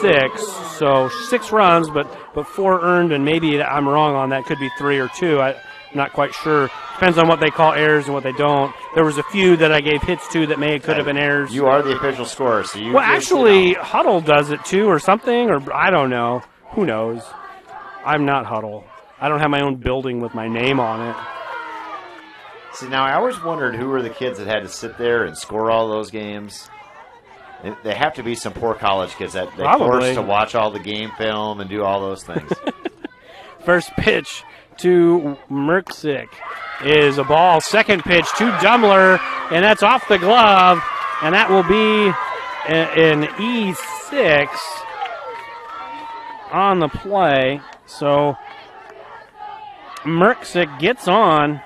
Speaker 1: 6. So 6 runs, but 4 earned, and maybe I'm wrong on that. Could be 3 or 2. not quite sure. Depends on what they call errors and what they don't. There was a few that I gave hits to that could have been errors.
Speaker 2: You are the official scorer, so you.
Speaker 1: Well, actually, Huddle does it too, or something, or I don't know. Who knows? I'm not Huddle. I don't have my own building with my name on it.
Speaker 2: See, now I always wondered who were the kids that had to sit there and score all those games. They have to be some poor college kids that they forced to watch all the game film and do all those things.
Speaker 1: First pitch to Merksick is a ball. Second pitch to Dumbler, and that's off the glove, and that will be an E6 on the play. So Merksick gets on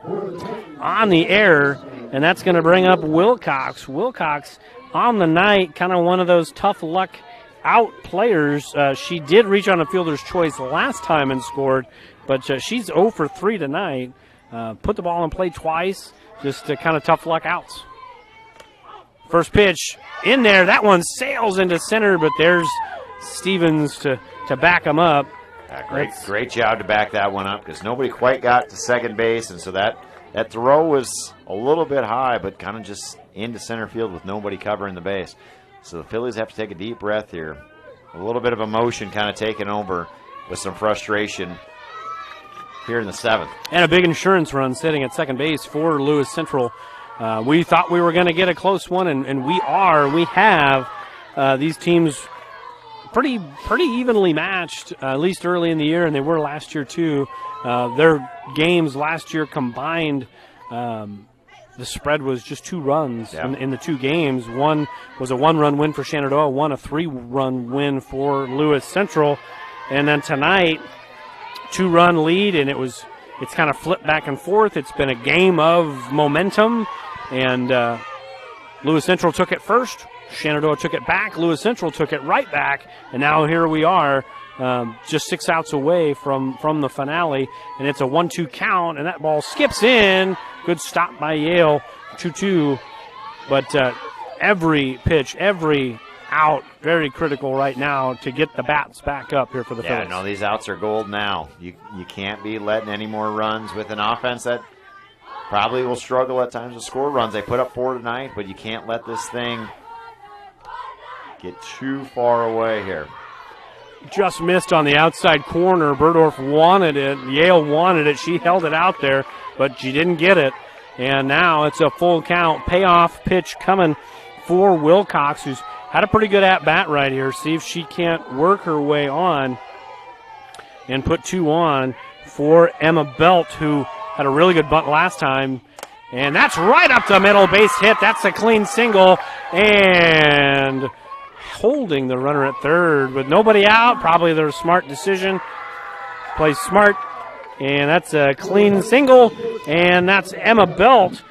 Speaker 1: the error, and that's going to bring up Wilcox. Wilcox on the night, kind of one of those tough luck out players. She did reach on a fielder's choice last time and scored, but she's 0 for 3 tonight. Put the ball in play twice, just kind of tough luck outs. First pitch in there. That one sails into center, but there's Stevens to back him up.
Speaker 2: Great job to back that one up because nobody quite got to second base, and so that throw was a little bit high, but kind of just into center field with nobody covering the base. So the Phillies have to take a deep breath here. A little bit of emotion kind of taking over with some frustration here in the 7th.
Speaker 1: And a big insurance run sitting at second base for Lewis Central. We thought we were going to get a close one, and we are. We have these teams pretty evenly matched, at least early in the year, and they were last year too. Their games last year combined, the spread was just 2 runs in the 2 games. One was a 1-run win for Shenandoah, one a 3-run win for Lewis Central. And then tonight, 2-run lead, and it's kind of flipped back and forth. It's been a game of momentum, and Lewis Central took it first. Shenandoah took it back. Lewis Central took it right back, and now here we are, just 6 outs away from the finale, and it's a 1-2 count, and that ball skips in. Good stop by Yale, 2-2. But every pitch, every out, very critical right now to get the bats back up here for the Phillies.
Speaker 2: Yeah, no, these outs are gold now. You can't be letting any more runs with an offense that probably will struggle at times to score runs. They put up 4 tonight, but you can't let this thing get too far away here.
Speaker 1: Just missed on the outside corner. Berdorf wanted it. Yale wanted it. She held it out there, but she didn't get it. And now it's a full count. Payoff pitch coming for Wilcox, who's had a pretty good at-bat right here. See if she can't work her way on and put 2 on for Emma Belt, who had a really good bunt last time. And that's right up the middle, base hit. That's a clean single. And holding the runner at third with nobody out. Probably their smart decision. Plays smart. And that's a clean single. And that's Emma Belt.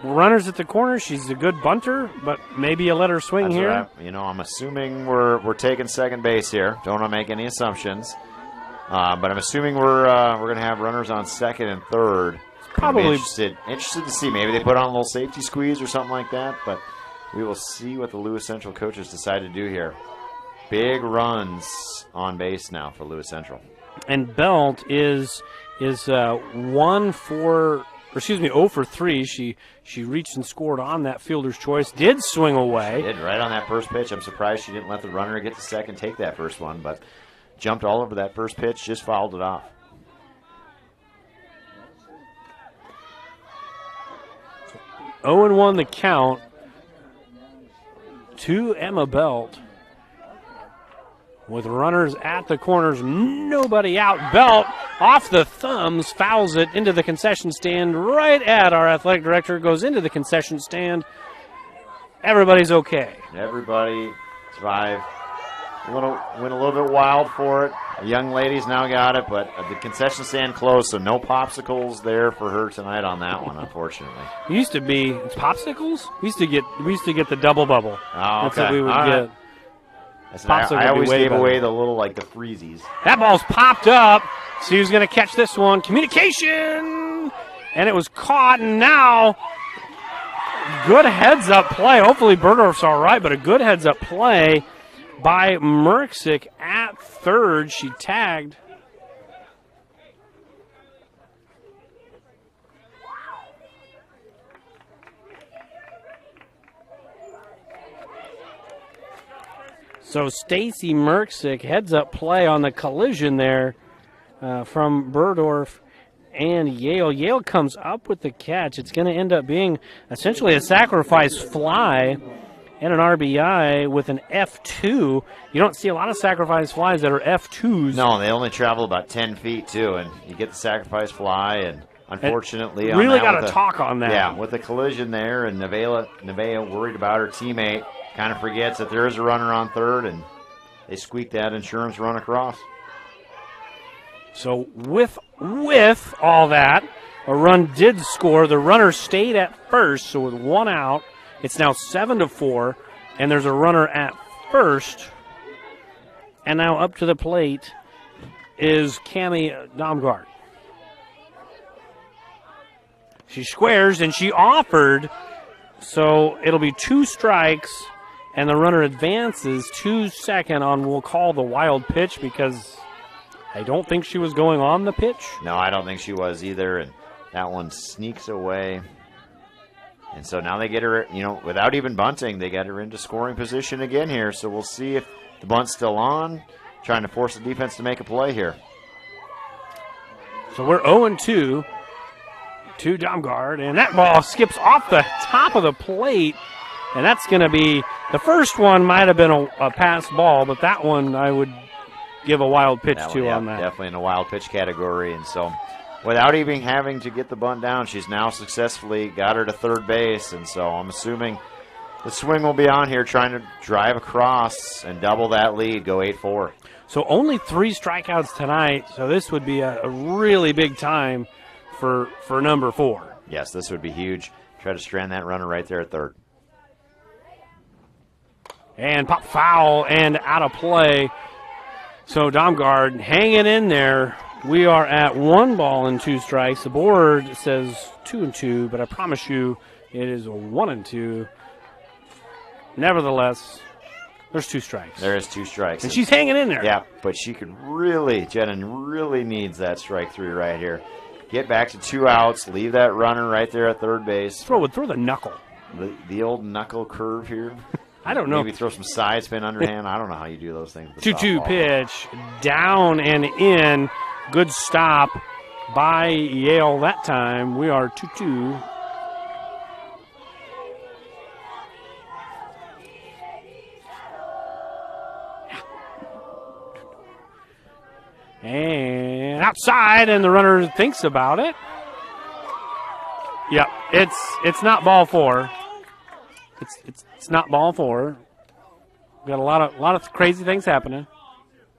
Speaker 1: Runners at the corner. She's a good bunter, but maybe you let her swing here.
Speaker 2: I'm assuming we're taking second base here. Don't want to make any assumptions. But I'm assuming we're going to have runners on second and third.
Speaker 1: Probably
Speaker 2: interested to see. Maybe they put on a little safety squeeze or something like that, but we will see what the Lewis Central coaches decide to do here. Big runs on base now for Lewis Central.
Speaker 1: And Belt is 0 for 3. She reached and scored on that fielder's choice. Did swing away.
Speaker 2: She did right on that first pitch. I'm surprised she didn't let the runner get to second, take that first one, but jumped all over that first pitch, just fouled it off.
Speaker 1: So 0-1 the count to Emma Belt. With runners at the corners, nobody out. Belt off the thumbs, fouls it into the concession stand right at our athletic director. Goes into the concession stand. Everybody's okay.
Speaker 2: Everybody survived. Went a little bit wild for it. The young ladies now got it, but the concession stand closed, so no popsicles there for her tonight on that one, unfortunately.
Speaker 1: It used to be popsicles. We used to get the double bubble.
Speaker 2: Oh, okay.
Speaker 1: That's what we would get.
Speaker 2: I always gave away the little, the freezies.
Speaker 1: That ball's popped up. See who's going to catch this one. Communication! And it was caught, and now good heads-up play. Hopefully Berdorf's all right, but a good heads-up play by Merksick at third. She tagged. So Stacy Merksick heads up play on the collision there from Burdorf and Yale. Yale comes up with the catch. It's going to end up being essentially a sacrifice fly and an RBI with an F2. You don't see a lot of sacrifice flies that are F2s.
Speaker 2: No, they only travel about 10 feet, too, and you get the sacrifice fly, and unfortunately...
Speaker 1: And really got to talk on that.
Speaker 2: Yeah, with the collision there, and Nevaeh worried about her teammate, kind of forgets that there is a runner on third, and they squeak that insurance run across.
Speaker 1: So with all that, a run did score. The runner stayed at first, so with one out, it's now 7-4, and there's a runner at first. And now up to the plate is Cammie Domgaard. She squares, and she offered, so it'll be 2 strikes, and the runner advances to second on, we'll call the wild pitch, because I don't think she was going on the pitch.
Speaker 2: No, I don't think she was either, and that one sneaks away. And so now they get her, without even bunting, they get her into scoring position again here. So we'll see if the bunt's still on, trying to force the defense to make a play here.
Speaker 1: So we're 0-2 to Domgaard, and that ball skips off the top of the plate, and that's going to be, the first one might have been a pass ball, but that one I would give a wild pitch to on that.
Speaker 2: Definitely in the wild pitch category, and so without even having to get the bunt down, she's now successfully got her to third base, and so I'm assuming the swing will be on here, trying to drive across and double that lead, go 8-4.
Speaker 1: So only 3 strikeouts tonight, so this would be a really big time for number 4.
Speaker 2: Yes, this would be huge. Try to strand that runner right there at third.
Speaker 1: And pop foul and out of play. So Domgaard hanging in there. We are at 1 ball and 2 strikes. The board says 2-2, but I promise you it is a 1-2. Nevertheless, there's 2 strikes.
Speaker 2: There is 2 strikes.
Speaker 1: And she's hanging in there.
Speaker 2: Yeah, but she could really, Jenin really needs that strike 3 right here. Get back to 2 outs, leave that runner right there at third base.
Speaker 1: Throw the knuckle.
Speaker 2: The old knuckle curve here.
Speaker 1: I don't know.
Speaker 2: Maybe throw some side spin underhand. I don't know how you do those things.
Speaker 1: 2-2 pitch, down and in. Good stop by Yale that time. We are 2-2. And outside, and the runner thinks about it. Yep, it's not ball 4. It's not ball 4. We've got a lot of crazy things happening.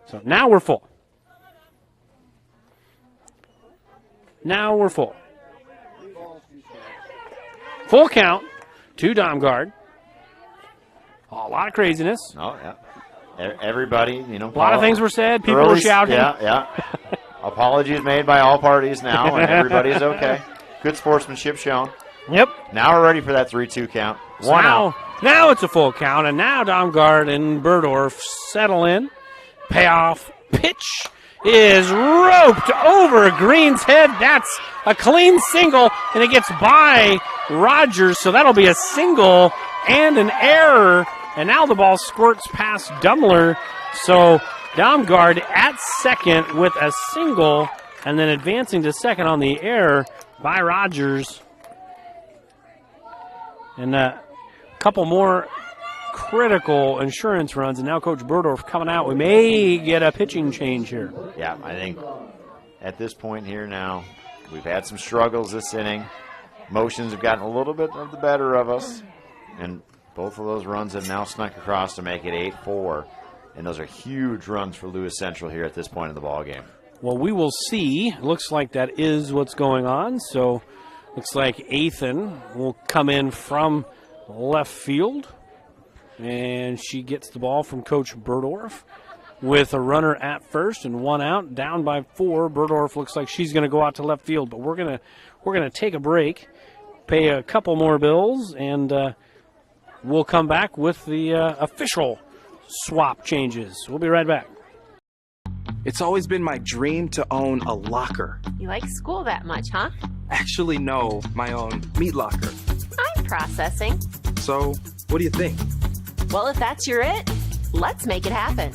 Speaker 1: So now we're full. Now we're full. Full count to Domgaard. A lot of craziness.
Speaker 2: Oh, yeah. Everybody,
Speaker 1: a lot of things were said. People were shouting.
Speaker 2: Yeah. Apologies made by all parties now, and everybody's okay. Good sportsmanship shown.
Speaker 1: Yep.
Speaker 2: Now we're ready for that 3-2 count.
Speaker 1: So now it's a full count, and now Domgaard and Burdorf settle in. Payoff pitch is roped over Green's head. That's a clean single, and it gets by Rogers, so that'll be a single and an error. And now the ball squirts past Dumler. So Domgaard at second with a single, and then advancing to second on the error by Rogers. And a couple more critical insurance runs, and now Coach Burdorf coming out. We may get a pitching change here.
Speaker 2: Yeah, I think at this point here now, we've had some struggles this inning. Motions have gotten a little bit of the better of us, and both of those runs have now snuck across to make it 8-4, and those are huge runs for Lewis Central here at this point in the ball game.
Speaker 1: Well, we will see. Looks like that is what's going on. So looks like Athan will come in from left field, and she gets the ball from Coach Burdorf with a runner at first and 1 out, down by 4. Burdorf looks like she's going to go out to left field, but we're gonna take a break, pay a couple more bills, and we'll come back with the official swap changes. We'll be right back.
Speaker 12: It's always been my dream to own a locker.
Speaker 13: You like school that much, huh?
Speaker 12: Actually, no, my own meat locker.
Speaker 13: I'm processing.
Speaker 12: So, what do you think?
Speaker 13: Well, if that's your it, Let's make it happen.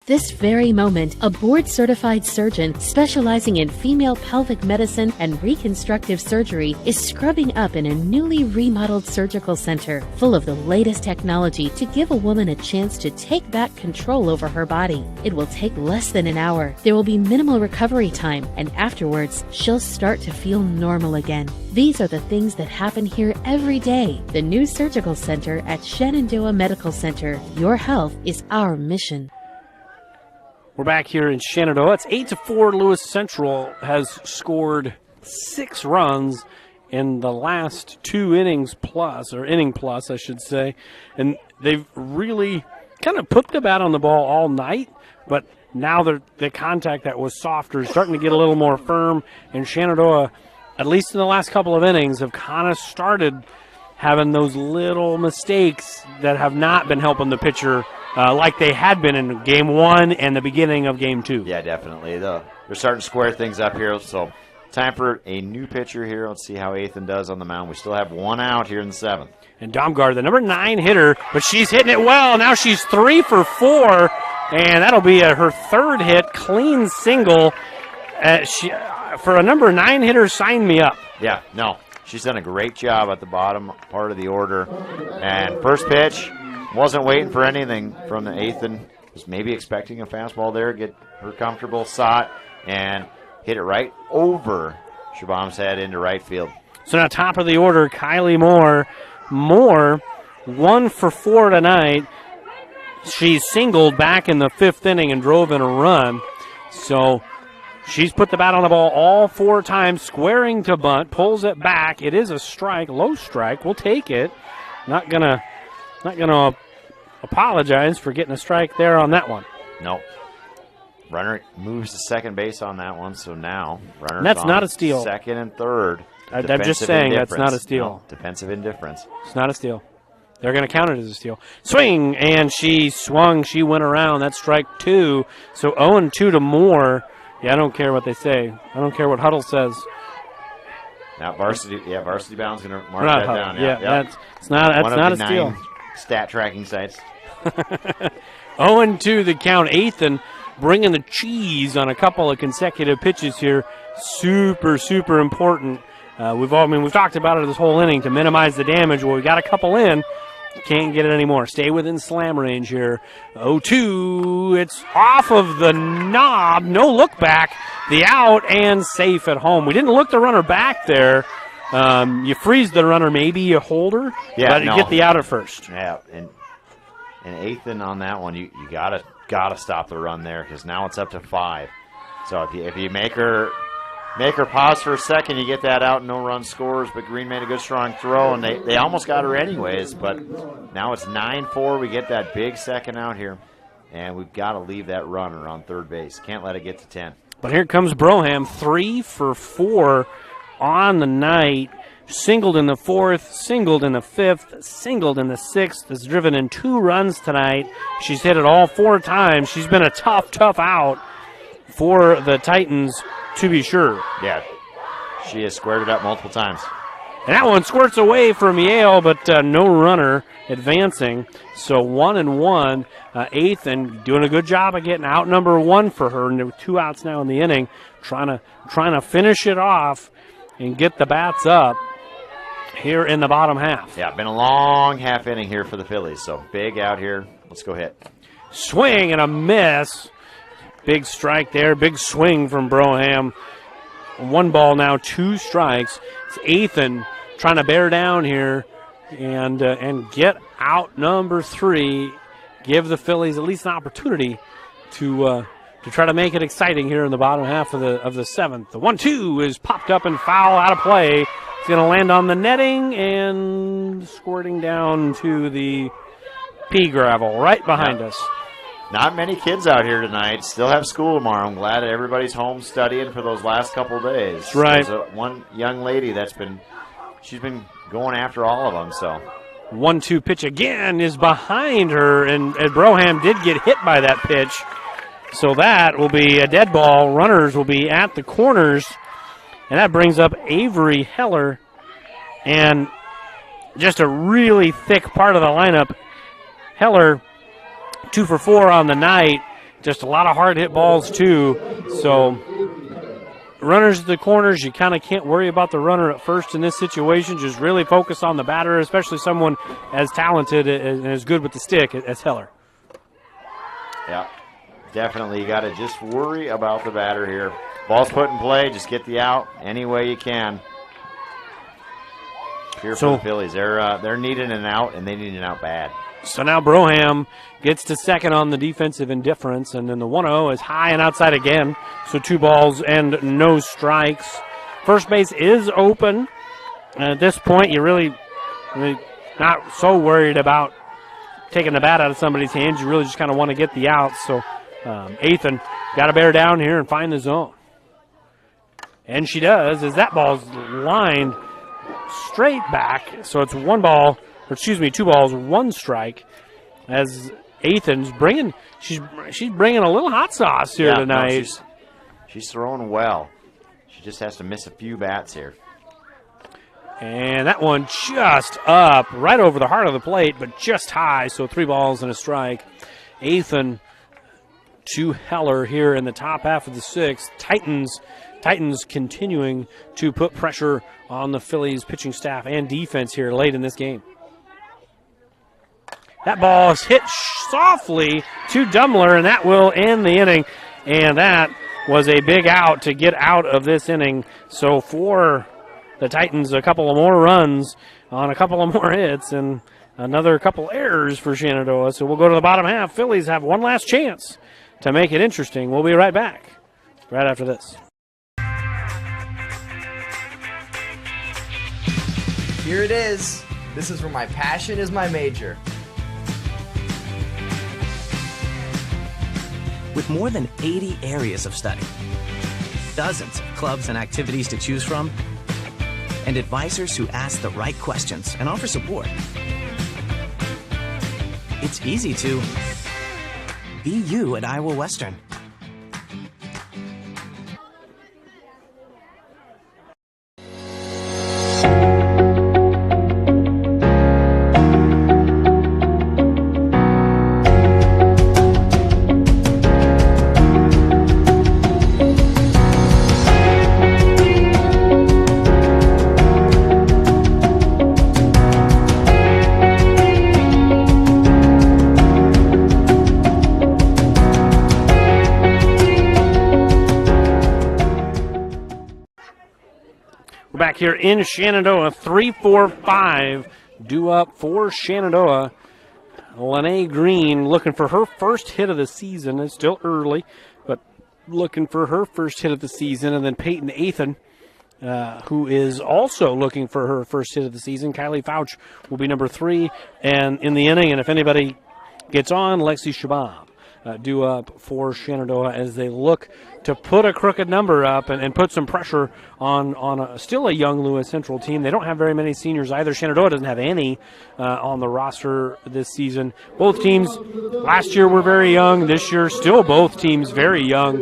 Speaker 14: This very moment, a board-certified surgeon specializing in female pelvic medicine and reconstructive surgery is scrubbing up in a newly remodeled surgical center full of the latest technology to give a woman a chance to take back control over her body. It will take less than an hour. There will be minimal recovery time, and afterwards, she'll start to feel normal again. These are the things that happen here every day. The new surgical center at Shenandoah Medical Center. Your health is our mission.
Speaker 1: We're back here in Shenandoah. It's 8-4. Lewis Central has scored 6 runs in the last 2 innings plus, or inning plus, I should say. And they've really kind of put the bat on the ball all night, but now the contact that was softer is starting to get a little more firm. And Shenandoah, at least in the last couple of innings, have kind of started having those little mistakes that have not been helping the pitcher like they had been in Game 1 and the beginning of Game 2.
Speaker 2: Yeah, definitely. They're starting to square things up here. So time for a new pitcher here. Let's see how Ethan does on the mound. We still have 1 out here in the 7th.
Speaker 1: And Domgard, the number 9 hitter, but she's hitting it well. Now she's 3 for 4, and that'll be her 3rd hit, clean single. For a number 9 hitter, sign me up.
Speaker 2: Yeah, no. She's done a great job at the bottom part of the order. And first pitch, wasn't waiting for anything from the Ethan. Was maybe expecting a fastball there, get her comfortable, saw it, and hit it right over Shabam's head into right field.
Speaker 1: So now top of the order, Kylie Moore. Moore, 1 for 4 tonight. She singled back in the 5th inning and drove in a run. So she's put the bat on the ball all 4 times, squaring to bunt, pulls it back. It is a strike, low strike. We'll take it. Not gonna apologize for getting a strike there on that one.
Speaker 2: Nope. Runner moves to second base on that one, so now runners
Speaker 1: that's
Speaker 2: on
Speaker 1: not a steal.
Speaker 2: Second and third.
Speaker 1: I'm just saying that's not a steal.
Speaker 2: No, defensive indifference.
Speaker 1: It's not a steal. They're going to count it as a steal. Swing, and she swung. She went around. That's strike 2. So 0-2 to Moore. Yeah, I don't care what they say. I don't care what Huddle says.
Speaker 2: Now Varsity Bound's going to mark that down.
Speaker 1: Yeah, that's not a steal.
Speaker 2: 9 stat tracking sites.
Speaker 1: 0-2 the count. Ethan bringing the cheese on a couple of consecutive pitches here. Super, super important. We've talked about it this whole inning to minimize the damage. Well, we got a couple in. Can't get it anymore. Stay within slam range here. 0-2. It's off of the knob. No look back. The out and safe at home. We didn't look the runner back there. You freeze the runner, maybe you hold her, but you get the out at first.
Speaker 2: Yeah, and Ethan on that one, you gotta stop the run there because now it's up to 5. So if you make her pause for a second, you get that out, no run scores. But Green made a good strong throw, and they almost got her anyways. But now it's 9-4. We get that big second out here, and we've got to leave that runner on third base. Can't let it get to 10.
Speaker 1: But here comes Broham, 3 for 4 on the night. Singled in the 4th, singled in the 5th, singled in the 6th. Has driven in 2 runs tonight. She's hit it all 4 times. She's been a tough out for the Titans, to be sure.
Speaker 2: Yeah, she has squared it up multiple times.
Speaker 1: And that one squirts away from Yale, but no runner advancing. So 1-1. Ethan doing a good job of getting out number 1 for her. And there were 2 outs now in the inning, trying to finish it off and get the bats up here in the bottom half.
Speaker 2: Yeah, been a long half inning here for the Phillies. So big out here. Let's go hit.
Speaker 1: Swing and a miss. Big strike there. Big swing from Broham. 1 ball now, 2 strikes. It's Ethan trying to bear down here and get out number 3. Give the Phillies at least an opportunity to try to make it exciting here in the bottom half of the 7th. The 1-2 is popped up and foul out of play. It's going to land on the netting and squirting down to the pea gravel right behind us.
Speaker 2: Not many kids out here tonight. Still have school tomorrow. I'm glad everybody's home studying for those last couple days.
Speaker 1: That's right.
Speaker 2: There's one young lady she's been going after all of them. So
Speaker 1: 1-2 pitch again is behind her, and Broham did get hit by that pitch. So that will be a dead ball. Runners will be at the corners, and that brings up Avery Heller. And just a really thick part of the lineup. Heller, 2 for 4 on the night. Just a lot of hard hit balls, too. So, runners at the corners, you kind of can't worry about the runner at first in this situation. Just really focus on the batter, especially someone as talented and as good with the stick as Heller.
Speaker 2: Yeah, definitely. You got to just worry about the batter here. Ball's put in play, just get the out any way you can. Here for the Phillies. They're needing an out, and they need an out bad.
Speaker 1: So now Broham gets to second on the defensive indifference, and then the 1-0 is high and outside again. So 2 balls and no strikes. First base is open. And at this point, you're really not so worried about taking the bat out of somebody's hands. You really just kind of want to get the out. So Athan got to bear down here and find the zone. And she does, as that ball's lined straight back. So it's 2 balls, 1 strike. As Athan's bringing, she's bringing a little hot sauce here tonight.
Speaker 2: No, she's throwing well. She just has to miss a few bats here.
Speaker 1: And that one just up, right over the heart of the plate, but just high. So 3 balls and a strike. Athan to Heller here in the top half of the 6th. Titans continuing to put pressure on the Phillies pitching staff and defense here late in this game. That ball is hit softly to Dummler, and that will end the inning. And that was a big out to get out of this inning. So for the Titans, a couple of more runs on a couple of more hits and another couple errors for Shenandoah. So we'll go to the bottom half. Phillies have one last chance to make it interesting. We'll be right back right after this.
Speaker 3: Here it is. This is where my passion is my major.
Speaker 4: With more than 80 areas of study, dozens of clubs and activities to choose from, and advisors who ask the right questions and offer support, it's easy to be you at Iowa Western.
Speaker 1: Back here in Shenandoah, 3-4-5 due up for Shenandoah. Lene Green looking for her first hit of the season. It's still early, but looking for her first hit of the season. And then Peyton Athan, who is also looking for her first hit of the season. Kylie Fouch will be number 3 and in the inning. And if anybody gets on, Lexi Shabab due up for Shenandoah as they look to put a crooked number up and put some pressure on still a young Lewis Central team. They don't have very many seniors either. Shenandoah doesn't have any on the roster this season. Both teams last year were very young. This year, still both teams very young.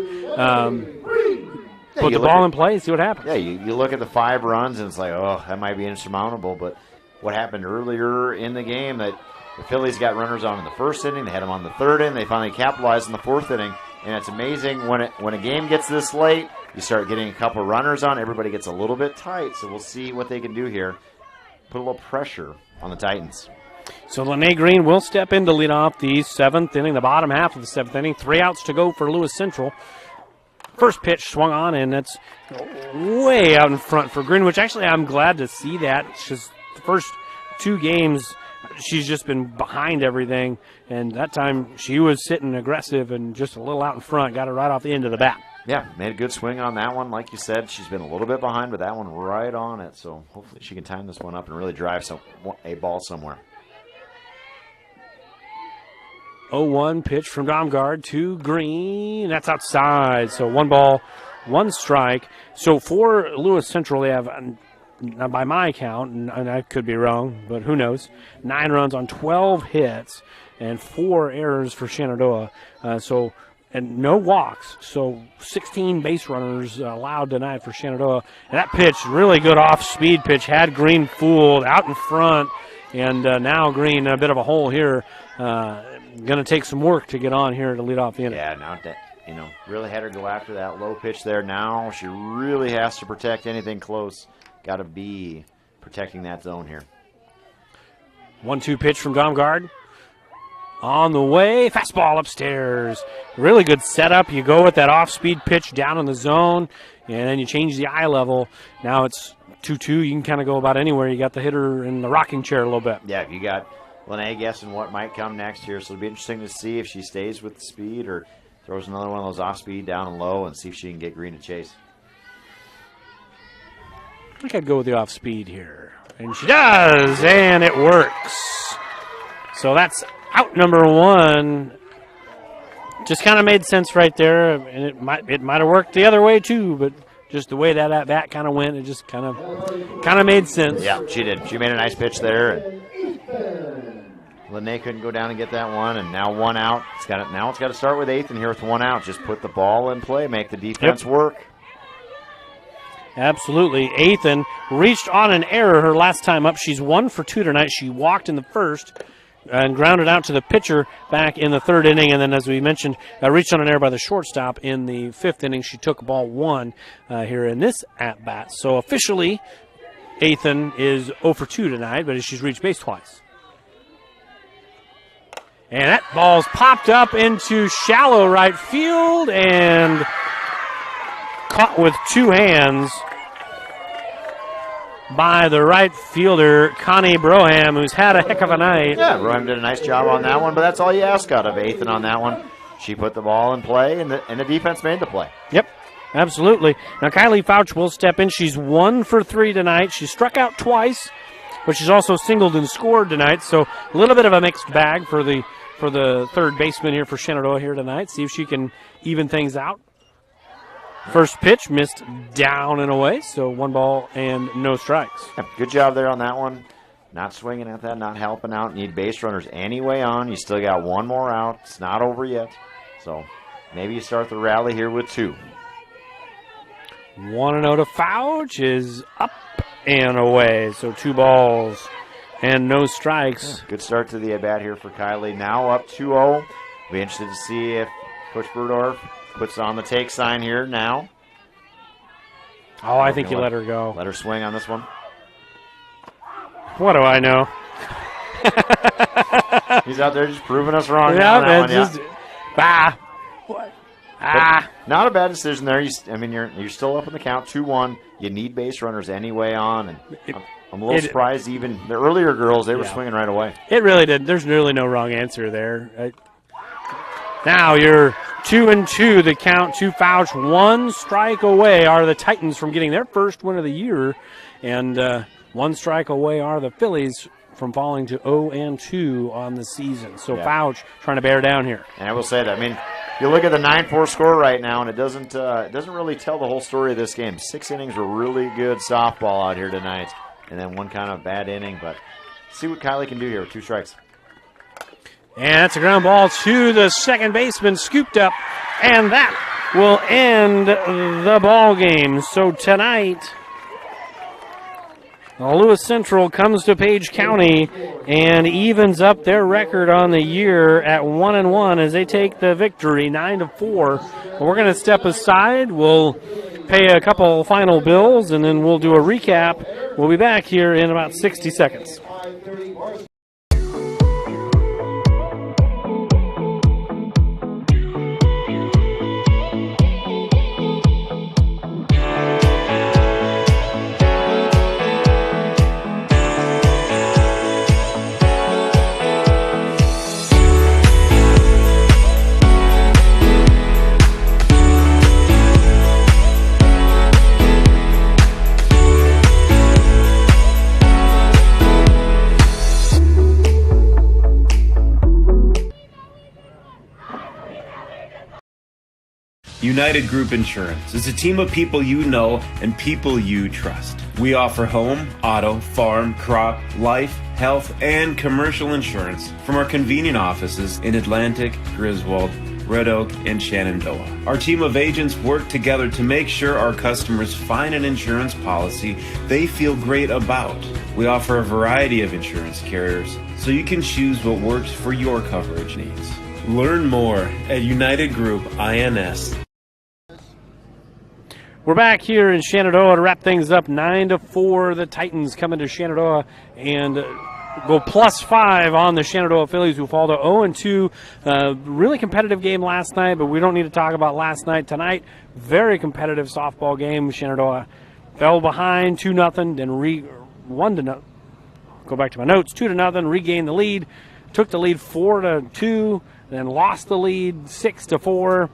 Speaker 1: Put the ball in play, see what happens.
Speaker 2: Yeah, you look at the 5 runs, and it's like, oh, that might be insurmountable. But what happened earlier in the game, that the Phillies got runners on in the first inning. They had them on the 3rd inning. They finally capitalized in the 4th inning. And it's amazing when a game gets this late, you start getting a couple runners on. Everybody gets a little bit tight. So we'll see what they can do here. Put a little pressure on the Titans.
Speaker 1: So Lene Green will step in to lead off the 7th inning, the bottom half of the 7th inning. 3 outs to go for Lewis Central. First pitch swung on, and that's way out in front for Green, which actually I'm glad to see that. It's just the first 2 games, she's just been behind everything, and that time she was sitting aggressive and just a little out in front, got it right off the end of the bat.
Speaker 2: Yeah, made a good swing on that one. Like you said, she's been a little bit behind, but that one right on it. So hopefully she can time this one up and really drive a ball somewhere.
Speaker 1: 0-1 pitch from Domgard to Green. That's outside. So 1 ball, 1 strike. So for Lewis Central, they have, by my count, and I could be wrong, but who knows, 9 runs on 12 hits and 4 errors for Shenandoah. So and no walks, so 16 base runners allowed tonight for Shenandoah. And that pitch, really good off-speed pitch, had Green fooled out in front, and now Green a bit of a hole here. Going to take some work to get on here to lead off the inning.
Speaker 2: Yeah, now really had her go after that low pitch there. Now she really has to protect anything close. Got to be protecting that zone here.
Speaker 1: 1-2 pitch from Domgard. On the way, fastball upstairs. Really good setup. You go with that off-speed pitch down in the zone, and then you change the eye level. Now it's 2-2. You can kind of go about anywhere. You got the hitter in the rocking chair a little bit.
Speaker 2: Yeah, you got Lene guessing what might come next here, so it'll be interesting to see if she stays with the speed or throws another one of those off-speed down and low and see if she can get Green to chase.
Speaker 1: I think I'd go with the off-speed here. And she does, and it works. So that's out number one. Just kind of made sense right there, and it might have worked the other way too, but just the way that at bat kind of went, it just kind of made sense.
Speaker 2: Yeah, she did. She made a nice pitch there, and Lene couldn't go down and get that one, and now one out. Now it's got to start with Ethan here with one out. Just put the ball in play, make the defense work.
Speaker 1: Absolutely. Ethan reached on an error her last time up. She's 1 for 2 tonight. She walked in the first and grounded out to the pitcher back in the third inning. And then, as we mentioned, reached on an error by the shortstop in the fifth inning. She took ball 1 here in this at-bat. So officially, Ethan is 0 for 2 tonight, but she's reached base twice. And that ball's popped up into shallow right field and caught with 2 hands by the right fielder, Connie Broham, who's had a heck of a night.
Speaker 2: Yeah, Broham did a nice job on that one, but that's all you ask out of Ethan on that one. She put the ball in play, and the defense made the play.
Speaker 1: Yep, absolutely. Now, Kylie Fouch will step in. She's 1 for 3 tonight. She struck out twice, but she's also singled and scored tonight, so a little bit of a mixed bag for the third baseman here for Shenandoah here tonight. See if she can even things out. First pitch missed down and away, so 1 ball and no strikes.
Speaker 2: Yeah, good job there on that one. Not swinging at that, not helping out. Need base runners anyway on. You still got 1 more out. It's not over yet. So maybe you start the rally here with 2.
Speaker 1: 1-0 to Fouch is up and away, so 2 balls and no strikes.
Speaker 2: Yeah, good start to the at-bat here for Kylie. Now up 2-0. Be interested to see if Coach Burdorf puts on the take sign here now.
Speaker 1: Oh, I think you let her go.
Speaker 2: Let her swing on this one.
Speaker 1: What do I know?
Speaker 2: He's out there just proving us wrong.
Speaker 1: Yeah, just
Speaker 2: not a bad decision there. You're still up in the count, 2-1. You need base runners anyway on, and I'm a little surprised. Even the earlier girls, they were swinging right away.
Speaker 1: It really did. There's really no wrong answer there. Now you're 2-2. The count to Fouch. 1 strike away are the Titans from getting their first win of the year, and 1 strike away are the Phillies from falling to 0-2 on the season. So Fouch trying to bear down here.
Speaker 2: And I will say that. You look at the 9-4 score right now, and it doesn't really tell the whole story of this game. 6 innings were really good softball out here tonight, and then 1 kind of bad inning. But see what Kylie can do here with 2 strikes.
Speaker 1: And that's a ground ball to the second baseman, scooped up, and that will end the ball game. So tonight, Lewis Central comes to Page County and evens up their record on the year at 1-1 as they take the victory 9-4. We're going to step aside. We'll pay a couple final bills, and then we'll do a recap. We'll be back here in about 60 seconds.
Speaker 5: United Group Insurance is a team of people you know and people you trust. We offer home, auto, farm, crop, life, health, and commercial insurance from our convenient offices in Atlantic, Griswold, Red Oak, and Shenandoah. Our team of agents work together to make sure our customers find an insurance policy they feel great about. We offer a variety of insurance carriers, so you can choose what works for your coverage needs. Learn more at United Group INS.
Speaker 1: We're back here in Shenandoah to wrap things up. 9-4, the Titans coming to Shenandoah and go +5 on the Shenandoah Phillies, who fall to 0-2. Really competitive game last night, but we don't need to talk about last night. Tonight, very competitive softball game. Shenandoah fell behind 2-0, then 1-0. Go back to my notes. 2-0, regained the lead, took the lead 4-2, then lost the lead 6-4.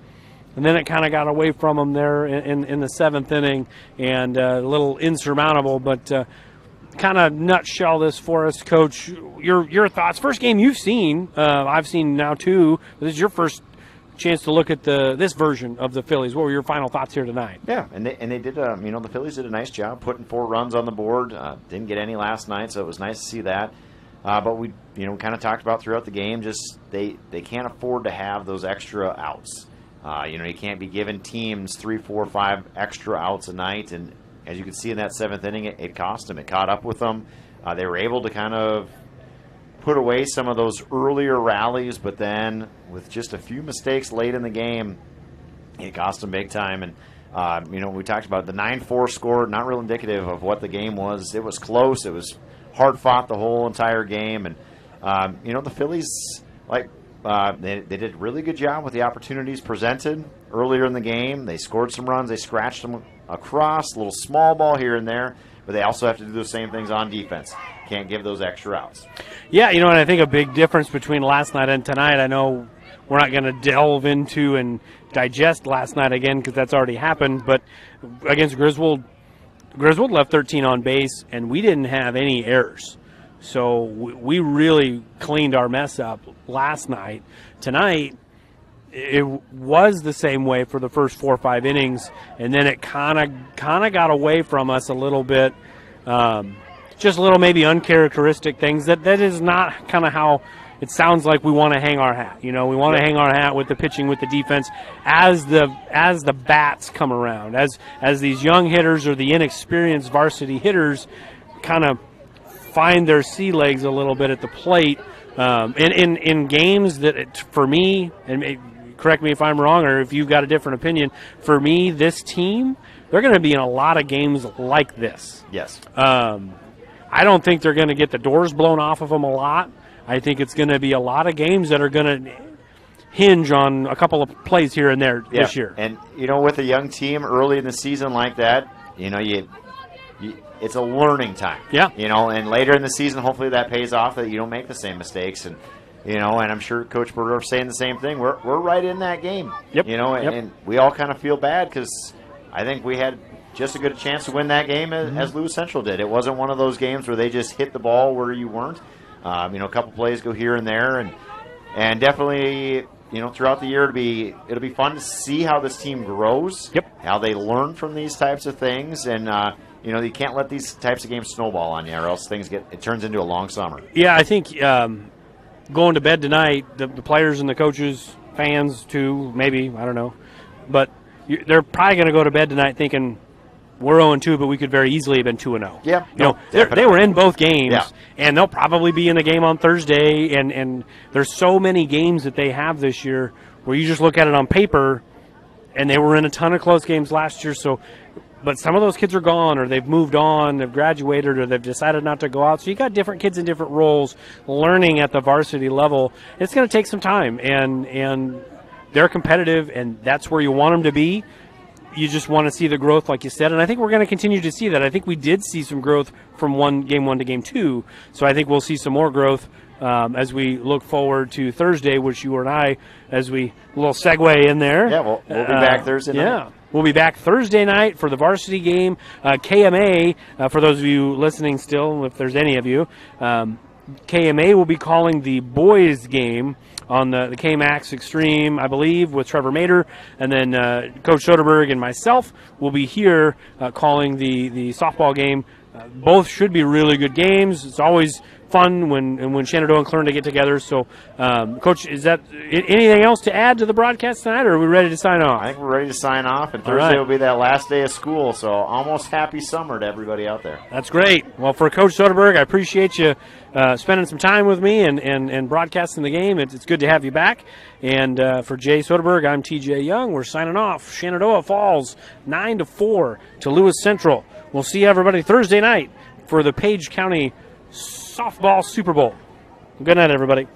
Speaker 1: And then it kind of got away from them there in the 7th inning, and a little insurmountable. But kind of nutshell this for us, Coach. Your thoughts. First game you've seen. I've seen now 2. This is your first chance to look at this version of the Phillies. What were your final thoughts here tonight?
Speaker 2: Yeah, and they did. The Phillies did a nice job putting 4 runs on the board. Didn't get any last night, so it was nice to see that. But we kind of talked about throughout the game. Just they can't afford to have those extra outs. You can't be giving teams 3, 4, 5 extra outs a night, and as you can see in that 7th inning, it cost them. It caught up with them. They were able to kind of put away some of those earlier rallies, but then with just a few mistakes late in the game, it cost them big time. And we talked about the 9-4 score, not real indicative of what the game was. It was close. It was hard fought the whole entire game, and the Phillies they did a really good job with the opportunities presented earlier in the game. They scored some runs. They scratched them across, a little small ball here and there, but they also have to do those same things on defense. Can't give those extra outs.
Speaker 1: Yeah, and I think a big difference between last night and tonight, I know we're not going to delve into and digest last night again because that's already happened, but against Griswold left 13 on base, and we didn't have any errors. So we really cleaned our mess up last night. Tonight, it was the same way for the first 4 or 5 innings, and then it kind of got away from us a little bit. Just little maybe uncharacteristic things. That is not kind of how it sounds like we want to hang our hat. We want to hang our hat with the pitching, with the defense, as the bats come around, as these young hitters or the inexperienced varsity hitters kind of find their sea legs a little bit at the plate. In games that, for me, and correct me if I'm wrong or if you've got a different opinion, for me, this team, they're going to be in a lot of games like this.
Speaker 2: Yes.
Speaker 1: I don't think they're going to get the doors blown off of them a lot. I think it's going to be a lot of games that are going to hinge on a couple of plays here and there this year.
Speaker 2: And, with a young team early in the season like that, it's a learning time.
Speaker 1: Yeah.
Speaker 2: And later in the season, hopefully that pays off, that you don't make the same mistakes. And, and I'm sure Coach Berger is saying the same thing. We're right in that game.
Speaker 1: Yep.
Speaker 2: And we all kind of feel bad because I think we had just as good a chance to win that game as Lewis Central did. It wasn't one of those games where they just hit the ball where you weren't. A couple plays go here and there. And definitely, throughout the year, it'll be fun to see how this team grows.
Speaker 1: Yep.
Speaker 2: How they learn from these types of things. And, you can't let these types of games snowball on you, or else it turns into a long summer.
Speaker 1: Yeah, I think going to bed tonight, the players and the coaches, fans too, maybe, I don't know, but they're probably going to go to bed tonight thinking we're 0-2, but we could very easily have been 2-0.
Speaker 2: Yeah,
Speaker 1: they were in both games,
Speaker 2: yeah.
Speaker 1: And they'll probably be in the game on Thursday. And there's so many games that they have this year where you just look at it on paper, and they were in a ton of close games last year. But some of those kids are gone, or they've moved on, they've graduated, or they've decided not to go out. So you got different kids in different roles learning at the varsity level. It's going to take some time, and they're competitive, and that's where you want them to be. You just want to see the growth, like you said, and I think we're going to continue to see that. I think we did see some growth from game 1 to game 2, so I think we'll see some more growth as we look forward to Thursday, which you and I, as we a little segue in there.
Speaker 2: Yeah, we'll be back Thursday night.
Speaker 1: Yeah. We'll be back Thursday night for the varsity game. KMA, for those of you listening still, if there's any of you, KMA will be calling the boys game on the KMAX Extreme, I believe, with Trevor Mader. And then Coach Soderberg and myself will be here calling the softball game. Both should be really good games. It's always fun when Shenandoah and Clarendon get together. So, Coach, is that anything else to add to the broadcast tonight, or are we ready to sign off?
Speaker 2: I think we're ready to sign off, and
Speaker 1: All
Speaker 2: Thursday
Speaker 1: right.
Speaker 2: will be that last day of school, so almost happy summer to everybody out there.
Speaker 1: That's great. Well, for Coach Soderberg, I appreciate you spending some time with me and broadcasting the game. It's good to have you back. And for Jay Soderberg, I'm TJ Young. We're signing off. Shenandoah falls 9-4 to Lewis Central. We'll see everybody Thursday night for the Page County Softball Super Bowl. Good night, everybody.